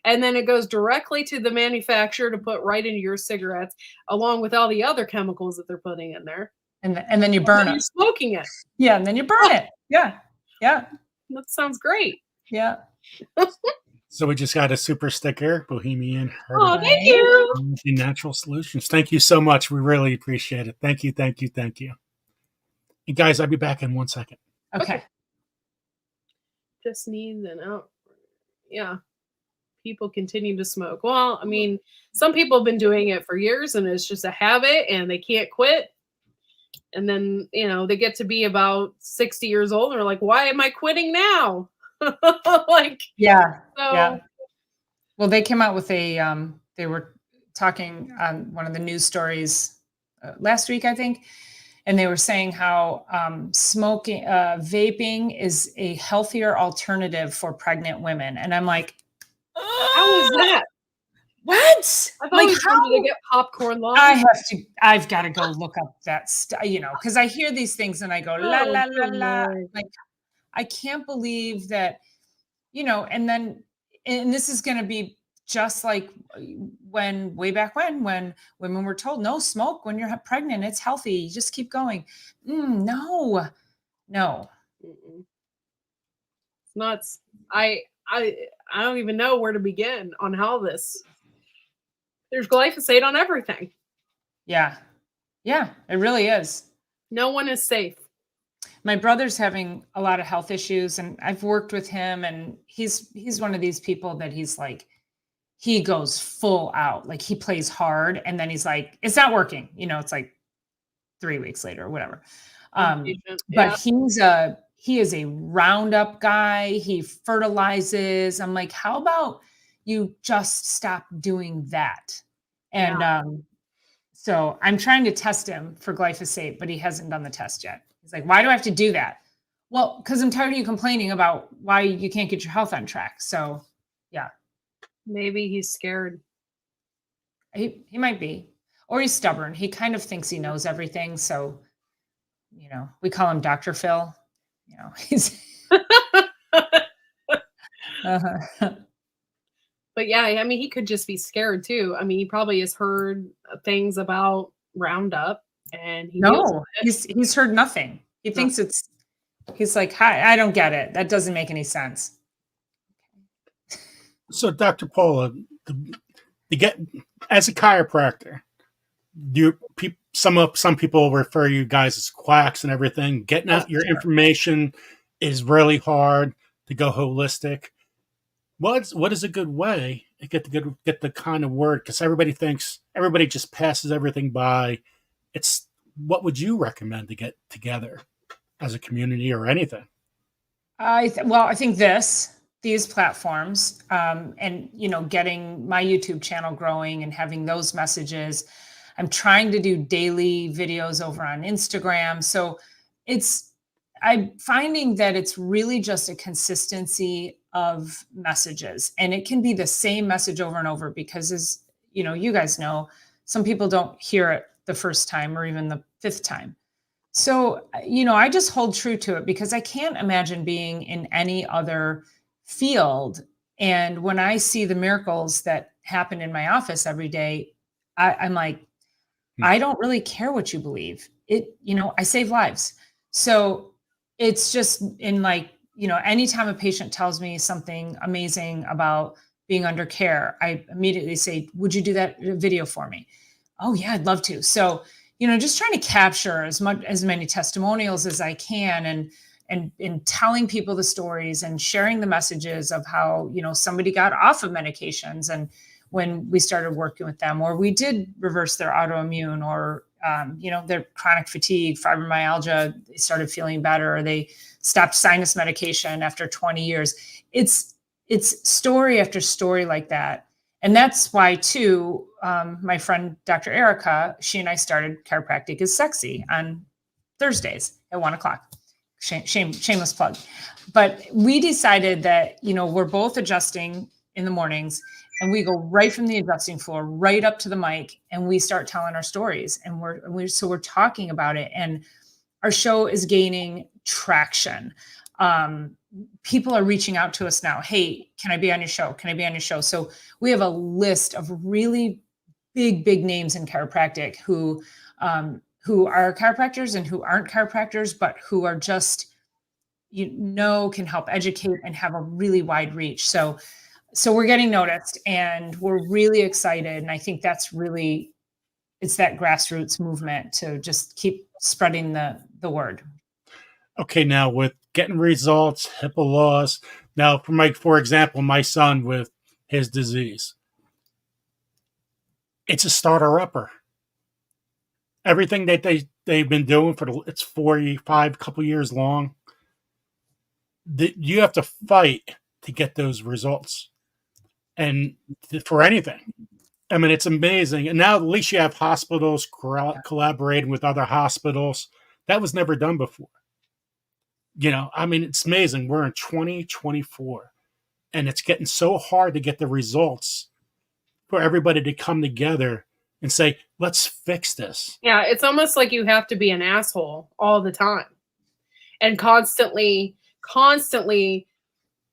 And then it goes directly to the manufacturer to put right into your cigarettes, along with all the other chemicals that they're putting in there. And then you burn it. You're smoking it. Yeah, and then you burn it. Yeah, yeah. That sounds great. Yeah. So we just got a super sticker, Bohemian. Oh, thank you. Natural Solutions. Thank you so much. We really appreciate it. Thank you, thank you, thank you. And guys, I'll be back in 1 second. Okay. Just needs an out. Yeah. People continue to smoke. Well, I mean, some people have been doing it for years and it's just a habit and they can't quit. And then, you know, they get to be about 60 years old and they're like, why am I quitting now? Yeah. Well, they came out with they were talking on one of the news stories last week, I think, and they were saying how vaping is a healthier alternative for pregnant women. And I'm like, how is that? What? I've always wanted to get popcorn lung. I've got to go look up that stuff, you know, because I hear these things and I go, la, la, la, la. Like, I can't believe that, you know, and this is going to be just like way back when women were told, no, smoke when you're pregnant, it's healthy. You just keep going. No. It's nuts. I don't even know where to begin on how this. There's glyphosate on everything. Yeah. Yeah, it really is. No one is safe. My brother's having a lot of health issues and I've worked with him and he's one of these people that he's like, he goes full out, like he plays hard and then he's like, it's not working. You know, it's like 3 weeks later or whatever. But he is a Roundup guy. He fertilizes. I'm like, how about you just stop doing that? And so I'm trying to test him for glyphosate, but he hasn't done the test yet. He's like, why do I have to do that? Well, because I'm tired of you complaining about why you can't get your health on track. So, yeah. Maybe he's scared. He might be. Or he's stubborn. He kind of thinks he knows everything. So, you know, we call him Dr. Phil. you know, he's uh-huh. But yeah, I mean, he could just be scared too. I mean, he probably has heard things about Roundup, and he deals No, with it. he's heard nothing. He thinks he's like, hi, I don't get it. That doesn't make any sense. So, Dr. Paula, as a chiropractor, some people refer you guys as quacks and everything. Getting out your information is really hard to go holistic. What is a good way to get the kind of word? Because everybody just passes everything by. What would you recommend to get together as a community or anything? I think these platforms, and getting my YouTube channel growing and having those messages. I'm trying to do daily videos over on Instagram. So I'm finding that it's really just a consistency of messages, and it can be the same message over and over because, as you guys know, some people don't hear it the first time or even the fifth time. So, I just hold true to it because I can't imagine being in any other field. And when I see the miracles that happen in my office every day, I'm like, I don't really care what you believe. I save lives. So it's just anytime a patient tells me something amazing about being under care, I immediately say, would you do that video for me? Oh yeah, I'd love to. So, just trying to capture as many testimonials as I can and telling people the stories and sharing the messages of how, somebody got off of medications and when we started working with them, or we did reverse their autoimmune or, their chronic fatigue, fibromyalgia, they started feeling better, or they stopped sinus medication after 20 years. It's story after story like that. And that's why too, my friend, Dr. Erica, she and I started Chiropractic is Sexy on Thursdays at 1:00. Shameless plug. But we decided that, we're both adjusting in the mornings and we go right from the adjusting floor, right up to the mic, and we start telling our stories. And we're talking about it, and our show is gaining traction. People are reaching out to us now. Hey, can I be on your show? Can I be on your show? So we have a list of really big names in chiropractic who are chiropractors and who aren't chiropractors, but who are just, can help educate and have a really wide reach. So we're getting noticed and we're really excited. And I think that's really, it's that grassroots movement to just keep spreading the word. Okay, now with getting results, HIPAA laws. Now, for example, my son with his disease, it's a starter-upper. Everything that they've been doing it's 45 couple years long. You have to fight to get those results, and for anything. I mean, it's amazing. And now at least you have hospitals collaborating with other hospitals. That was never done before. I mean, it's amazing. We're in 2024, and it's getting so hard to get the results for everybody to come together and say, let's fix this. Yeah, it's almost like you have to be an asshole all the time and constantly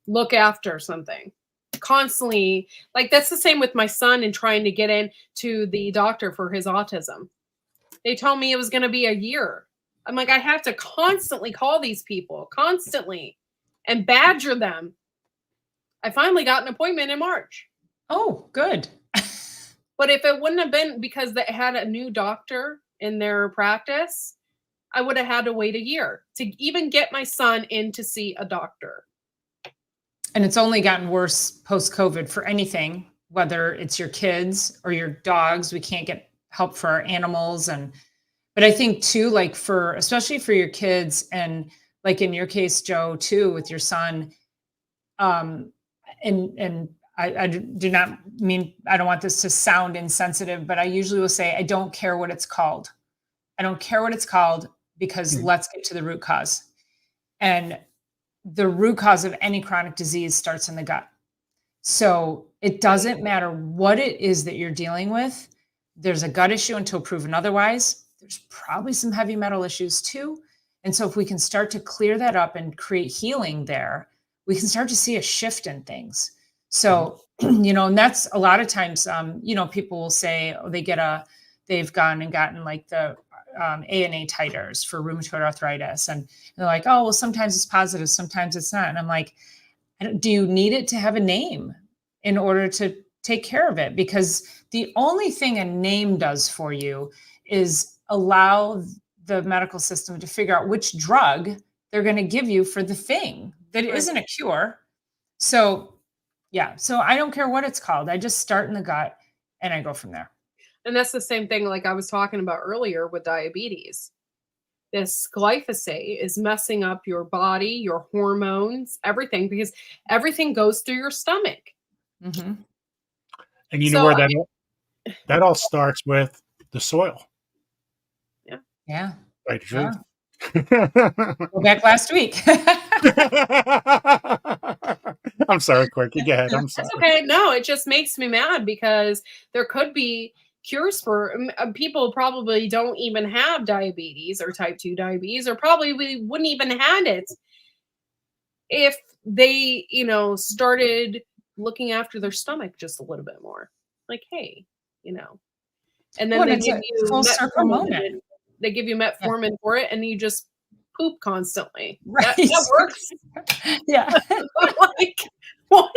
look after something. Constantly, like that's the same with my son and trying to get into the doctor for his autism. They told me it was going to be a year. I'm like, I have to constantly call these people, constantly, and badger them. I finally got an appointment in March. Oh, good. But if it wouldn't have been because they had a new doctor in their practice, I would have had to wait a year to even get my son in to see a doctor. And it's only gotten worse post-COVID for anything, whether it's your kids or your dogs. We can't get help for our animals. But I think too, like especially for your kids and like in your case, Joe, too, with your son, and I do not mean, I don't want this to sound insensitive, but I usually will say, I don't care what it's called. I don't care what it's called because let's get to the root cause. And the root cause of any chronic disease starts in the gut. So it doesn't matter what it is that you're dealing with. There's a gut issue until proven otherwise. There's probably some heavy metal issues too. And so if we can start to clear that up and create healing there, we can start to see a shift in things. So, and that's a lot of times, people will say, oh, they've gone and gotten like the ANA titers for rheumatoid arthritis. And they're like, oh, well, sometimes it's positive, sometimes it's not. And I'm like, do you need it to have a name in order to take care of it? Because the only thing a name does for you is allow the medical system to figure out which drug they're going to give you for the thing that isn't a cure. So, so I don't care what it's called. I just start in the gut and I go from there. And that's the same thing like I was talking about earlier with diabetes. This glyphosate is messing up your body, your hormones, everything, because everything goes through your stomach. Mm-hmm. And you know where that all starts with the soil. Yeah. Right. True. Yeah. Go back last week. I'm sorry, Quirky. Go ahead. I'm sorry. That's okay. No, it just makes me mad because there could be cures for people probably don't even have diabetes or type 2 diabetes, or probably we wouldn't even had it if they, started looking after their stomach just a little bit more. Like, hey, and then they give you full circle moment. They give you metformin for it, and you just poop constantly. Right. That works. Yeah. Like, what?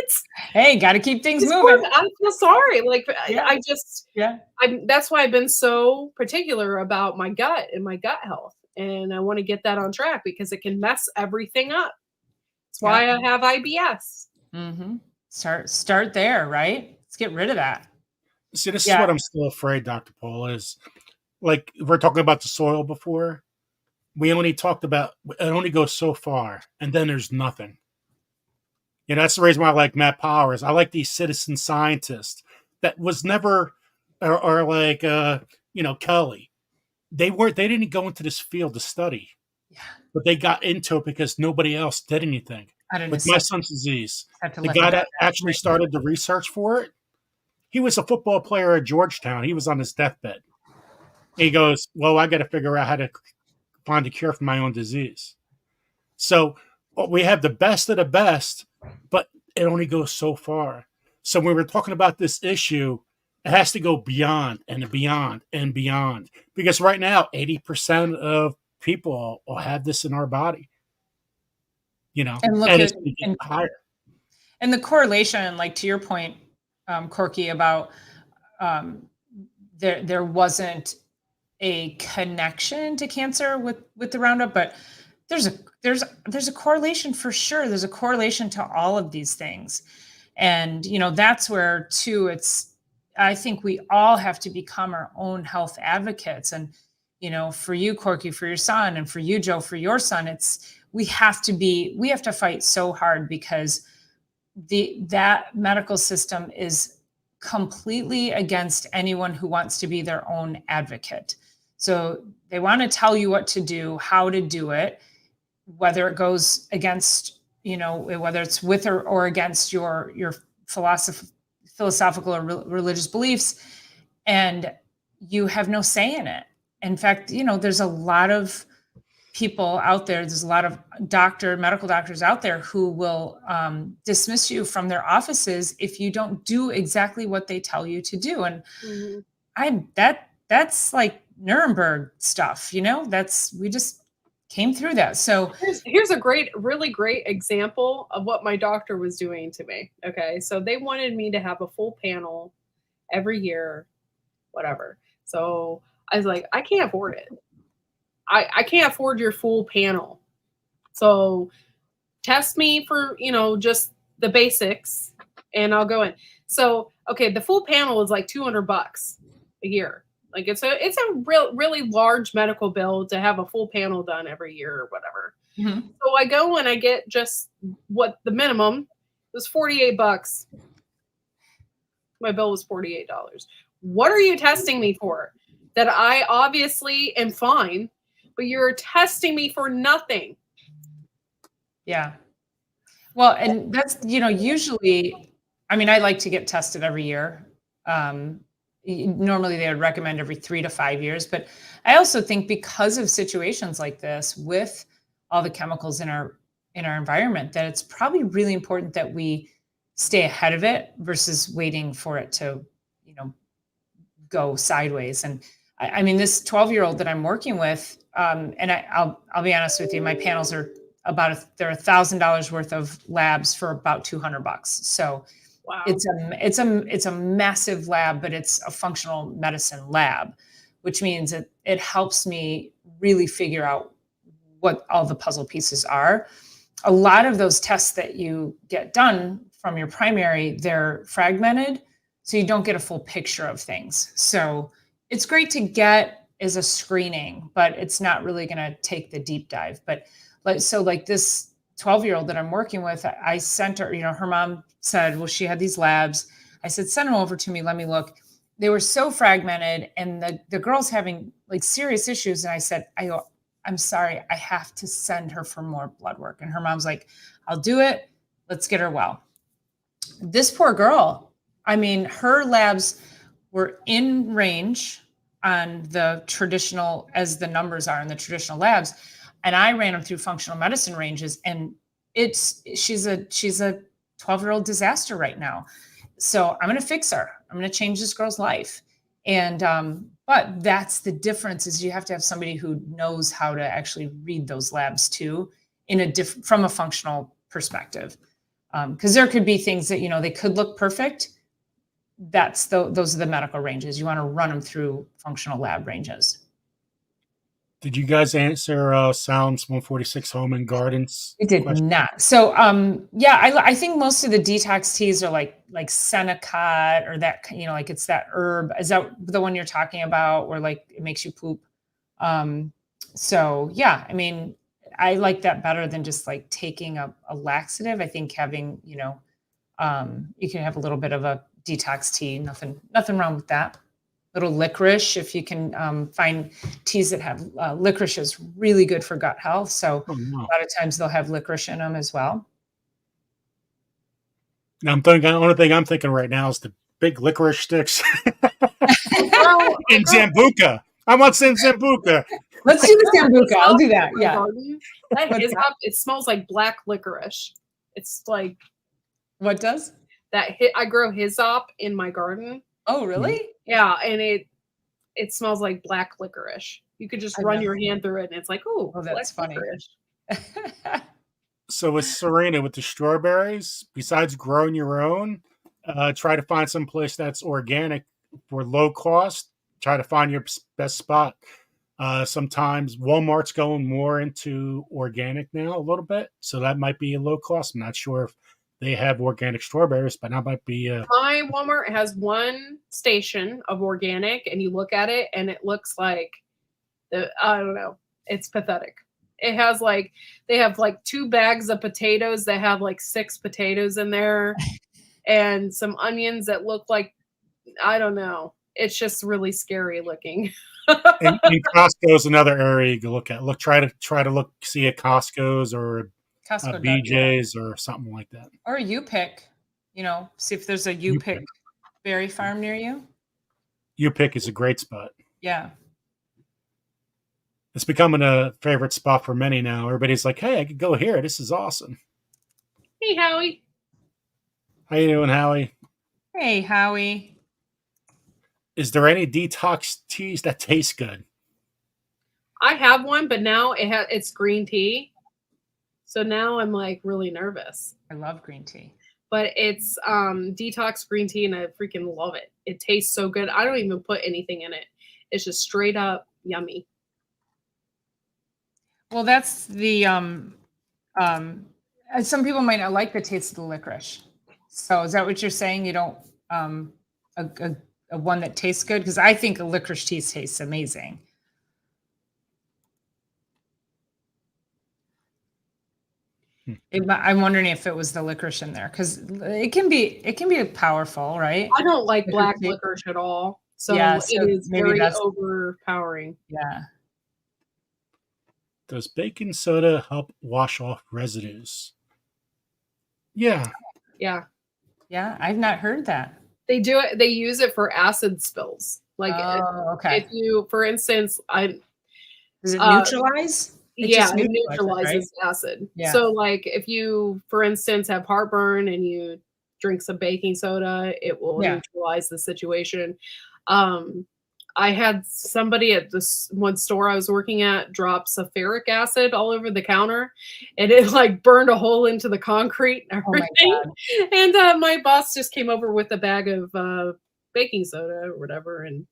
Hey, got to keep things moving. I feel sorry. Like, yeah. That's why I've been so particular about my gut and my gut health. And I want to get that on track because it can mess everything up. That's why I have IBS. Mm-hmm. Start there, right? Let's get rid of that. See, this is what I'm still afraid, Dr. Paul, is like we're talking about the soil before. We only talked about it only goes so far, and then there's nothing. That's the reason why I like Matt Powers. I like these citizen scientists that was never, or like Kelly. They didn't go into this field to study, but they got into it because nobody else did anything. With my son's disease, the guy that actually started the research for it, he was a football player at Georgetown. He was on his deathbed. He goes, well, I got to figure out how to find a cure for my own disease. So we have the best of the best, but it only goes so far. So when we're talking about this issue, it has to go beyond and beyond and beyond. Because right now, 80% of people will have this in our body. And look it's higher. And the correlation, like to your point, Corky, about there wasn't a connection to cancer with the Roundup, but there's a correlation for sure. There's a correlation to all of these things. And, that's where too, I think we all have to become our own health advocates. And, for you, Corky, for your son, and for you, Joe, for your son, we have to fight so hard because that medical system is completely against anyone who wants to be their own advocate. So they want to tell you what to do, how to do it, whether it goes against, whether it's with or against your philosophical or religious beliefs, and you have no say in it. In fact, there's a lot of people out there, there's a lot of medical doctors out there who will dismiss you from their offices if you don't do exactly what they tell you to do. And that's like Nuremberg stuff, we just came through that. So here's a really great example of what my doctor was doing to me. Okay. So they wanted me to have a full panel every year, whatever. So I was like, I can't afford it. I can't afford your full panel. So test me for, just the basics and I'll go in. So, okay. The full panel is like $200 a year. Like it's a really large medical bill to have a full panel done every year or whatever. Mm-hmm. So I go and I get just what the minimum was $48. My bill was $48. What are you testing me for? That I obviously am fine, but you're testing me for nothing. Yeah. Well, and that's, usually, I like to get tested every year. Normally they would recommend every 3 to 5 years. But I also think because of situations like this with all the chemicals in our environment, that it's probably really important that we stay ahead of it versus waiting for it to, go sideways. And I mean, this 12-year-old that I'm working with, and I'll be honest with you, my panels are they're $1,000 worth of labs for about $200. So Wow. it's a massive lab, but it's a functional medicine lab, which means it helps me really figure out what all the puzzle pieces are. A lot of those tests that you get done from your primary, they're fragmented, so you don't get a full picture of things. So it's great to get as a screening, but it's not really going to take the deep dive. But like this 12-year-old that I'm working with, I sent her, her mom said, well, she had these labs. I said, send them over to me. Let me look. They were so fragmented, and the girl's having like serious issues. And I said, I'm sorry, I have to send her for more blood work. And her mom's like, I'll do it. Let's get her well. This poor girl, I mean, her labs were in range on the traditional, as the numbers are in the traditional labs. And I ran them through functional medicine ranges, and she's a 12-year-old disaster right now. So I'm going to fix her. I'm going to change this girl's life. And, but that's the difference, is you have to have somebody who knows how to actually read those labs too, from a functional perspective. Because there could be things that, they could look perfect. Those are the medical ranges. You want to run them through functional lab ranges. Did you guys answer Salm's 146 Home and Gardens? We did not. So, I think most of the detox teas are like Senecot, or that, like it's that herb. Is that the one you're talking about, where like it makes you poop? So yeah, I mean, I like that better than just like taking a laxative. I think having, you can have a little bit of a detox tea. Nothing wrong with that. Little licorice, if you can find teas that have licorice, is really good for gut health. So a lot of times they'll have licorice in them as well. Now the only thing I'm thinking right now is the big licorice sticks in Zambuca. I want some Zambuca. Let's do the Zambuca. I'll do that. Yeah. It smells like black licorice. It's like, what does that? I grow hyssop in my garden. Oh, really? Yeah, and it smells like black licorice. You could just run your hand through it, and it's like, oh, that's funny. So with Serena, with the strawberries, besides growing your own, try to find some place that's organic for low cost. Try to find your best spot. Sometimes Walmart's going more into organic now a little bit, so that might be a low cost. I'm not sure if they have organic strawberries, but that might be. My Walmart has one station of organic, and you look at it, and it looks like I don't know. It's pathetic. It has they have 2 bags of potatoes that have 6 potatoes in there, and some onions that look like, I don't know. It's just really scary looking. and Costco's another area you can look at. Try to see at Costco's or Costco BJ's or something like that. Or U-Pick, see if there's a U-Pick berry farm near you. U-Pick is a great spot. Yeah. It's becoming a favorite spot for many now. Everybody's like, hey, I could go here. This is awesome. Hey, Howie. How you doing, Howie? Hey, Howie. Is there any detox teas that taste good? I have one, but now it's green tea. So now I'm really nervous. I love green tea. But it's detox green tea, and I freaking love it. It tastes so good. I don't even put anything in it. It's just straight up yummy. Well, that's the some people might not like the taste of the licorice. So is that what you're saying? You don't a one that tastes good? Because I think a licorice tea tastes amazing. I'm wondering if it was the licorice in there, because it can be powerful, right? I don't like black licorice at all, so yeah, it is very overpowering. Yeah. Does baking soda help wash off residues? Yeah. Yeah. Yeah, I've not heard that. They do it. They use it for acid spills. Like okay. if you, for instance, does it neutralize? It neutralizes acid. Yeah. So like if you, for instance, have heartburn and you drink some baking soda, it will neutralize the situation. I had somebody at this one store I was working at drop sulfuric acid all over the counter, and it like burned a hole into the concrete and everything. Oh my God. And my boss just came over with a bag of baking soda or whatever and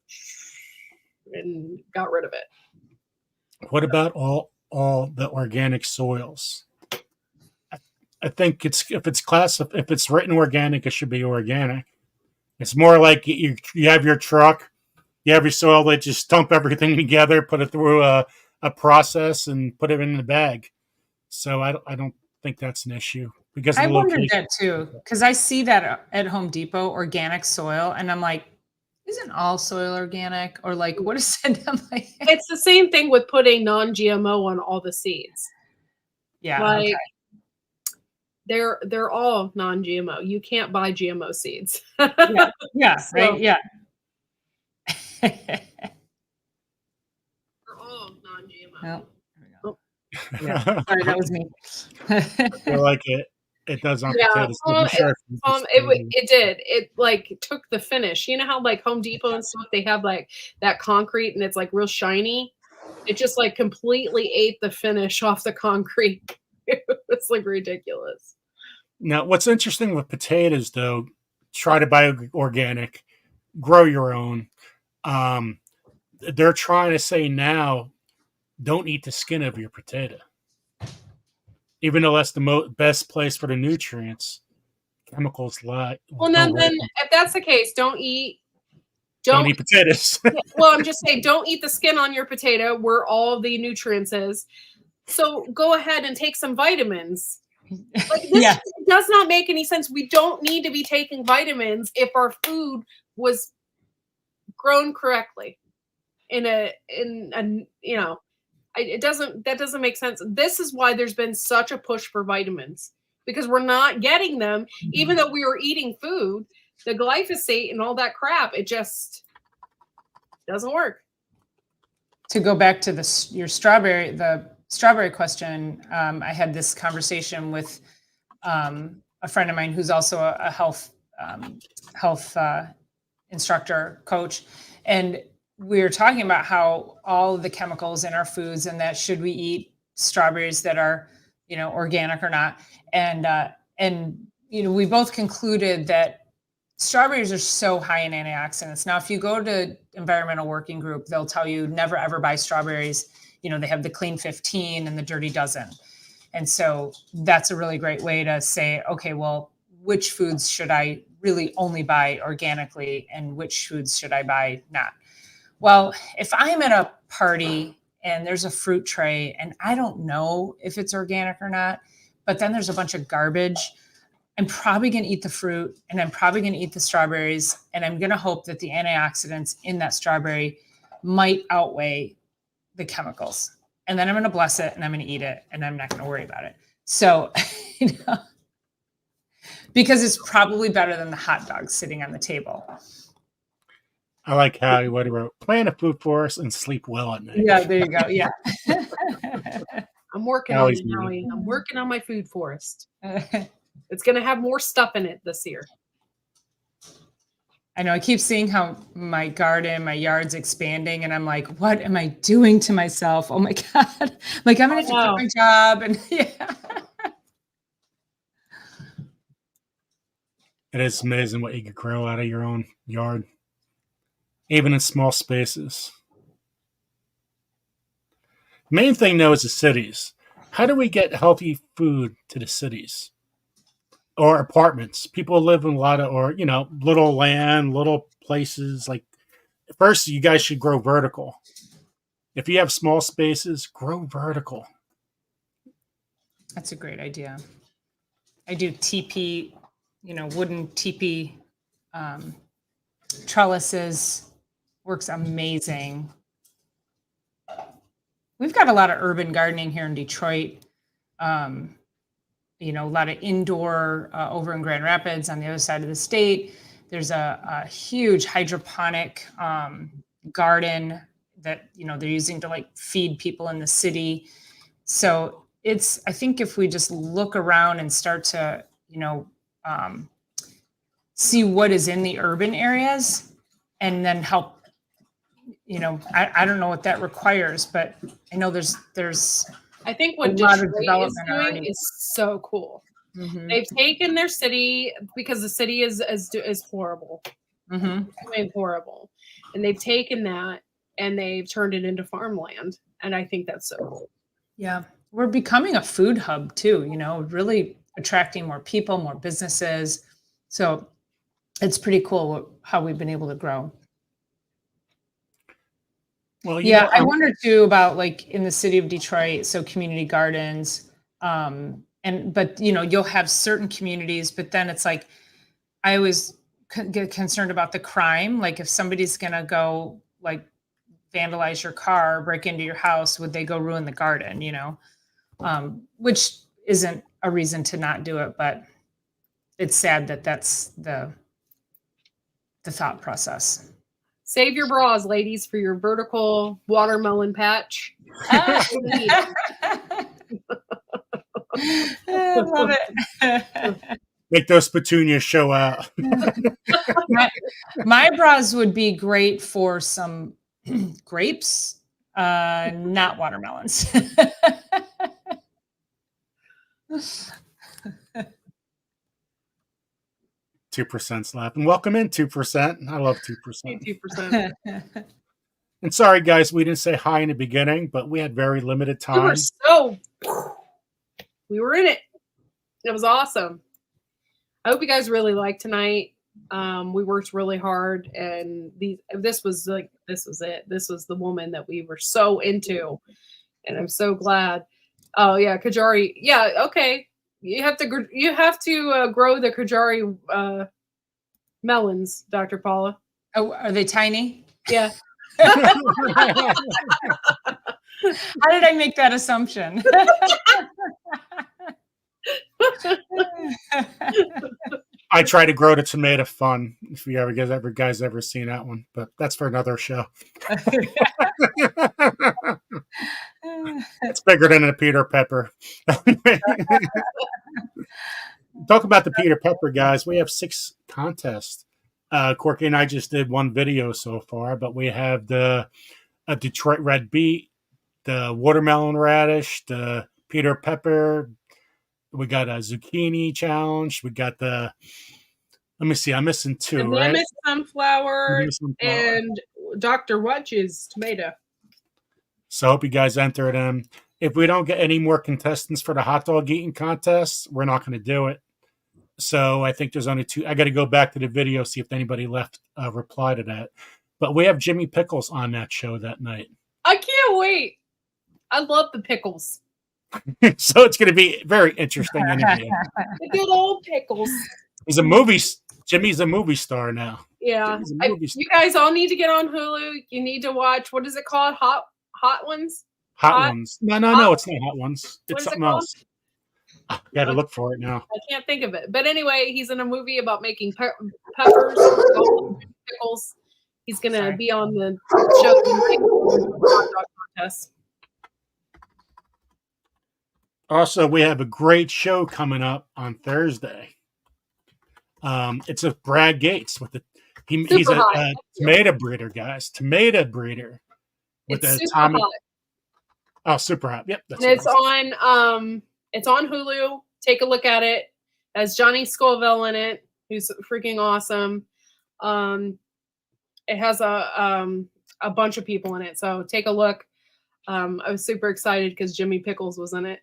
got rid of it. What about all the organic soils? I think if it's written organic, it should be organic. It's more like you have your truck, you have your soil, they just dump everything together, put it through a process, and put it in the bag. So I don't think that's an issue because I wondered that too, because I see that at Home Depot, organic soil, and I'm like, isn't all soil organic? Or like, what is it? I'm like, it's the same thing with putting non-GMO on all the seeds. Yeah, like okay. They're all non-GMO. You can't buy GMO seeds. Yeah, So, right. Yeah. they're all non-GMO. Oh. Yeah. Sorry, that was me. I feel like it does on potatoes. It did. It like took the finish. You know how like Home Depot and stuff, they have like that concrete and it's like real shiny. It just like completely ate the finish off the concrete. It's like ridiculous. Now, what's interesting with potatoes, though, try to buy organic, grow your own. They're trying to say now, don't eat the skin of your potato. Even though that's the best place for the nutrients, chemicals lie. Well, then if that's the case, don't eat potatoes. Well, I'm just saying, don't eat the skin on your potato where all the nutrients is. So go ahead and take some vitamins. Like this does not make any sense. We don't need to be taking vitamins if our food was grown correctly that doesn't make sense. This is why there's been such a push for vitamins, because we're not getting them, even though we were eating food. The glyphosate and all that crap, it just doesn't work. To go back to the strawberry question, I had this conversation with a friend of mine who's also a health instructor coach, and we were talking about how all the chemicals in our foods, and that should we eat strawberries that are organic or not, and we both concluded that strawberries are so high in antioxidants. Now, if you go to Environmental Working Group, they'll tell you never ever buy strawberries. They have the clean 15 and the dirty dozen. And so that's a really great way to say, okay, well, which foods should I really only buy organically and which foods should I buy not? Well, if I'm at a party and there's a fruit tray and I don't know if it's organic or not, but then there's a bunch of garbage, I'm probably going to eat the fruit and I'm probably going to eat the strawberries, and I'm going to hope that the antioxidants in that strawberry might outweigh the chemicals. And then I'm going to bless it and I'm going to eat it and I'm not going to worry about it. So, because it's probably better than the hot dog sitting on the table. I like how you wrote, plan a food forest and sleep well at night. Yeah, there you go. Yeah. I'm working on it, Howie. I'm working on my food forest. It's going to have more stuff in it this year. I know I keep seeing how my garden, my yard's expanding, and I'm like, what am I doing to myself? Oh my God. Like, I'm going to have to quit my job. And It is amazing what you could grow out of your own yard, even in small spaces. Main thing, though, is the cities. How do we get healthy food to the cities? Or apartments. People live in a lot of, little land, little places. Like, first, you guys should grow vertical. If you have small spaces, grow vertical. That's a great idea. I do TP, wooden TP trellises. Works amazing. We've got a lot of urban gardening here in Detroit. A lot of indoor over in Grand Rapids on the other side of the state. There's a huge hydroponic garden that, you know, they're using to like feed people in the city. So I think if we just look around and start to, you know, see what is in the urban areas and then help, you know, I don't know what that requires, but I know there's I think a what lot of Detroit is development doing already. is so cool. Mhm. They've taken their city, because the city is horrible. Mhm. It's horrible. And they've taken that and they've turned it into farmland. And I think that's so cool. Yeah. We're becoming a food hub too, you know, really attracting more people, more businesses. So it's pretty cool how we've been able to grow. Well, yeah, I wonder too about like in the city of Detroit, so community gardens, but you know, you'll have certain communities, but then it's like, I always get concerned about the crime. Like if somebody's gonna go like vandalize your car, break into your house, would they go ruin the garden, you know? Which isn't a reason to not do it, but it's sad that that's the thought process. Save your bras, ladies, for your vertical watermelon patch. I love it. Make those petunias show out. my bras would be great for some grapes, not watermelons. 2%'s laughing. Welcome in, 2%. I love 2%. 2%. And sorry, guys, we didn't say hi in the beginning, but we had very limited time. We were in it. It was awesome. I hope you guys really liked tonight. We worked really hard, and this was it. This was the woman that we were so into, and I'm so glad. Oh yeah, Kajari. Yeah, okay. You have to grow the Kajari melons, Dr. Paula. Oh, are they tiny? Yeah. How did I make that assumption? I try to grow the tomato fun. If you guys ever seen that one, but that's for another show. It's bigger than a Peter Pepper. Talk about the Peter Pepper, guys. We have 6 contests. Corky and I just did 1 video so far, but we have the Detroit red beet, the watermelon radish, the Peter Pepper. We got a zucchini challenge. We got let me see, I'm missing 2, the right? Mammoth sunflower and Dr. Wutch's tomato. So I hope you guys enter them. If we don't get any more contestants for the hot dog eating contest, we're not going to do it. So I think there's only 2. I got to go back to the video, see if anybody left a reply to that. But we have Jimmy Pickles on that show that night. I can't wait. I love the pickles. So it's going to be very interesting interview. The good old pickles. Jimmy's a movie star now. Yeah. You guys all need to get on Hulu. You need to watch, what is it called? Hot Ones? Hot Ones. No, it's not Hot Ones. What It's is it something called? else. Got to look for it now. I can't think of it. But anyway, he's in a movie about making peppers, pickles. He's going to be on the show tonight. Hot dog contest. Also, we have a great show coming up on Thursday. It's with Brad Gates he's a tomato breeder, guys. Tomato breeder with It's the super atomic. hot. Oh, super hot. Yep, And it's on Hulu. Take a look at it. It has Johnny Scoville in it, who's freaking awesome. It has a bunch of people in it, so take a look. I was super excited because Jimmy Pickles was in it.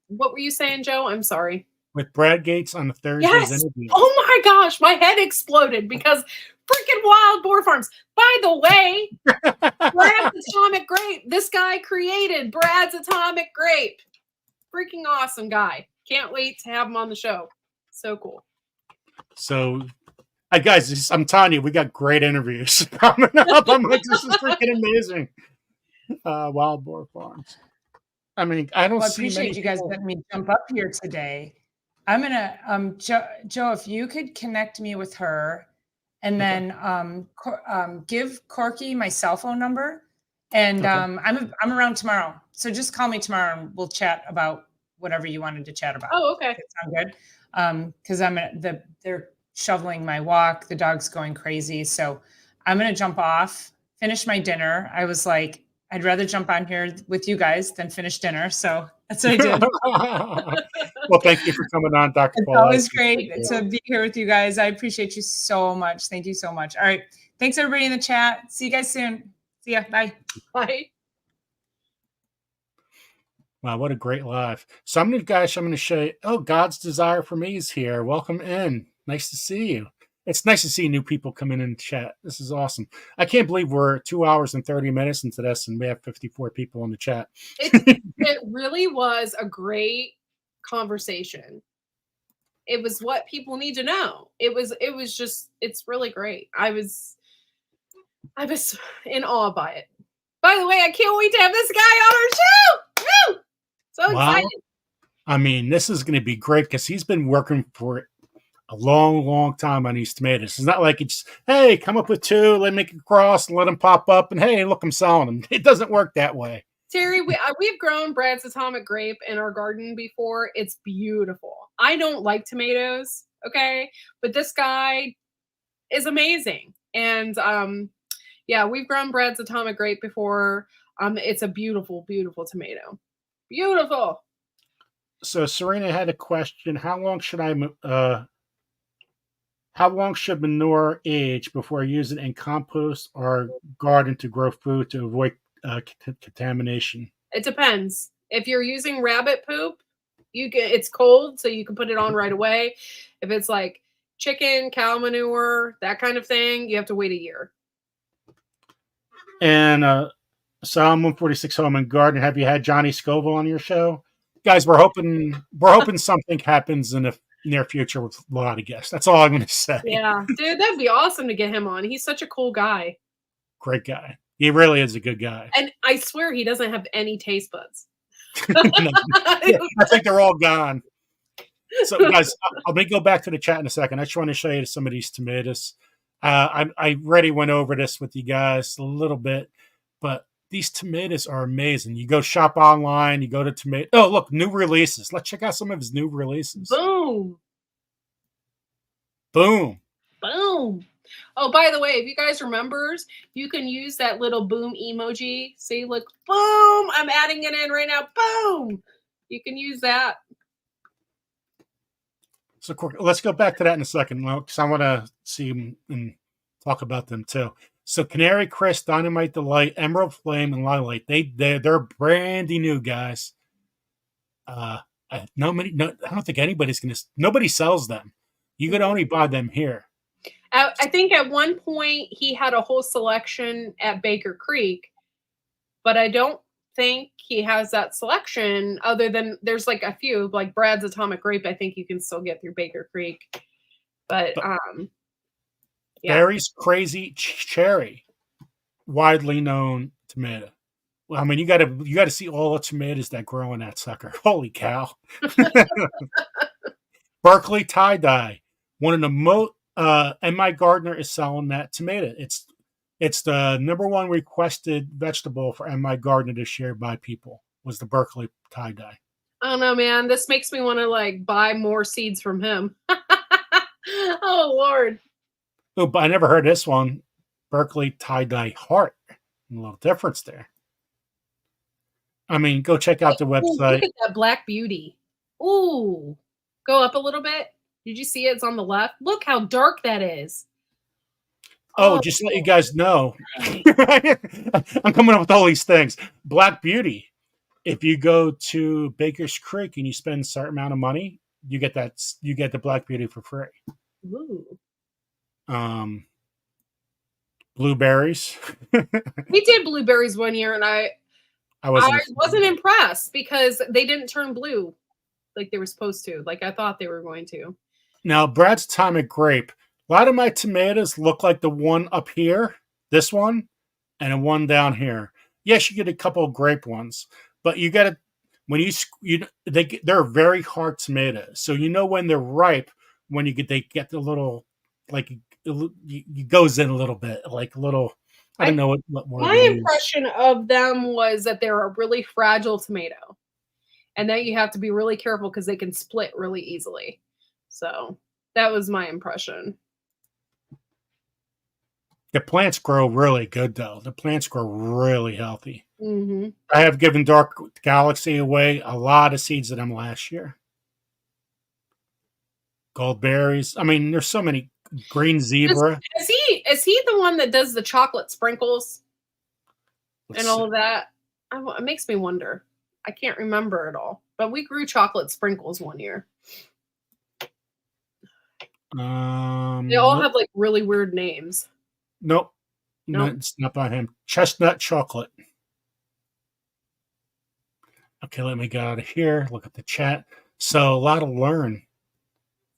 What were you saying, Joe? I'm sorry. With Brad Gates on the Thursday's Yes. interview. Oh my gosh, my head exploded because freaking Wild Boar Farms. By the way, Brad's Atomic Grape. This guy created Brad's Atomic Grape. Freaking awesome guy. Can't wait to have him on the show. So cool. So, guys, I'm telling you, we got great interviews coming up. I'm like, this is freaking amazing. Wild Boar Farms. I mean, I don't see appreciate many you guys people. letting me jump up here today. I'm gonna Joe, if you could connect me with her, and then give Corky my cell phone number, and I'm around tomorrow, so just call me tomorrow and we'll chat about whatever you wanted to chat about. Oh, okay. Sound good? Because they're shoveling my walk. The dog's going crazy, so I'm gonna jump off, finish my dinner. I was like, I'd rather jump on here with you guys than finish dinner, so that's what I did. Well, thank you for coming on, Dr. It's Paul. always great to be here with you guys. I appreciate you so much. Thank you so much. All right. Thanks, everybody in the chat. See you guys soon. See ya. Bye. Bye. Wow, what a great live. So I'm going to show you. Oh, God's Desire for Me is here. Welcome in. Nice to see you. It's nice to see new people come in and chat. This is awesome. I can't believe we're 2 hours and 30 minutes into this and we have 54 people in the chat. It really was a great conversation. It was what people need to know. It's really great. I was in awe by it. By the way, I can't wait to have this guy on our show. Woo! So excited. I mean, this is going to be great because he's been working for a long, long time on these tomatoes. It's not like it's, hey, come up with 2, let me make a cross and let them pop up, and hey, look, I'm selling them. It doesn't work that way. Terry, we've grown Brad's Atomic Grape in our garden before. It's beautiful. I don't like tomatoes, okay? But this guy is amazing. And yeah, we've grown Brad's Atomic Grape before. It's a beautiful, beautiful tomato. Beautiful. So Serena had a question. How long should manure age before using it in compost or garden to grow food to avoid contamination? It depends. If you're using rabbit poop, it's cold, so you can put it on right away. If it's like chicken, cow manure, that kind of thing, you have to wait a year. And Psalm 146 Home and Garden. Have you had Johnny Scoville on your show? Guys, we're hoping something happens in the near future with a lot of guests. That's all I'm going to say. Yeah, dude, that'd be awesome to get him on. He's such a cool guy. Great guy. He really is a good guy. And I swear he doesn't have any taste buds. I think they're all gone. So, guys, let me go back to the chat in a second. I just want to show you some of these tomatoes. I already went over this with you guys a little bit, but these tomatoes are amazing. You go shop online, you go to tomato. Oh, look, new releases. Let's check out some of his new releases. Boom. Boom. Boom. Oh, by the way, if you guys remembers, you can use that little boom emoji. See, look, boom. I'm adding it in right now. Boom. You can use that. So let's go back to that in a second, because I want to see them and talk about them too. So Canary Crisp, Dynamite Delight, Emerald Flame, and Lilac, they're brandy new, guys. I don't think nobody sells them. You could only buy them here. I think at one point he had a whole selection at Baker Creek, but I don't think he has that selection other than there's like a few, like Brad's Atomic Grape. I think you can still get through Baker Creek, but yeah. Barry's Crazy Cherry, widely known tomato. Well, I mean, you got to see all the tomatoes that grow in that sucker. Holy cow! Berkeley Tie Dye, one of the most. And my gardener is selling that tomato. It's the number one requested vegetable for my gardener this year by people was the Berkeley Tie Dye. I don't know, man. This makes me want to like buy more seeds from him. Oh Lord. Oh, but I never heard this one. Berkeley Tie Dye Heart. A little difference there. I mean, go check out the website. Look at that Black Beauty. Ooh. Go up a little bit. Did you see it? It's on the left. Look how dark that is. Oh, just to let you guys know. I'm coming up with all these things. Black Beauty. If you go to Baker's Creek and you spend a certain amount of money, you get the Black Beauty for free. Ooh. Blueberries. We did blueberries one year, and I wasn't impressed because they didn't turn blue like they were supposed to, like I thought they were going to. Now, Brad's Atomic Grape. A lot of my tomatoes look like the one up here, this one, and a one down here. Yes, you get a couple of grape ones, but you got to. when they're very hard tomatoes. So when they're ripe when they get the little like it goes in a little bit like little. I don't know what word. My impression of them was that they're a really fragile tomato, and that you have to be really careful because they can split really easily. So that was my impression. The plants grow really good, though. The plants grow really healthy. Mm-hmm. I have given Dark Galaxy away a lot of seeds of them last year. Gold berries. I mean, there's so many. Green zebra. Is he the one that does the chocolate sprinkles and all of that? It makes me wonder. I can't remember it all, but we grew chocolate sprinkles one year. They all have like really weird names. Nope. No, it's not by him. Chestnut chocolate. Okay, let me get out of here. Look at the chat. So a lot to learn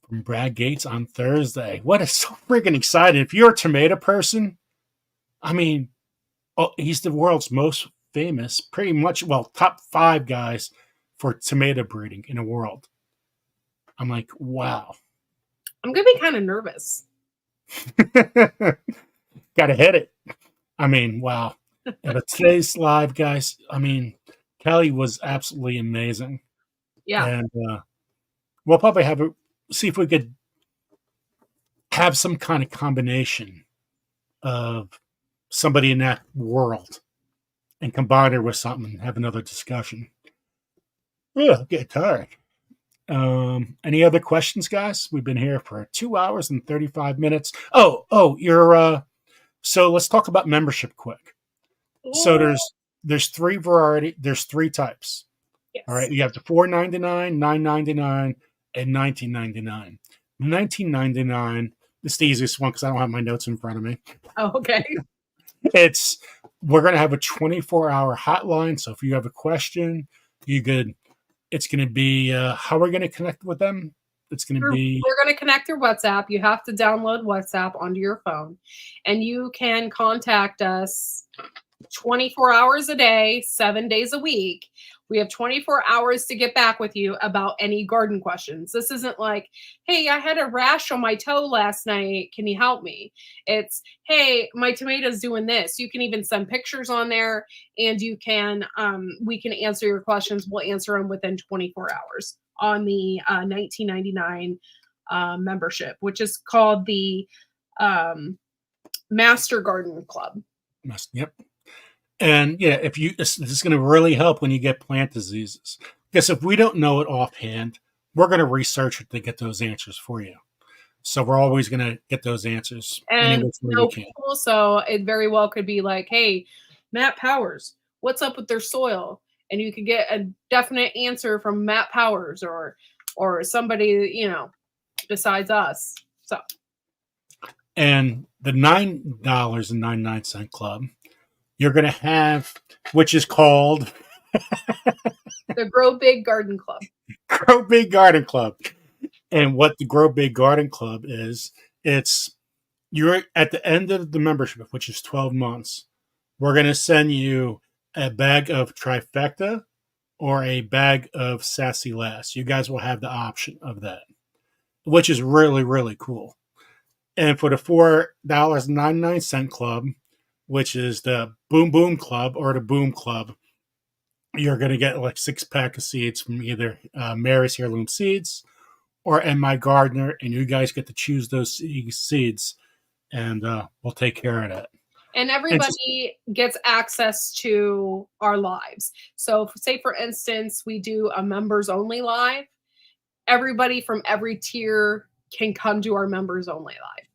from Brad Gates on Thursday. What is so freaking exciting. If you're a tomato person, I mean, he's the world's most famous, pretty much, top 5 guys for tomato breeding in the world. I'm like, wow. I'm going to be kind of nervous. Got to hit it. I mean, wow. But today's live, guys, I mean, Kelly was absolutely amazing. Yeah. And we'll probably see if we could have some kind of combination of somebody in that world and combine her with something and have another discussion. Yeah, get tired. Any other questions, guys? We've been here for 2 hours and 35 minutes. You're so let's talk about membership quick. Ooh. So there's 3 types. Yes. All right, you have the $4.99, $9.99, and $19.99. $19.99 is the easiest one because I don't have my notes in front of me. Oh, okay. We're going to have a 24-hour hotline. So if you have a question, it's going to be how we're going to connect with them. We're going to connect through WhatsApp. You have to download WhatsApp onto your phone, and you can contact us 24 hours a day, 7 days a week. We have 24 hours to get back with you about any garden questions. This isn't like, hey, I had a rash on my toe last night. Can you help me? It's, hey, my tomato's doing this. You can even send pictures on there, and you can, we can answer your questions. We'll answer them within 24 hours on the $19.99 membership, which is called the Master Garden Club. Yep. And yeah, this is going to really help when you get plant diseases. Because if we don't know it offhand, we're going to research it to get those answers for you. So we're always going to get those answers. And also, it very well could be like, hey, Matt Powers, what's up with their soil? And you could get a definite answer from Matt Powers or somebody, besides us. So. And the $9.99 club, you're going to have, which is called the Grow Big Garden Club. Grow Big Garden Club. And what the Grow Big Garden Club is, you're at the end of the membership, which is 12 months. We're going to send you a bag of trifecta or a bag of sassy lass. You guys will have the option of that, which is really, really cool. And for the $4.99 club, which is the Boom Boom Club or the Boom Club, you're going to get like 6-pack of seeds from either Mary's Heirloom Seeds or My Gardener, and you guys get to choose those seeds, and we'll take care of that. And everybody gets access to our lives. So say, for instance, we do a members only live. Everybody from every tier can come to our members only live.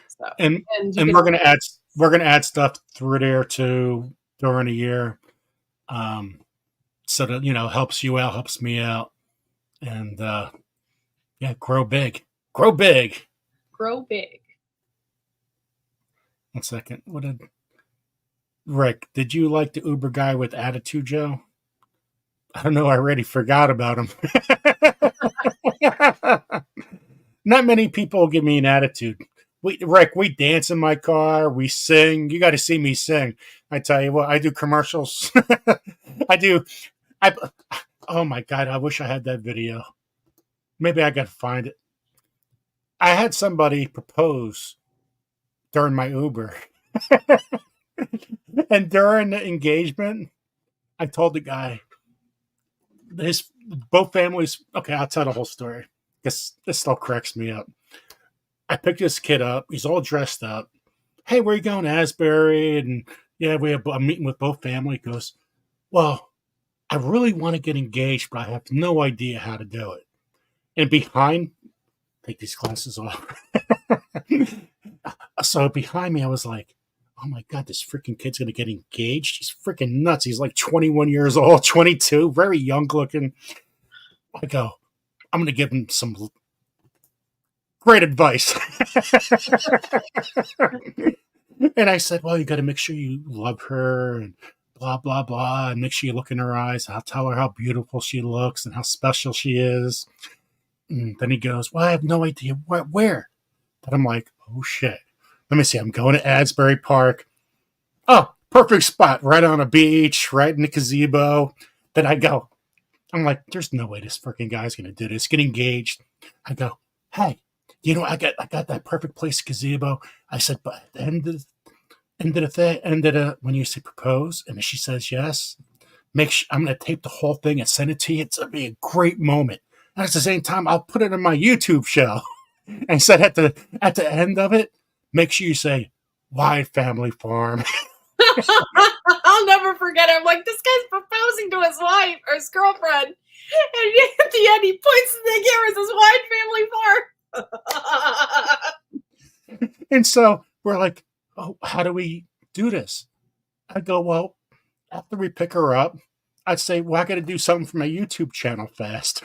So, and we're going to add stuff through there too during the year. So that, helps you out, helps me out. And grow big. Grow big. Grow big. 1 second. Rick, did you like the Uber guy with attitude, Joe? I don't know. I already forgot about him. Not many people give me an attitude. Rick, we dance in my car. We sing. You got to see me sing. I tell you what, I do commercials. I do Oh my God, I wish I had that video. Maybe I got to find it. I had somebody propose during my Uber. And during the engagement, I told the guy, both families, okay, I'll tell the whole story because this still cracks me up. I picked this kid up. He's all dressed up. Hey, where you going, Asbury? And yeah, we have a meeting with both family. He goes, well, I really want to get engaged, but I have no idea how to do it. And take these glasses off. So behind me, I was like, oh my God, this freaking kid's going to get engaged. He's freaking nuts. He's like 21 years old, 22, very young looking. I go, I'm going to give him some great advice. And I said, well, you got to make sure you love her and blah, blah, blah. And make sure you look in her eyes. I'll tell her how beautiful she looks and how special she is. And then he goes, well, I have no idea where. But I'm like, oh, shit. Let me see. I'm going to Asbury Park. Oh, perfect spot. Right on a beach, right in the gazebo. Then I'm like, there's no way this freaking guy's going to do this. Get engaged. I go, hey, I got that perfect place gazebo. I said, but at the end of the when you say propose, and if she says yes, I'm going to tape the whole thing and send it to you. It's going to be a great moment. And at the same time, I'll put it in my YouTube show. And I said at the end of it, make sure you say Wide Family Farm. I'll never forget it. I'm like, this guy's proposing to his wife or his girlfriend. And at the end, he points to the camera and says, Wide Family Farm. And so we're like, oh, how do we do this? I go, well, after we pick her up, I'd say, well, I got to do something for my YouTube channel fast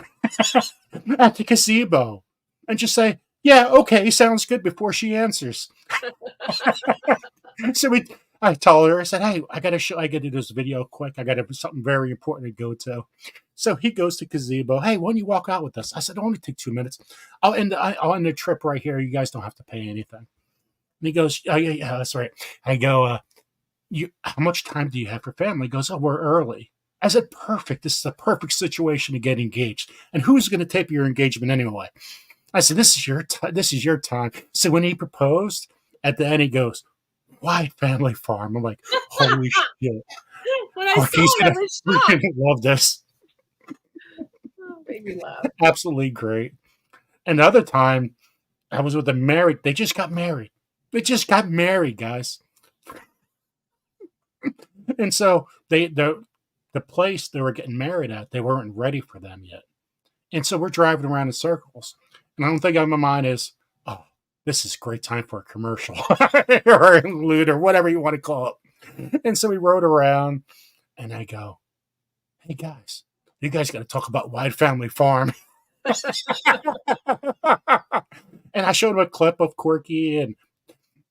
at the gazebo. And just say, yeah, okay, sounds good before she answers. So I told her, I said, hey, I got to do this video quick. I got something very important to go to. So he goes to gazebo. Hey, why don't you walk out with us? I said, it'll only take 2 minutes. I'll end the trip right here. You guys don't have to pay anything. And he goes, oh, yeah, that's right. I go, how much time do you have for family? He goes, oh, we're early. I said, perfect. This is a perfect situation to get engaged. And who's going to tape your engagement anyway? I said, this is your time. So when he proposed, at the end he goes, Wide Family Farm. I'm like, holy shit. When I saw it, I was shocked. Love this. Oh, baby laugh. Absolutely great. Another time, I was with they just got married. They just got married, guys. And so the place they were getting married at, they weren't ready for them yet. And so we're driving around in circles. And I don't think on my mind is, oh, this is a great time for a commercial or a loot or whatever you want to call it. And so we rode around and I go, hey guys, you guys got to talk about Wide Family Farm. And I showed him a clip of Quirky and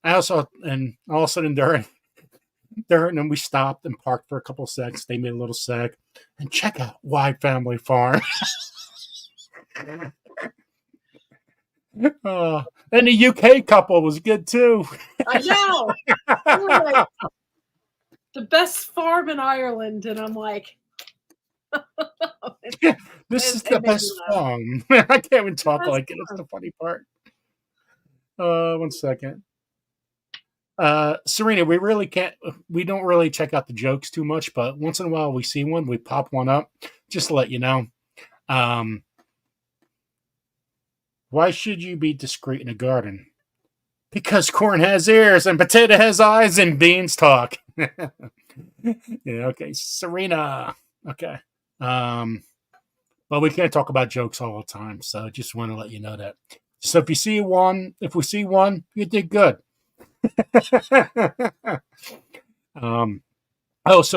all of a sudden during and we stopped and parked for a couple of seconds. They made a little seg and check out Wide Family Farm. And the UK couple was good too. I know. Like, the best farm in Ireland, and I'm like, this is the best farm. I can't even talk like it. That's the funny part. 1 second. Serena, we don't really check out the jokes too much, but once in a while we see one, we pop one up just to let you know. Why should you be discreet in a garden? Because corn has ears and potato has eyes and beans talk. Yeah, okay. Serena. Okay. But we can't talk about jokes all the time, so I just want to let you know that. So if we see one, you did good. So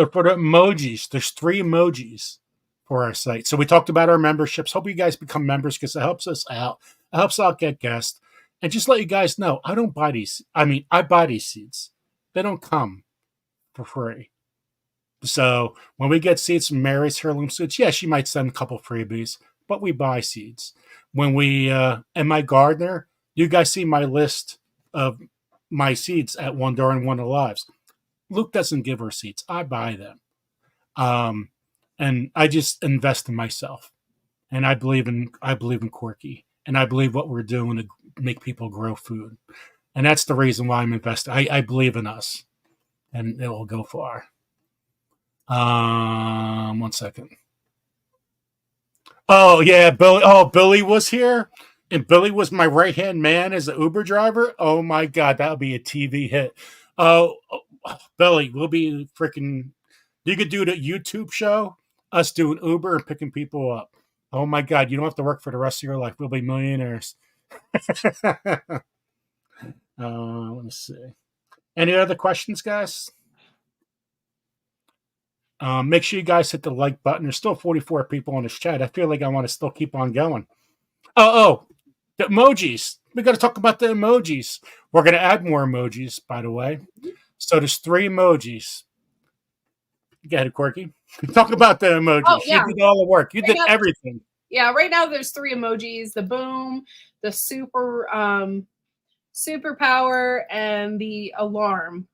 for the emojis, there's 3 emojis for our site. So we talked about our memberships. Hope you guys become members because it helps us out. It helps out get guests. And just let you guys know, I don't buy these. I buy these seeds. They don't come for free. So when we get seeds from Mary's Heirloom Seeds, yeah, she might send a couple freebies, but we buy seeds. When we, and my gardener, you guys see my list of my seeds at During One of Lives. Luke doesn't give her seeds. I buy them. and I just invest in myself. And I believe in Corky, and I believe what we're doing to make people grow food. And that's the reason why I'm invested. I believe in us, and it will go far. 1 second. Oh yeah, Billy. Oh, Billy was here, and Billy was my right hand man as an Uber driver. Oh my God, that would be a TV hit. Oh, Billy, we'll be freaking. You could do the YouTube show, us doing Uber and picking people up. Oh my God, you don't have to work for the rest of your life. We'll be millionaires. Let me see. Any other questions, guys? Make sure you guys hit the like button. There's still 44 people on this chat. I feel like I want to still keep on going. Oh, the emojis. We got to talk about the emojis. We're going to add more emojis, by the way. So there's 3 emojis. Go ahead, Corky. Talk about the emojis. Oh, yeah. You did all the work. You did everything. Yeah, right now there's 3 emojis: the boom, the superpower, and the alarm.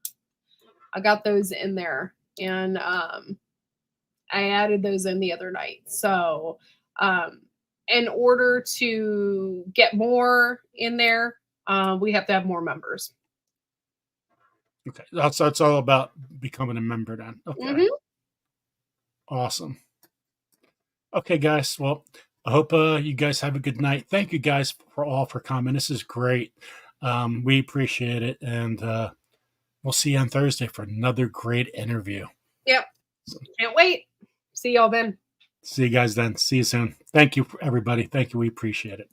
I got those in there, and I added those in the other night. So in order to get more in there, we have to have more members. Okay, so it's all about becoming a member then. Okay. Awesome. Okay, guys. Well, I hope you guys have a good night. Thank you guys for coming. This is great. We appreciate it, and we'll see you on Thursday for another great interview. Yep. Can't wait. See y'all then. See you guys then. See you soon. Thank you, everybody. Thank you. We appreciate it.